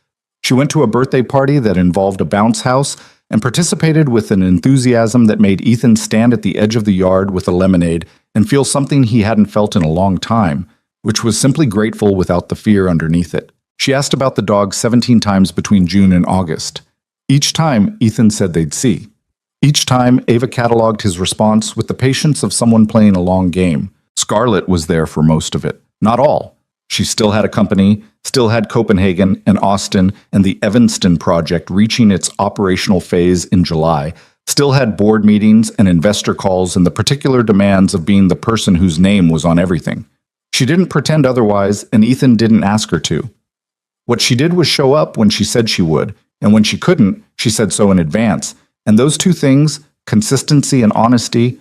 She went to a birthday party that involved a bounce house and participated with an enthusiasm that made Ethan stand at the edge of the yard with a lemonade and feel something he hadn't felt in a long time, which was simply grateful without the fear underneath it. She asked about the dog 17 times between June and August. Each time, Ethan said they'd see. Each time, Ava cataloged his response with the patience of someone playing a long game. Scarlett was there for most of it. Not all. She still had a company, still had Copenhagen and Austin and the Evanston project reaching its operational phase in July, still had board meetings and investor calls and the particular demands of being the person whose name was on everything. She didn't pretend otherwise, and Ethan didn't ask her to. What she did was show up when she said she would, and when she couldn't, she said so in advance. And those 2 things, consistency and honesty,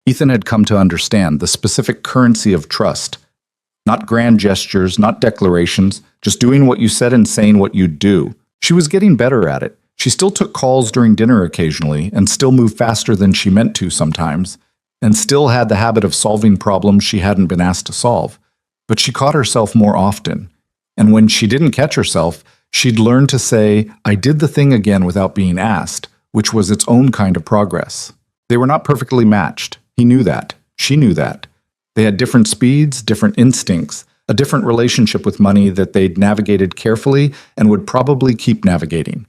Ethan had come to understand, the specific currency of trust. Not grand gestures, not declarations, just doing what you said and saying what you'd do. She was getting better at it. She still took calls during dinner occasionally, and still moved faster than she meant to sometimes, and still had the habit of solving problems she hadn't been asked to solve. But she caught herself more often. And when she didn't catch herself, she'd learn to say, "I did the thing again without being asked," which was its own kind of progress. They were not perfectly matched. He knew that. She knew that. They had different speeds, different instincts, a different relationship with money that they'd navigated carefully and would probably keep navigating.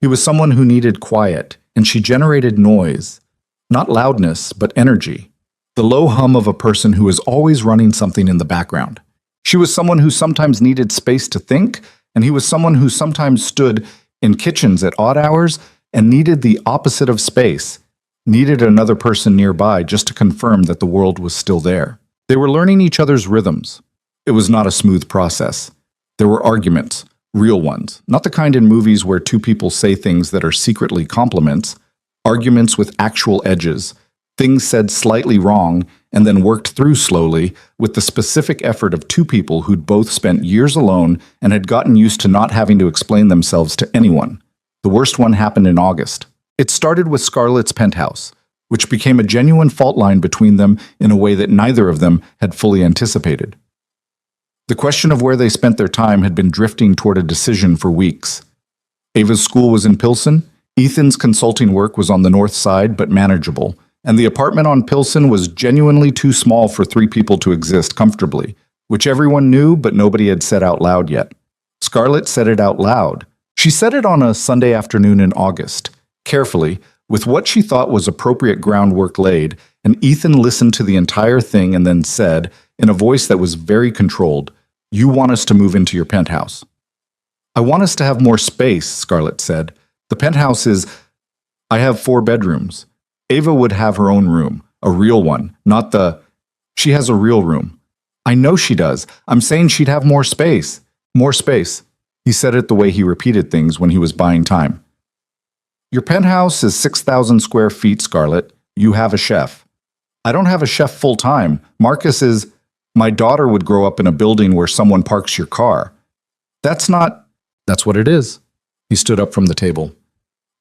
He was someone who needed quiet, and she generated noise. Not loudness, but energy. The low hum of a person who is always running something in the background. She was someone who sometimes needed space to think, and he was someone who sometimes stood in kitchens at odd hours and needed the opposite of space, needed another person nearby just to confirm that the world was still there. They were learning each other's rhythms. It was not a smooth process. There were arguments, real ones, not the kind in movies where 2 people say things that are secretly compliments, arguments with actual edges, things said slightly wrong and then worked through slowly with the specific effort of 2 people who'd both spent years alone and had gotten used to not having to explain themselves to anyone. The worst one happened in August. It started with Scarlett's penthouse, which became a genuine fault line between them in a way that neither of them had fully anticipated. The question of where they spent their time had been drifting toward a decision for weeks. Ava's school was in Pilsen, Ethan's consulting work was on the north side but manageable, and the apartment on Pilsen was genuinely too small for 3 people to exist comfortably, which everyone knew but nobody had said out loud yet. Scarlett said it out loud. She said it on a Sunday afternoon in August, carefully, with what she thought was appropriate groundwork laid, and Ethan listened to the entire thing and then said, in a voice that was very controlled, "You want us to move into your penthouse." "I want us to have more space," Scarlett said. "The penthouse is... I have 4 bedrooms. Ava would have her own room, a real one, not the... She has a real room." "I know she does. I'm saying she'd have more space." "More space." He said it the way he repeated things when he was buying time. "Your penthouse is 6,000 square feet, Scarlett. You have a chef." "I don't have a chef full-time. Marcus is... My daughter would grow up in a building where someone parks your car." "That's not..." "That's what it is." He stood up from the table.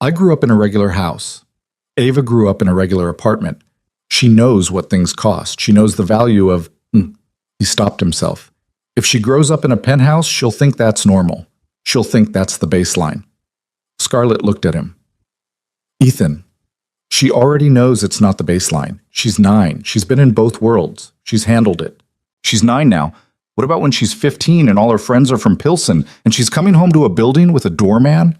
"I grew up in a regular house. Ava grew up in a regular apartment. She knows what things cost. She knows the value of..." He stopped himself. "If she grows up in a penthouse, she'll think that's normal. She'll think that's the baseline." Scarlett looked at him. "Ethan, she already knows it's not the baseline. She's 9. She's been in both worlds. She's handled it. She's 9 now. What about when she's 15 and all her friends are from Pilsen and she's coming home to a building with a doorman?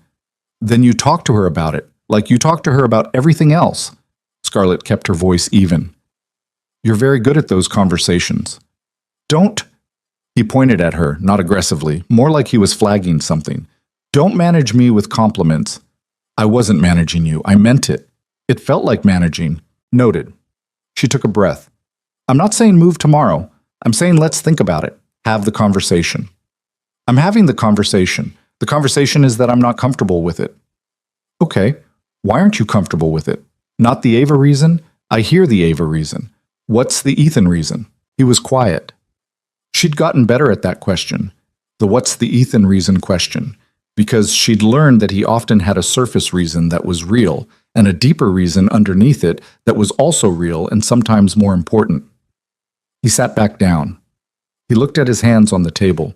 Then you talk to her about it, like you talk to her about everything else." Scarlett kept her voice even. "You're very good at those conversations. Don't..." He pointed at her, not aggressively, more like he was flagging something. "Don't manage me with compliments. I wasn't managing you. I meant it. It felt like managing." "Noted." She took a breath. "I'm not saying move tomorrow. I'm saying let's think about it. Have the conversation." "I'm having the conversation. The conversation is that I'm not comfortable with it." "Okay. Why aren't you comfortable with it?" "Not the Ava reason. I hear the Ava reason. What's the Ethan reason?" He was quiet. She'd gotten better at that question, the what's the Ethan reason question, because she'd learned that he often had a surface reason that was real and a deeper reason underneath it that was also real and sometimes more important. He sat back down. He looked at his hands on the table.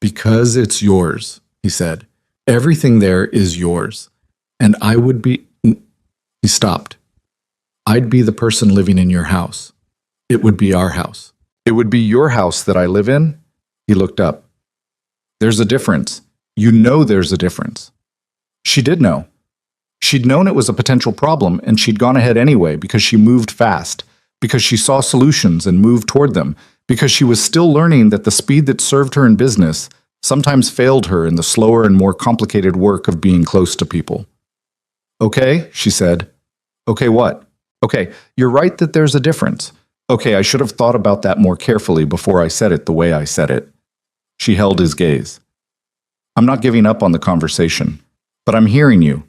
"Because it's yours," he said. "Everything there is yours. And I would be—" He stopped. "I'd be the person living in your house. It would be our house." "It would be your house that I live in?" He looked up. "There's a difference. You know there's a difference." She did know. She'd known it was a potential problem, and she'd gone ahead anyway because she moved fast, because she saw solutions and moved toward them, because she was still learning that the speed that served her in business sometimes failed her in the slower and more complicated work of being close to people. "Okay," she said. "Okay, what?" "Okay, you're right that there's a difference. Okay, I should have thought about that more carefully before I said it the way I said it." She held his gaze. "I'm not giving up on the conversation, but I'm hearing you."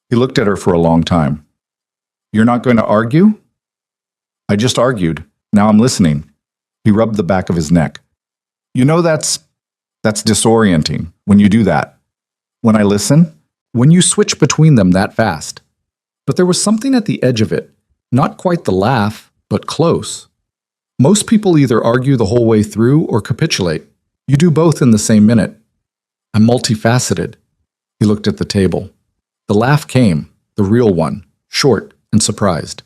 He looked at her for a long time. "You're not going to argue?" "I just argued. Now I'm listening." He rubbed the back of his neck. "You know that's disorienting when you do that. When I listen, when you switch between them that fast." But there was something at the edge of it, not quite the laugh, but close. Most people either argue the whole way through or capitulate. You do both in the same minute. "I'm multifaceted." He looked at the table. The laugh came, the real one, short and surprised.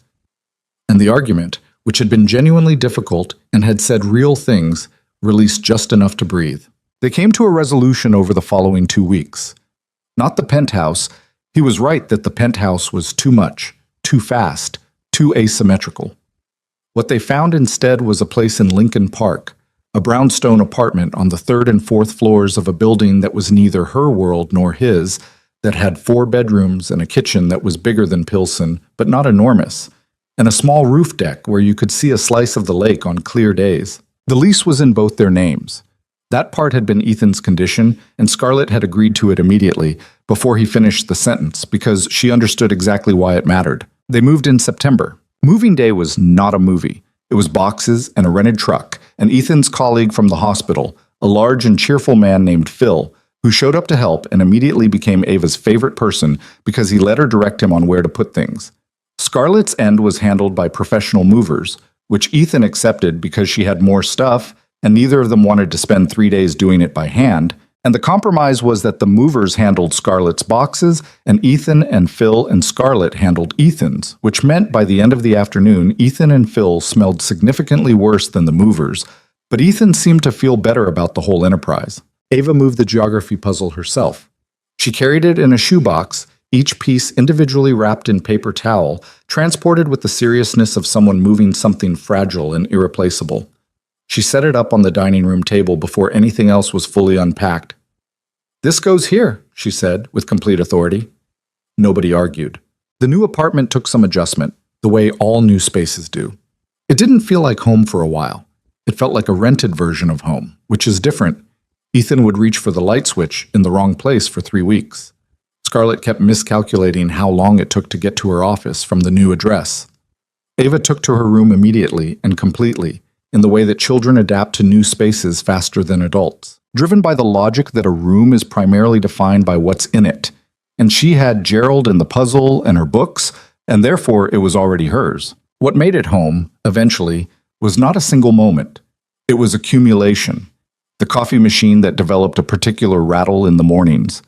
And the argument, which had been genuinely difficult and had said real things, released just enough to breathe. They came to a resolution over the following 2 weeks. Not the penthouse. He was right that the penthouse was too much, too fast, too asymmetrical. What they found instead was a place in Lincoln Park, a brownstone apartment on the 3rd and 4th floors of a building that was neither her world nor his, that had 4 bedrooms and a kitchen that was bigger than Pilsen, but not enormous, and a small roof deck where you could see a slice of the lake on clear days. The lease was in both their names. That part had been Ethan's condition, and Scarlett had agreed to it immediately, before he finished the sentence, because she understood exactly why it mattered. They moved in September. Moving day was not a movie. It was boxes and a rented truck, and Ethan's colleague from the hospital, a large and cheerful man named Phil, who showed up to help and immediately became Ava's favorite person because he let her direct him on where to put things. Scarlett's end was handled by professional movers, which Ethan accepted because she had more stuff, and neither of them wanted to spend 3 days doing it by hand, and the compromise was that the movers handled Scarlett's boxes, and Ethan and Phil and Scarlett handled Ethan's, which meant by the end of the afternoon, Ethan and Phil smelled significantly worse than the movers, but Ethan seemed to feel better about the whole enterprise. Ava moved the geography puzzle herself. She carried it in a shoebox, each piece individually wrapped in paper towel, transported with the seriousness of someone moving something fragile and irreplaceable. She set it up on the dining room table before anything else was fully unpacked. "This goes here," she said, with complete authority. Nobody argued. The new apartment took some adjustment, the way all new spaces do. It didn't feel like home for a while. It felt like a rented version of home, which is different. Ethan would reach for the light switch in the wrong place for 3 weeks. Scarlett kept miscalculating how long it took to get to her office from the new address. Ava took to her room immediately and completely, in the way that children adapt to new spaces faster than adults, driven by the logic that a room is primarily defined by what's in it. And she had Gerald and the puzzle and her books, and therefore it was already hers. What made it home, eventually, was not a single moment. It was accumulation. The coffee machine that developed a particular rattle in the mornings.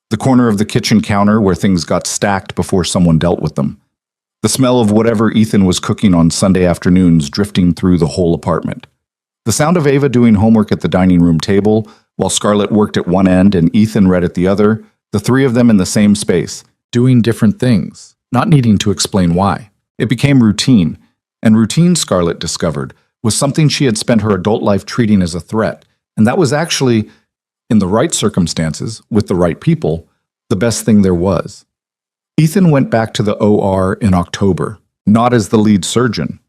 The corner of the kitchen counter where things got stacked before someone dealt with them. The smell of whatever Ethan was cooking on Sunday afternoons drifting through the whole apartment. The sound of Ava doing homework at the dining room table, while Scarlett worked at one end and Ethan read at the other, the 3 of them in the same space, doing different things, not needing to explain why. It became routine, and routine, Scarlett discovered, was something she had spent her adult life treating as a threat, and that was actually, in the right circumstances, with the right people, the best thing there was. Ethan went back to the OR in October, not as the lead surgeon.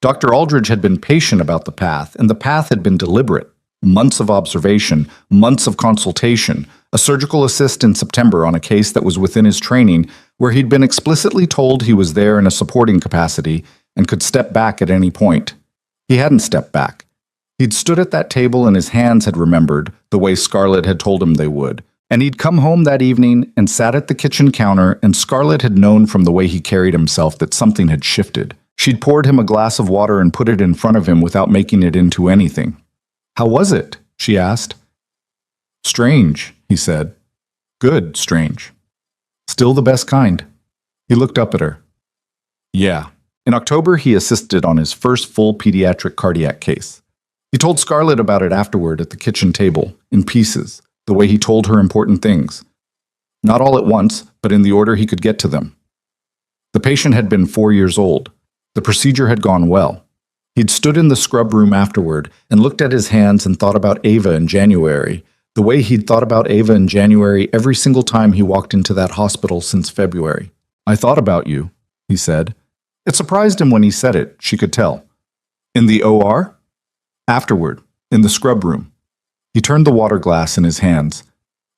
Dr. Aldridge had been patient about the path, and the path had been deliberate. Months of observation, months of consultation, a surgical assist in September on a case that was within his training, where he'd been explicitly told he was there in a supporting capacity and could step back at any point. He hadn't stepped back. He'd stood at that table and his hands had remembered, the way Scarlett had told him they would, And he'd come home that evening and sat at the kitchen counter, and Scarlett had known from the way he carried himself that something had shifted. She'd poured him a glass of water and put it in front of him without making it into anything. "How was it?" she asked. "Strange," he said. "Good, strange. Still the best kind." He looked up at her. Yeah. In October, he assisted on his first full pediatric cardiac case. He told Scarlett about it afterward at the kitchen table, in pieces, the way he told her important things. Not all at once, but in the order he could get to them. The patient had been 4 years old. The procedure had gone well. He'd stood in the scrub room afterward and looked at his hands and thought about Ava in January, the way he'd thought about Ava in January every single time he walked into that hospital since February. "I thought about you," he said. It surprised him when he said it, she could tell. "In the OR?" "Afterward, in the scrub room." He turned the water glass in his hands.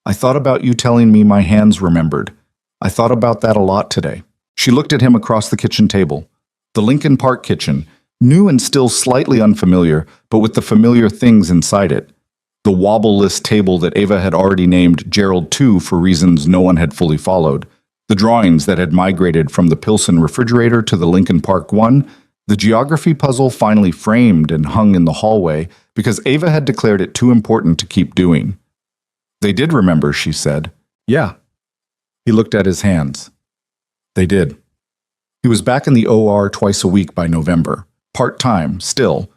"I thought about you telling me my hands remembered. I thought about that a lot today." She looked at him across the kitchen table. The Lincoln Park kitchen, new and still slightly unfamiliar, but with the familiar things inside it. The wobble-less table that Ava had already named Gerald II for reasons no one had fully followed. The drawings that had migrated from the Pilsen refrigerator to the Lincoln Park one. The geography puzzle finally framed and hung in the hallway because Ava had declared it too important to keep doing. "They did remember," she said. "Yeah." He looked at his hands. They did. He was back in the OR twice a week by November. Part-time, still.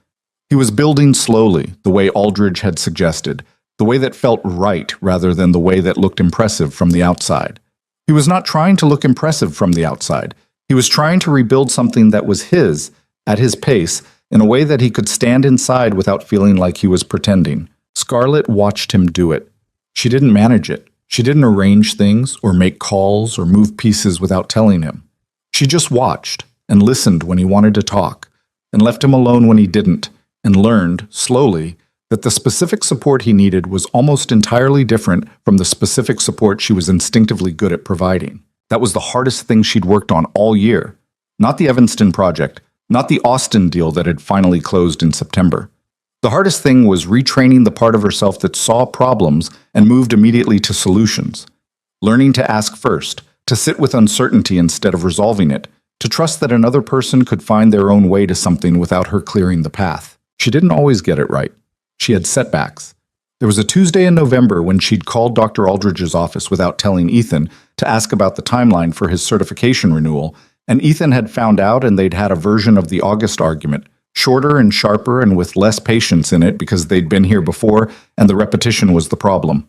He was building slowly, the way Aldridge had suggested, the way that felt right rather than the way that looked impressive from the outside. He was not trying to look impressive from the outside. He was trying to rebuild something that was his, at his pace, in a way that he could stand inside without feeling like he was pretending. Scarlett watched him do it. She didn't manage it. She didn't arrange things or make calls or move pieces without telling him. She just watched and listened when he wanted to talk and left him alone when he didn't, and learned, slowly, that the specific support he needed was almost entirely different from the specific support she was instinctively good at providing. That was the hardest thing she'd worked on all year. Not the Evanston project, not the Austin deal that had finally closed in September. The hardest thing was retraining the part of herself that saw problems and moved immediately to solutions. Learning to ask first, to sit with uncertainty instead of resolving it, to trust that another person could find their own way to something without her clearing the path. She didn't always get it right. She had setbacks. There was a Tuesday in November when she'd called Dr. Aldridge's office without telling Ethan to ask about the timeline for his certification renewal, and Ethan had found out and they'd had a version of the August argument, shorter and sharper and with less patience in it because they'd been here before and the repetition was the problem.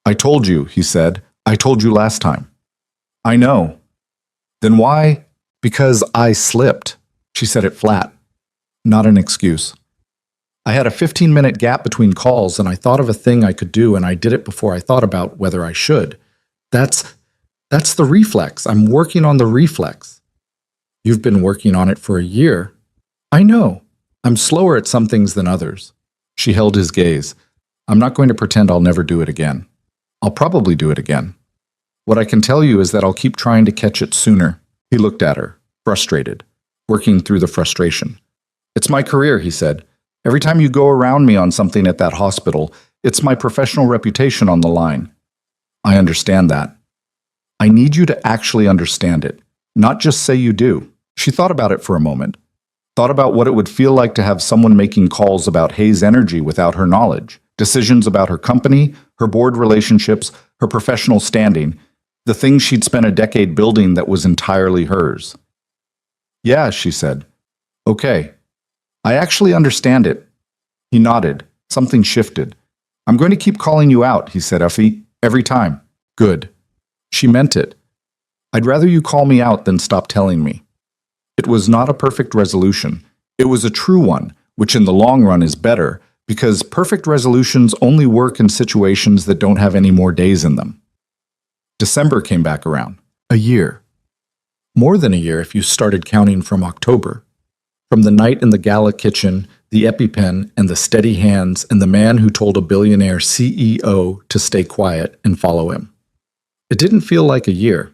"I told you," he said. "I told you last time." "I know." "Then why?" "Because I slipped." She said it flat. Not an excuse. "I had a 15-minute gap between calls and I thought of a thing I could do and I did it before I thought about whether I should. That's the reflex. I'm working on the reflex." "You've been working on it for a year." "I know. I'm slower at some things than others." She held his gaze. "I'm not going to pretend I'll never do it again. I'll probably do it again. What I can tell you is that I'll keep trying to catch it sooner." He looked at her, frustrated, working through the frustration. "It's my career," he said. "Every time you go around me on something at that hospital, it's my professional reputation on the line." "I understand that. I need you to actually understand it, not just say you do." She thought about it for a moment. Thought about what it would feel like to have someone making calls about Hayes Energy without her knowledge, decisions about her company, her board relationships, her professional standing, the thing she'd spent a decade building that was entirely hers. "Yeah," she said. "Okay. I actually understand it." He nodded. Something shifted. "I'm going to keep calling you out," he said, Effie, "every time." "Good." She meant it. "I'd rather you call me out than stop telling me." It was not a perfect resolution. It was a true one, which in the long run is better, because perfect resolutions only work in situations that don't have any more days in them. December came back around. A year. More than a year if you started counting from October. From the night in the gala kitchen, the EpiPen, and the steady hands, and the man who told a billionaire CEO to stay quiet and follow him. It didn't feel like a year.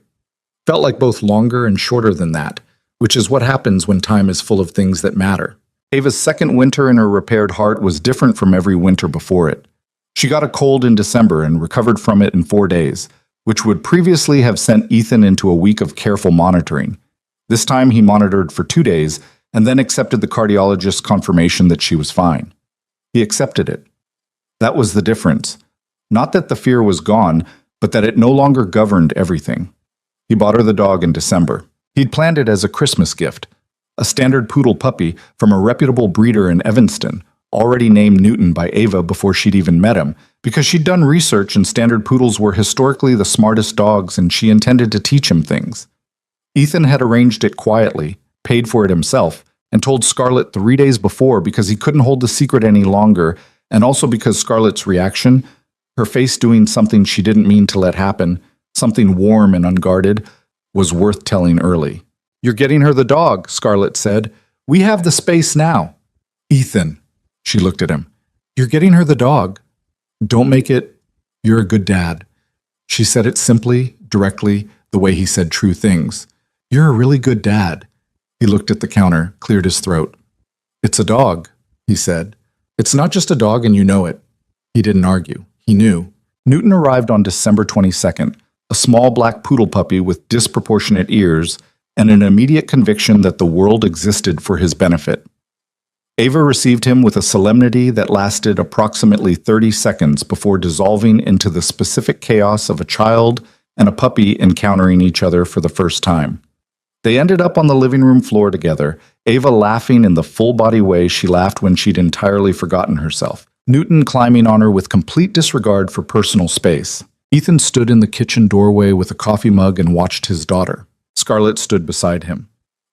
Felt like both longer and shorter than that, which is what happens when time is full of things that matter. Ava's second winter in her repaired heart was different from every winter before it. She got a cold in December and recovered from it in 4 days, which would previously have sent Ethan into a week of careful monitoring. This time he monitored for 2 days and then accepted the cardiologist's confirmation that she was fine. He accepted it. That was the difference. Not that the fear was gone, but that it no longer governed everything. He bought her the dog in December. He'd planned it as a Christmas gift, a standard poodle puppy from a reputable breeder in Evanston, already named Newton by Ava before she'd even met him, because she'd done research and standard poodles were historically the smartest dogs and she intended to teach him things. Ethan had arranged it quietly, paid for it himself, and told Scarlett 3 days before because he couldn't hold the secret any longer, and also because Scarlett's reaction, her face doing something she didn't mean to let happen, something warm and unguarded, was worth telling early. "You're getting her the dog," Scarlett said. "We have the space now." "Ethan," she looked at him. "You're getting her the dog. Don't make it, you're a good dad." She said it simply, directly, the way he said true things. "You're a really good dad." He looked at the counter, cleared his throat. "It's a dog," he said. "It's not just a dog and you know it." He didn't argue. He knew. Newton arrived on December 22nd, a small black poodle puppy with disproportionate ears and an immediate conviction that the world existed for his benefit. Ava received him with a solemnity that lasted approximately 30 seconds before dissolving into the specific chaos of a child and a puppy encountering each other for the first time. They ended up on the living room floor together, Ava laughing in the full-body way she laughed when she'd entirely forgotten herself, Newton climbing on her with complete disregard for personal space. Ethan stood in the kitchen doorway with a coffee mug and watched his daughter. Scarlett stood beside him.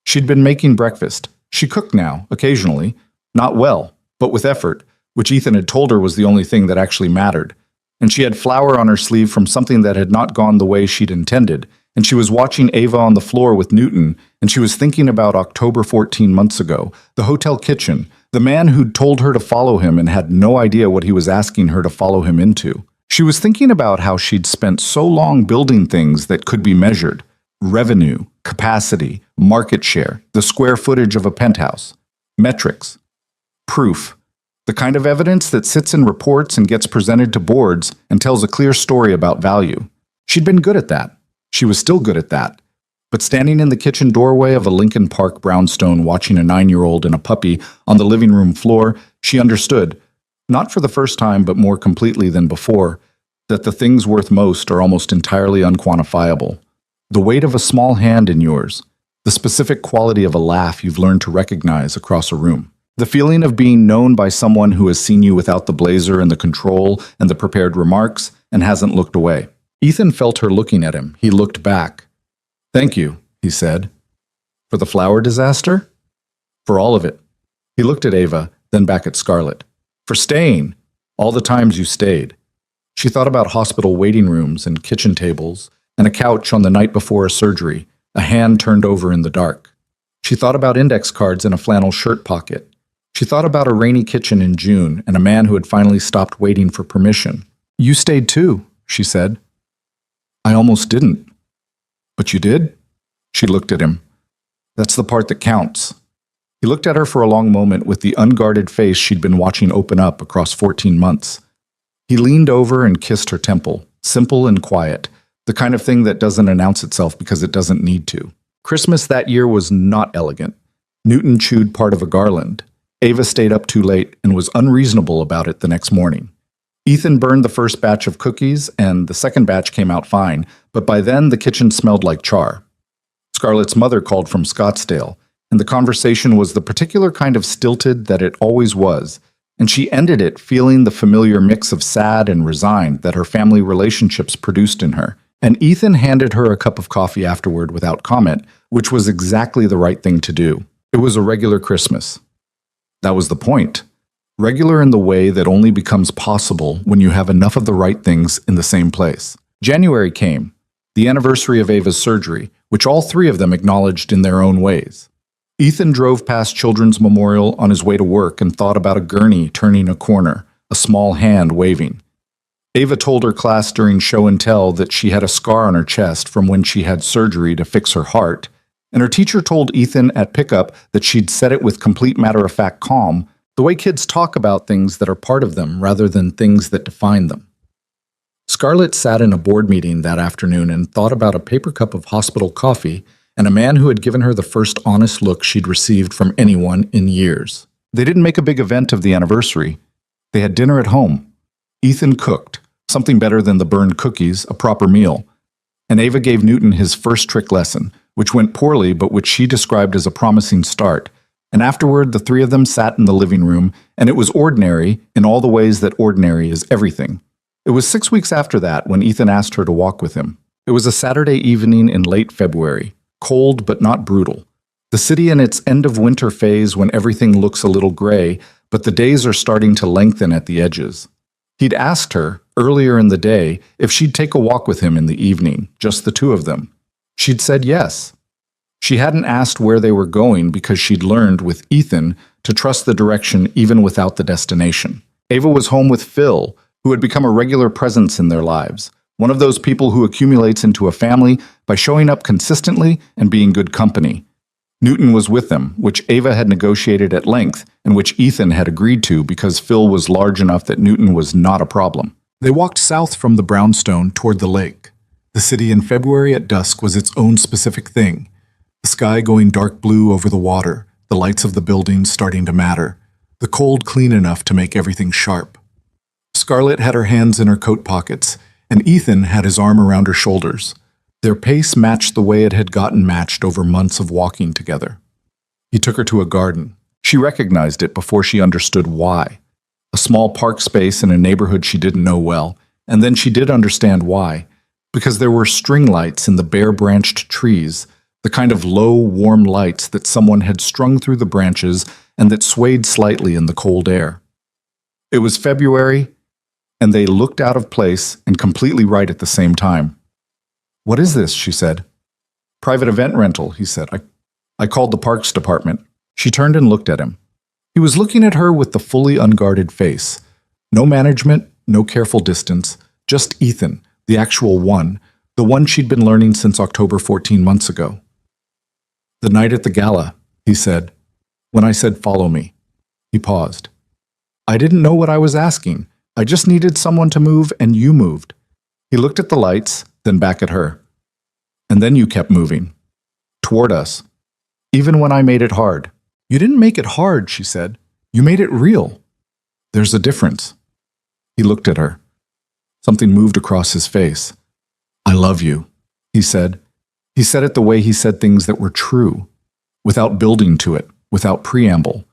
She'd been making breakfast. She cooked now, occasionally. Not well, but with effort, which Ethan had told her was the only thing that actually mattered. And she had flour on her sleeve from something that had not gone the way she'd intended, and she was watching Ava on the floor with Newton, and she was thinking about October 14 months ago, the hotel kitchen, the man who'd told her to follow him and had no idea what he was asking her to follow him into. She was thinking about how she'd spent so long building things that could be measured: revenue, capacity, market share, the square footage of a penthouse, metrics, proof, the kind of evidence that sits in reports and gets presented to boards and tells a clear story about value. She'd been good at that. She was still good at that. But standing in the kitchen doorway of a Lincoln Park brownstone watching a 9-year-old and a puppy on the living room floor, she understood, not for the first time but more completely than before, that the things worth most are almost entirely unquantifiable. The weight of a small hand in yours, the specific quality of a laugh you've learned to recognize across a room, the feeling of being known by someone who has seen you without the blazer and the control and the prepared remarks and hasn't looked away. Ethan felt her looking at him. He looked back. "Thank you," he said. "For the flower disaster?" "For all of it." He looked at Ava, then back at Scarlett. "For staying. All the times you stayed." She thought about hospital waiting rooms and kitchen tables, and a couch on the night before a surgery, a hand turned over in the dark. She thought about index cards in a flannel shirt pocket. She thought about a rainy kitchen in June and a man who had finally stopped waiting for permission. "You stayed too," she said. "I almost didn't." "But you did?" She looked at him. "That's the part that counts." He looked at her for a long moment with the unguarded face she'd been watching open up across 14 months. He leaned over and kissed her temple, simple and quiet, the kind of thing that doesn't announce itself because it doesn't need to. Christmas that year was not elegant. Newton chewed part of a garland. Ava stayed up too late and was unreasonable about it the next morning. Ethan burned the first batch of cookies, and the second batch came out fine, but by then the kitchen smelled like char. Scarlett's mother called from Scottsdale, and the conversation was the particular kind of stilted that it always was, and she ended it feeling the familiar mix of sad and resigned that her family relationships produced in her. And Ethan handed her a cup of coffee afterward without comment, which was exactly the right thing to do. It was a regular Christmas. That was the point. Regular in the way that only becomes possible when you have enough of the right things in the same place. January came, the anniversary of Ava's surgery, which all three of them acknowledged in their own ways. Ethan drove past Children's Memorial on his way to work and thought about a gurney turning a corner, a small hand waving. Ava told her class during show and tell that she had a scar on her chest from when she had surgery to fix her heart, and her teacher told Ethan at pickup that she'd said it with complete matter-of-fact calm, The way kids talk about things that are part of them rather than things that define them. Scarlett sat in a board meeting that afternoon and thought about a paper cup of hospital coffee and a man who had given her the first honest look she'd received from anyone in years. They didn't make a big event of the anniversary. They had dinner at home. Ethan cooked, something better than the burned cookies, a proper meal. And Ava gave Newton his first trick lesson, which went poorly but which she described as a promising start. And afterward, the three of them sat in the living room, and it was ordinary in all the ways that ordinary is everything. It was 6 weeks after that when Ethan asked her to walk with him. It was a Saturday evening in late February, cold but not brutal. The city in its end-of-winter phase when everything looks a little gray, but the days are starting to lengthen at the edges. He'd asked her, earlier in the day, if she'd take a walk with him in the evening, just the two of them. She'd said yes. She hadn't asked where they were going because she'd learned, with Ethan, to trust the direction even without the destination. Ava was home with Phil, who had become a regular presence in their lives, one of those people who accumulates into a family by showing up consistently and being good company. Newton was with them, which Ava had negotiated at length and which Ethan had agreed to because Phil was large enough that Newton was not a problem. They walked south from the brownstone toward the lake. The city in February at dusk was its own specific thing. The sky going dark blue over the water, the lights of the buildings starting to matter, the cold clean enough to make everything sharp. Scarlett had her hands in her coat pockets, and Ethan had his arm around her shoulders. Their pace matched the way it had gotten matched over months of walking together. He took her to a garden. She recognized it before she understood why. A small park space in a neighborhood she didn't know well, and then she did understand why. Because there were string lights in the bare-branched trees, the kind of low, warm lights that someone had strung through the branches and that swayed slightly in the cold air. It was February, and they looked out of place and completely right at the same time. "What is this?" she said. "Private event rental," he said. I called the parks department." She turned and looked at him. He was looking at her with the fully unguarded face. No management, no careful distance, just Ethan, the actual one, the one she'd been learning since October 14 months ago. "The night at the gala," he said. "When I said follow me." He paused. "I didn't know what I was asking. I just needed someone to move, and you moved." He looked at the lights, then back at her. "And then you kept moving. Toward us. Even when I made it hard." "You didn't make it hard," she said. "You made it real." "There's a difference." He looked at her. Something moved across his face. "I love you," he said. He said it the way he said things that were true, without building to it, without preamble,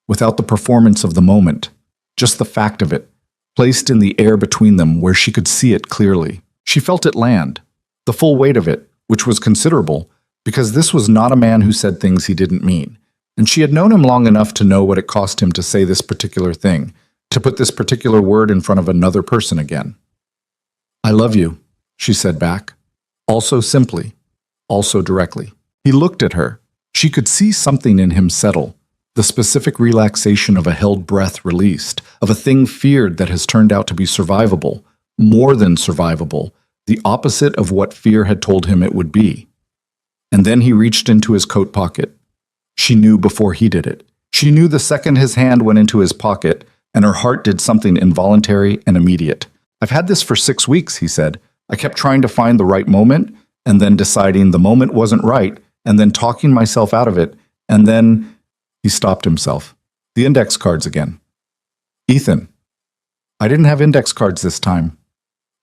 without the performance of the moment, just the fact of it, placed in the air between them where she could see it clearly. She felt it land, the full weight of it, which was considerable, because this was not a man who said things he didn't mean. And she had known him long enough to know what it cost him to say this particular thing, to put this particular word in front of another person again. "I love you," she said back, also simply, also directly. He looked at her. She could see something in him settle, the specific relaxation of a held breath released, of a thing feared that has turned out to be survivable, more than survivable, the opposite of what fear had told him it would be. And then he reached into his coat pocket. She knew before he did it. She knew the second his hand went into his pocket, and her heart did something involuntary and immediate. "I've had this for 6 weeks," he said. "I kept trying to find the right moment, and then deciding the moment wasn't right, and then talking myself out of it, and then..." He stopped himself. "The index cards again." "Ethan." "I didn't have index cards this time."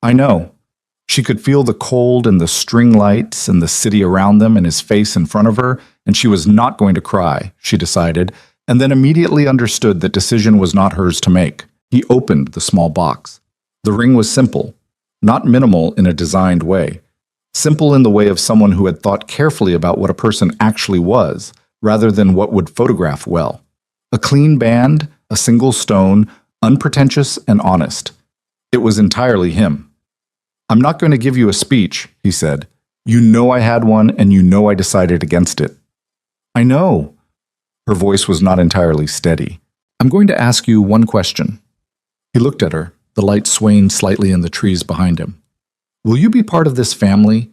"I know." She could feel the cold and the string lights and the city around them and his face in front of her, and she was not going to cry, she decided, and then immediately understood that decision was not hers to make. He opened the small box. The ring was simple, not minimal in a designed way. Simple in the way of someone who had thought carefully about what a person actually was, rather than what would photograph well. A clean band, a single stone, unpretentious and honest. It was entirely him. "I'm not going to give you a speech," he said. "You know I had one, and you know I decided against it." "I know." Her voice was not entirely steady. "I'm going to ask you one question." He looked at her, the light swaying slightly in the trees behind him. "Will you be part of this family?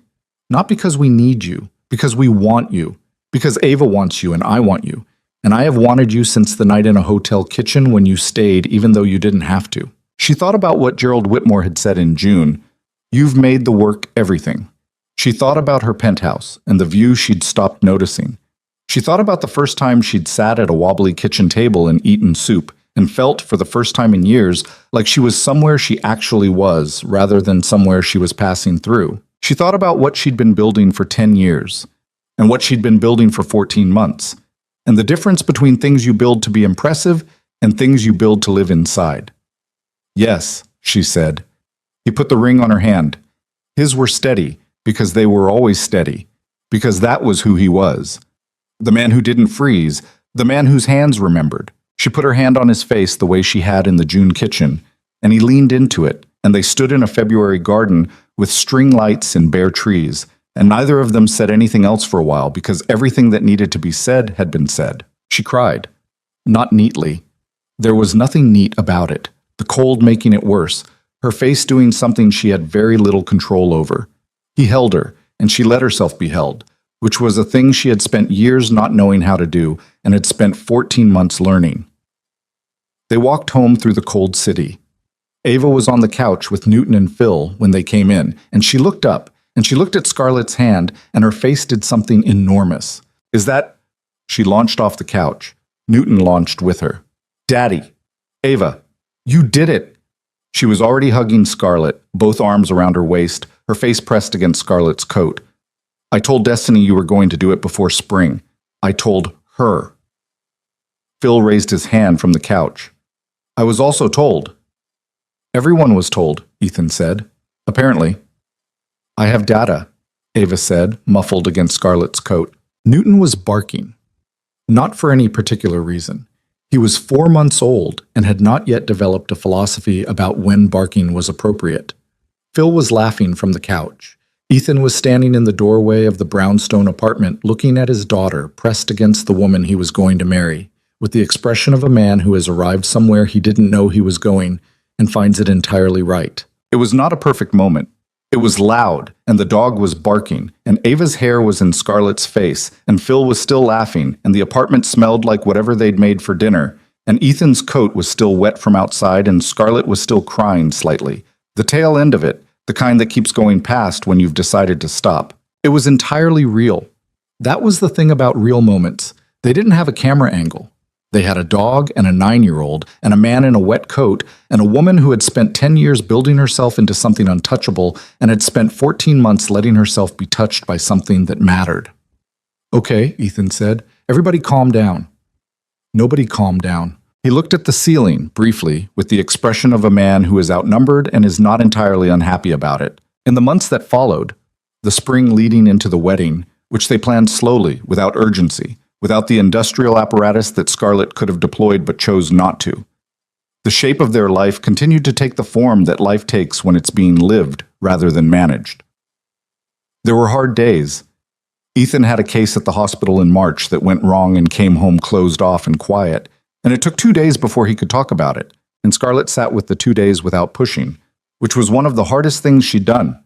Not because we need you, because we want you, because Ava wants you and I want you, and I have wanted you since the night in a hotel kitchen when you stayed even though you didn't have to. She thought about what Gerald Whitmore had said in June. You've made the work everything. She thought about her penthouse and the view she'd stopped noticing. She thought about the first time she'd sat at a wobbly kitchen table and eaten soup, and felt, for the first time in years, like she was somewhere she actually was, rather than somewhere she was passing through. She thought about what she'd been building for 10 years, and what she'd been building for 14 months, and the difference between things you build to be impressive and things you build to live inside. Yes, she said. He put the ring on her hand. His were steady, because they were always steady, because that was who he was. The man who didn't freeze, the man whose hands remembered. She put her hand on his face the way she had in the June kitchen, and he leaned into it, and they stood in a February garden with string lights and bare trees, and neither of them said anything else for a while because everything that needed to be said had been said. She cried. Not neatly. There was nothing neat about it, the cold making it worse, her face doing something she had very little control over. He held her, and she let herself be held, which was a thing she had spent years not knowing how to do and had spent 14 months learning. They walked home through the cold city. Ava was on the couch with Newton and Phil when they came in, and she looked up, and she looked at Scarlett's hand, and her face did something enormous. Is that... She launched off the couch. Newton launched with her. Daddy! Ava! You did it! She was already hugging Scarlett, both arms around her waist, her face pressed against Scarlett's coat. I told Destiny you were going to do it before spring. I told her. Phil raised his hand from the couch. I was also told. Everyone was told, Ethan said. Apparently. I have data, Ava said, muffled against Scarlett's coat. Newton was barking. Not for any particular reason. He was 4 months old and had not yet developed a philosophy about when barking was appropriate. Phil was laughing from the couch. Ethan was standing in the doorway of the brownstone apartment looking at his daughter pressed against the woman he was going to marry, with the expression of a man who has arrived somewhere he didn't know he was going and finds it entirely right. It was not a perfect moment. It was loud, and the dog was barking, and Ava's hair was in Scarlett's face, and Phil was still laughing, and the apartment smelled like whatever they'd made for dinner, and Ethan's coat was still wet from outside, and Scarlett was still crying slightly. The tail end of it, the kind that keeps going past when you've decided to stop. It was entirely real. That was the thing about real moments. They didn't have a camera angle. They had a dog and a 9-year-old and a man in a wet coat and a woman who had spent 10 years building herself into something untouchable and had spent 14 months letting herself be touched by something that mattered. Okay, Ethan said. Everybody calm down. Nobody calmed down. He looked at the ceiling, briefly, with the expression of a man who is outnumbered and is not entirely unhappy about it. In the months that followed, the spring leading into the wedding, which they planned slowly, without urgency, without the industrial apparatus that Scarlett could have deployed but chose not to. The shape of their life continued to take the form that life takes when it's being lived rather than managed. There were hard days. Ethan had a case at the hospital in March that went wrong and came home closed off and quiet, and it took 2 days before he could talk about it, and Scarlett sat with the 2 days without pushing, which was one of the hardest things she'd done.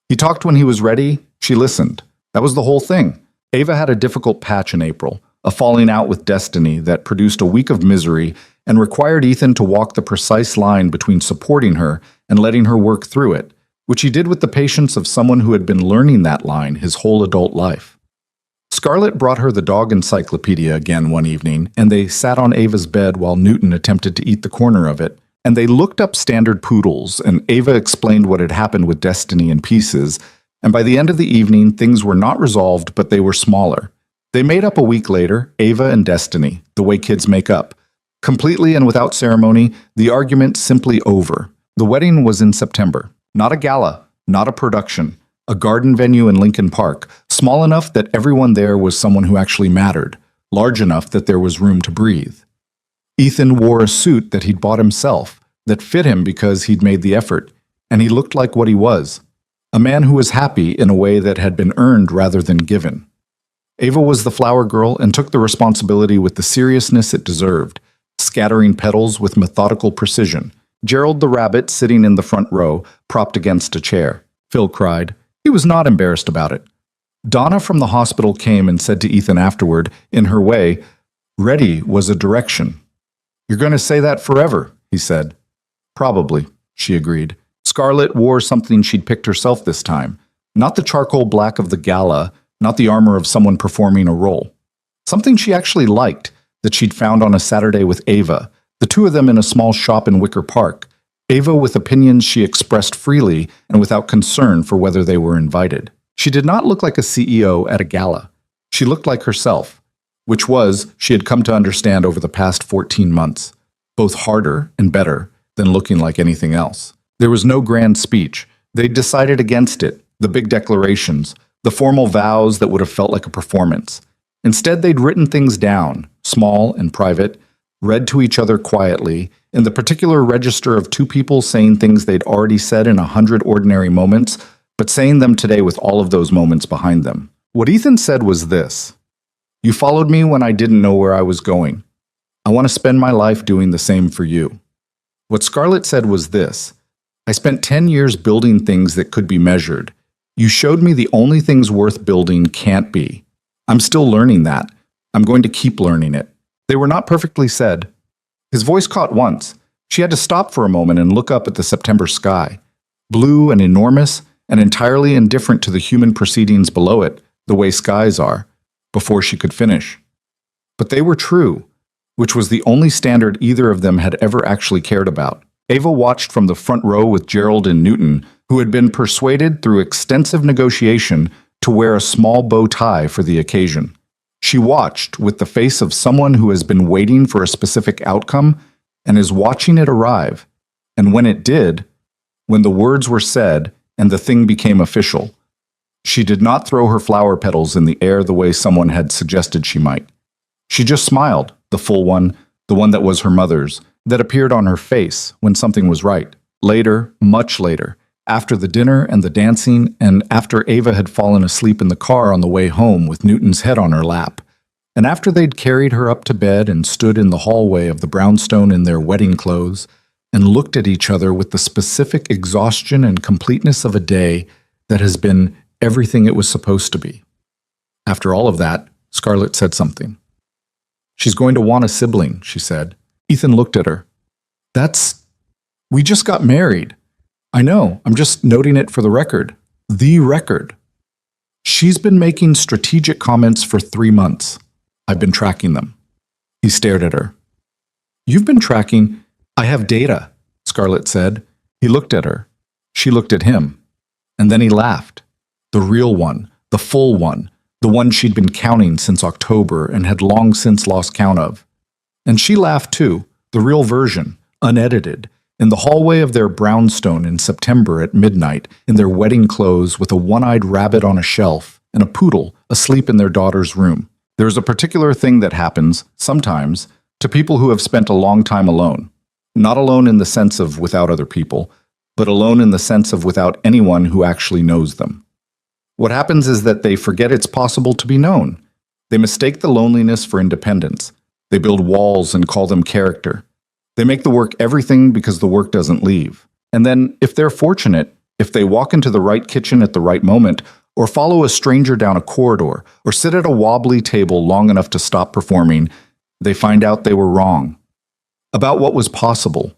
He talked when he was ready, she listened. That was the whole thing. Ava had a difficult patch in April, a falling out with Destiny that produced a week of misery and required Ethan to walk the precise line between supporting her and letting her work through it, which he did with the patience of someone who had been learning that line his whole adult life. Scarlett brought her the dog encyclopedia again one evening, and they sat on Ava's bed while Newton attempted to eat the corner of it, and they looked up standard poodles, and Ava explained what had happened with Destiny in pieces, and by the end of the evening, things were not resolved, but they were smaller. They made up a week later, Ava and Destiny, the way kids make up. Completely and without ceremony, the argument simply over. The wedding was in September. Not a gala, not a production. A garden venue in Lincoln Park, small enough that everyone there was someone who actually mattered, large enough that there was room to breathe. Ethan wore a suit that he'd bought himself, that fit him because he'd made the effort, and he looked like what he was. A man who was happy in a way that had been earned rather than given. Ava was the flower girl and took the responsibility with the seriousness it deserved, scattering petals with methodical precision. Gerald the rabbit sitting in the front row, propped against a chair. Phil cried. He was not embarrassed about it. Donna from the hospital came and said to Ethan afterward, in her way, Ready was a direction. You're going to say that forever, he said. Probably, she agreed. Scarlett wore something she'd picked herself this time. Not the charcoal black of the gala, not the armor of someone performing a role. Something she actually liked, that she'd found on a Saturday with Ava, the two of them in a small shop in Wicker Park. Ava with opinions she expressed freely and without concern for whether they were invited. She did not look like a CEO at a gala. She looked like herself, which was, she had come to understand over the past 14 months, both harder and better than looking like anything else. There was no grand speech. They'd decided against it, the big declarations, the formal vows that would have felt like a performance. Instead, they'd written things down, small and private, read to each other quietly, in the particular register of two people saying things they'd already said in 100 ordinary moments, but saying them today with all of those moments behind them. What Ethan said was this: "You followed me when I didn't know where I was going. I want to spend my life doing the same for you." What Scarlett said was this: "I spent 10 years building things that could be measured. You showed me the only things worth building can't be. I'm still learning that. I'm going to keep learning it." They were not perfectly said. His voice caught once. She had to stop for a moment and look up at the September sky, blue and enormous and entirely indifferent to the human proceedings below it, the way skies are, before she could finish. But they were true, which was the only standard either of them had ever actually cared about. Ava watched from the front row with Gerald and Newton, who had been persuaded through extensive negotiation to wear a small bow tie for the occasion. She watched with the face of someone who has been waiting for a specific outcome and is watching it arrive. And when it did, when the words were said and the thing became official, she did not throw her flower petals in the air the way someone had suggested she might. She just smiled, the full one, the one that was her mother's, that appeared on her face when something was right. Later, much later, after the dinner and the dancing, and after Ava had fallen asleep in the car on the way home with Newton's head on her lap, and after they'd carried her up to bed and stood in the hallway of the brownstone in their wedding clothes, and looked at each other with the specific exhaustion and completeness of a day that has been everything it was supposed to be. After all of that, Scarlett said something. "She's going to want a sibling," she said. Ethan looked at her. We just got married." "I know, I'm just noting it for the record." "The record." "She's been making strategic comments for 3 months. I've been tracking them." He stared at her. "You've been tracking?" "I have data," Scarlett said. He looked at her. She looked at him. And then he laughed. The real one, the full one, the one she'd been counting since October and had long since lost count of. And she laughed too, the real version, unedited, in the hallway of their brownstone in September at midnight, in their wedding clothes with a one-eyed rabbit on a shelf and a poodle asleep in their daughter's room. There's a particular thing that happens, sometimes, to people who have spent a long time alone. Not alone in the sense of without other people, but alone in the sense of without anyone who actually knows them. What happens is that they forget it's possible to be known. They mistake the loneliness for independence. They build walls and call them character. They make the work everything because the work doesn't leave. And then, if they're fortunate, if they walk into the right kitchen at the right moment, or follow a stranger down a corridor, or sit at a wobbly table long enough to stop performing, they find out they were wrong. About what was possible,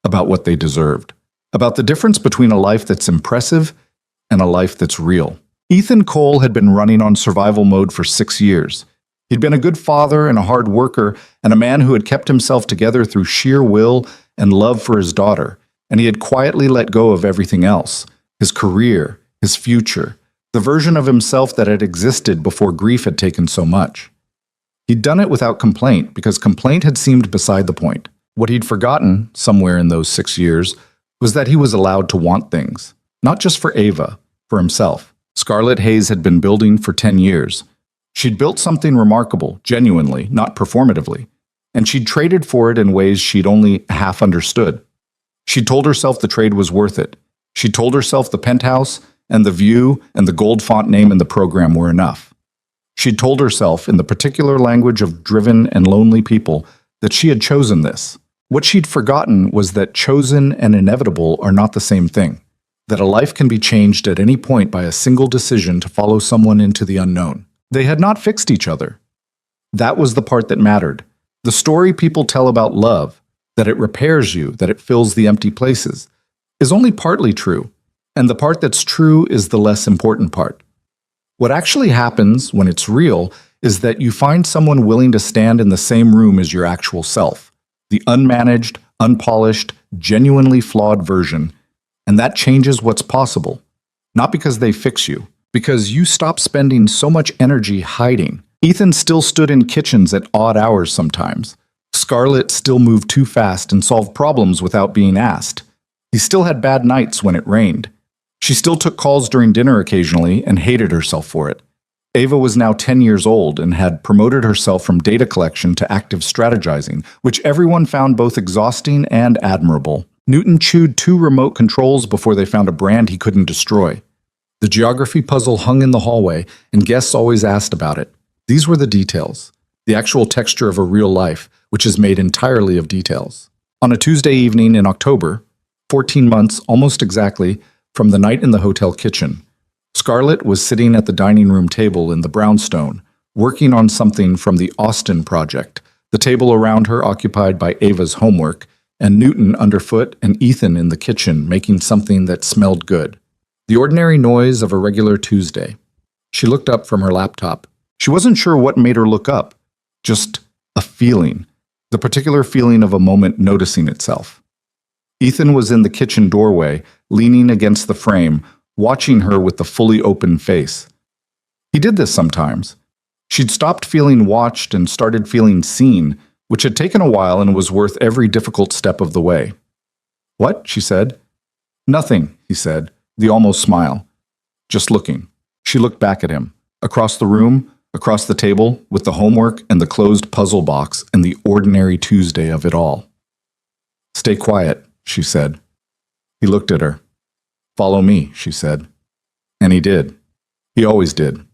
about what they deserved, about the difference between a life that's impressive and a life that's real. Ethan Cole had been running on survival mode for 6 years. He'd been a good father and a hard worker, and a man who had kept himself together through sheer will and love for his daughter, and he had quietly let go of everything else, his career, his future, the version of himself that had existed before grief had taken so much. He'd done it without complaint, because complaint had seemed beside the point. What he'd forgotten, somewhere in those 6 years, was that he was allowed to want things, not just for Ava, for himself. Scarlett Hayes had been building for 10 years. She'd built something remarkable, genuinely, not performatively, and she'd traded for it in ways she'd only half understood. She'd told herself the trade was worth it. She'd told herself the penthouse and the view and the gold font name in the program were enough. She'd told herself, in the particular language of driven and lonely people, that she had chosen this. What she'd forgotten was that chosen and inevitable are not the same thing, that a life can be changed at any point by a single decision to follow someone into the unknown. They had not fixed each other. That was the part that mattered. The story people tell about love, that it repairs you, that it fills the empty places, is only partly true. And the part that's true is the less important part. What actually happens when it's real is that you find someone willing to stand in the same room as your actual self, the unmanaged, unpolished, genuinely flawed version, and that changes what's possible. Not because they fix you, because you stop spending so much energy hiding. Ethan still stood in kitchens at odd hours sometimes. Scarlett still moved too fast and solved problems without being asked. He still had bad nights when it rained. She still took calls during dinner occasionally and hated herself for it. Ava was now 10 years old and had promoted herself from data collection to active strategizing, which everyone found both exhausting and admirable. Newton chewed 2 remote controls before they found a brand he couldn't destroy. The geography puzzle hung in the hallway, and guests always asked about it. These were the details, the actual texture of a real life, which is made entirely of details. On a Tuesday evening in October, 14 months almost exactly from the night in the hotel kitchen, Scarlett was sitting at the dining room table in the brownstone, working on something from the Austin project, the table around her occupied by Ava's homework, and Newton underfoot and Ethan in the kitchen making something that smelled good. The ordinary noise of a regular Tuesday. She looked up from her laptop. She wasn't sure what made her look up. Just a feeling. The particular feeling of a moment noticing itself. Ethan was in the kitchen doorway, leaning against the frame, watching her with the fully open face. He did this sometimes. She'd stopped feeling watched and started feeling seen, which had taken a while and was worth every difficult step of the way. "What?" she said. "Nothing," he said, the almost smile. "Just looking." She looked back at him, across the room, across the table, with the homework and the closed puzzle box and the ordinary Tuesday of it all. "Stay quiet," she said. He looked at her. "Follow me," she said. And he did. He always did.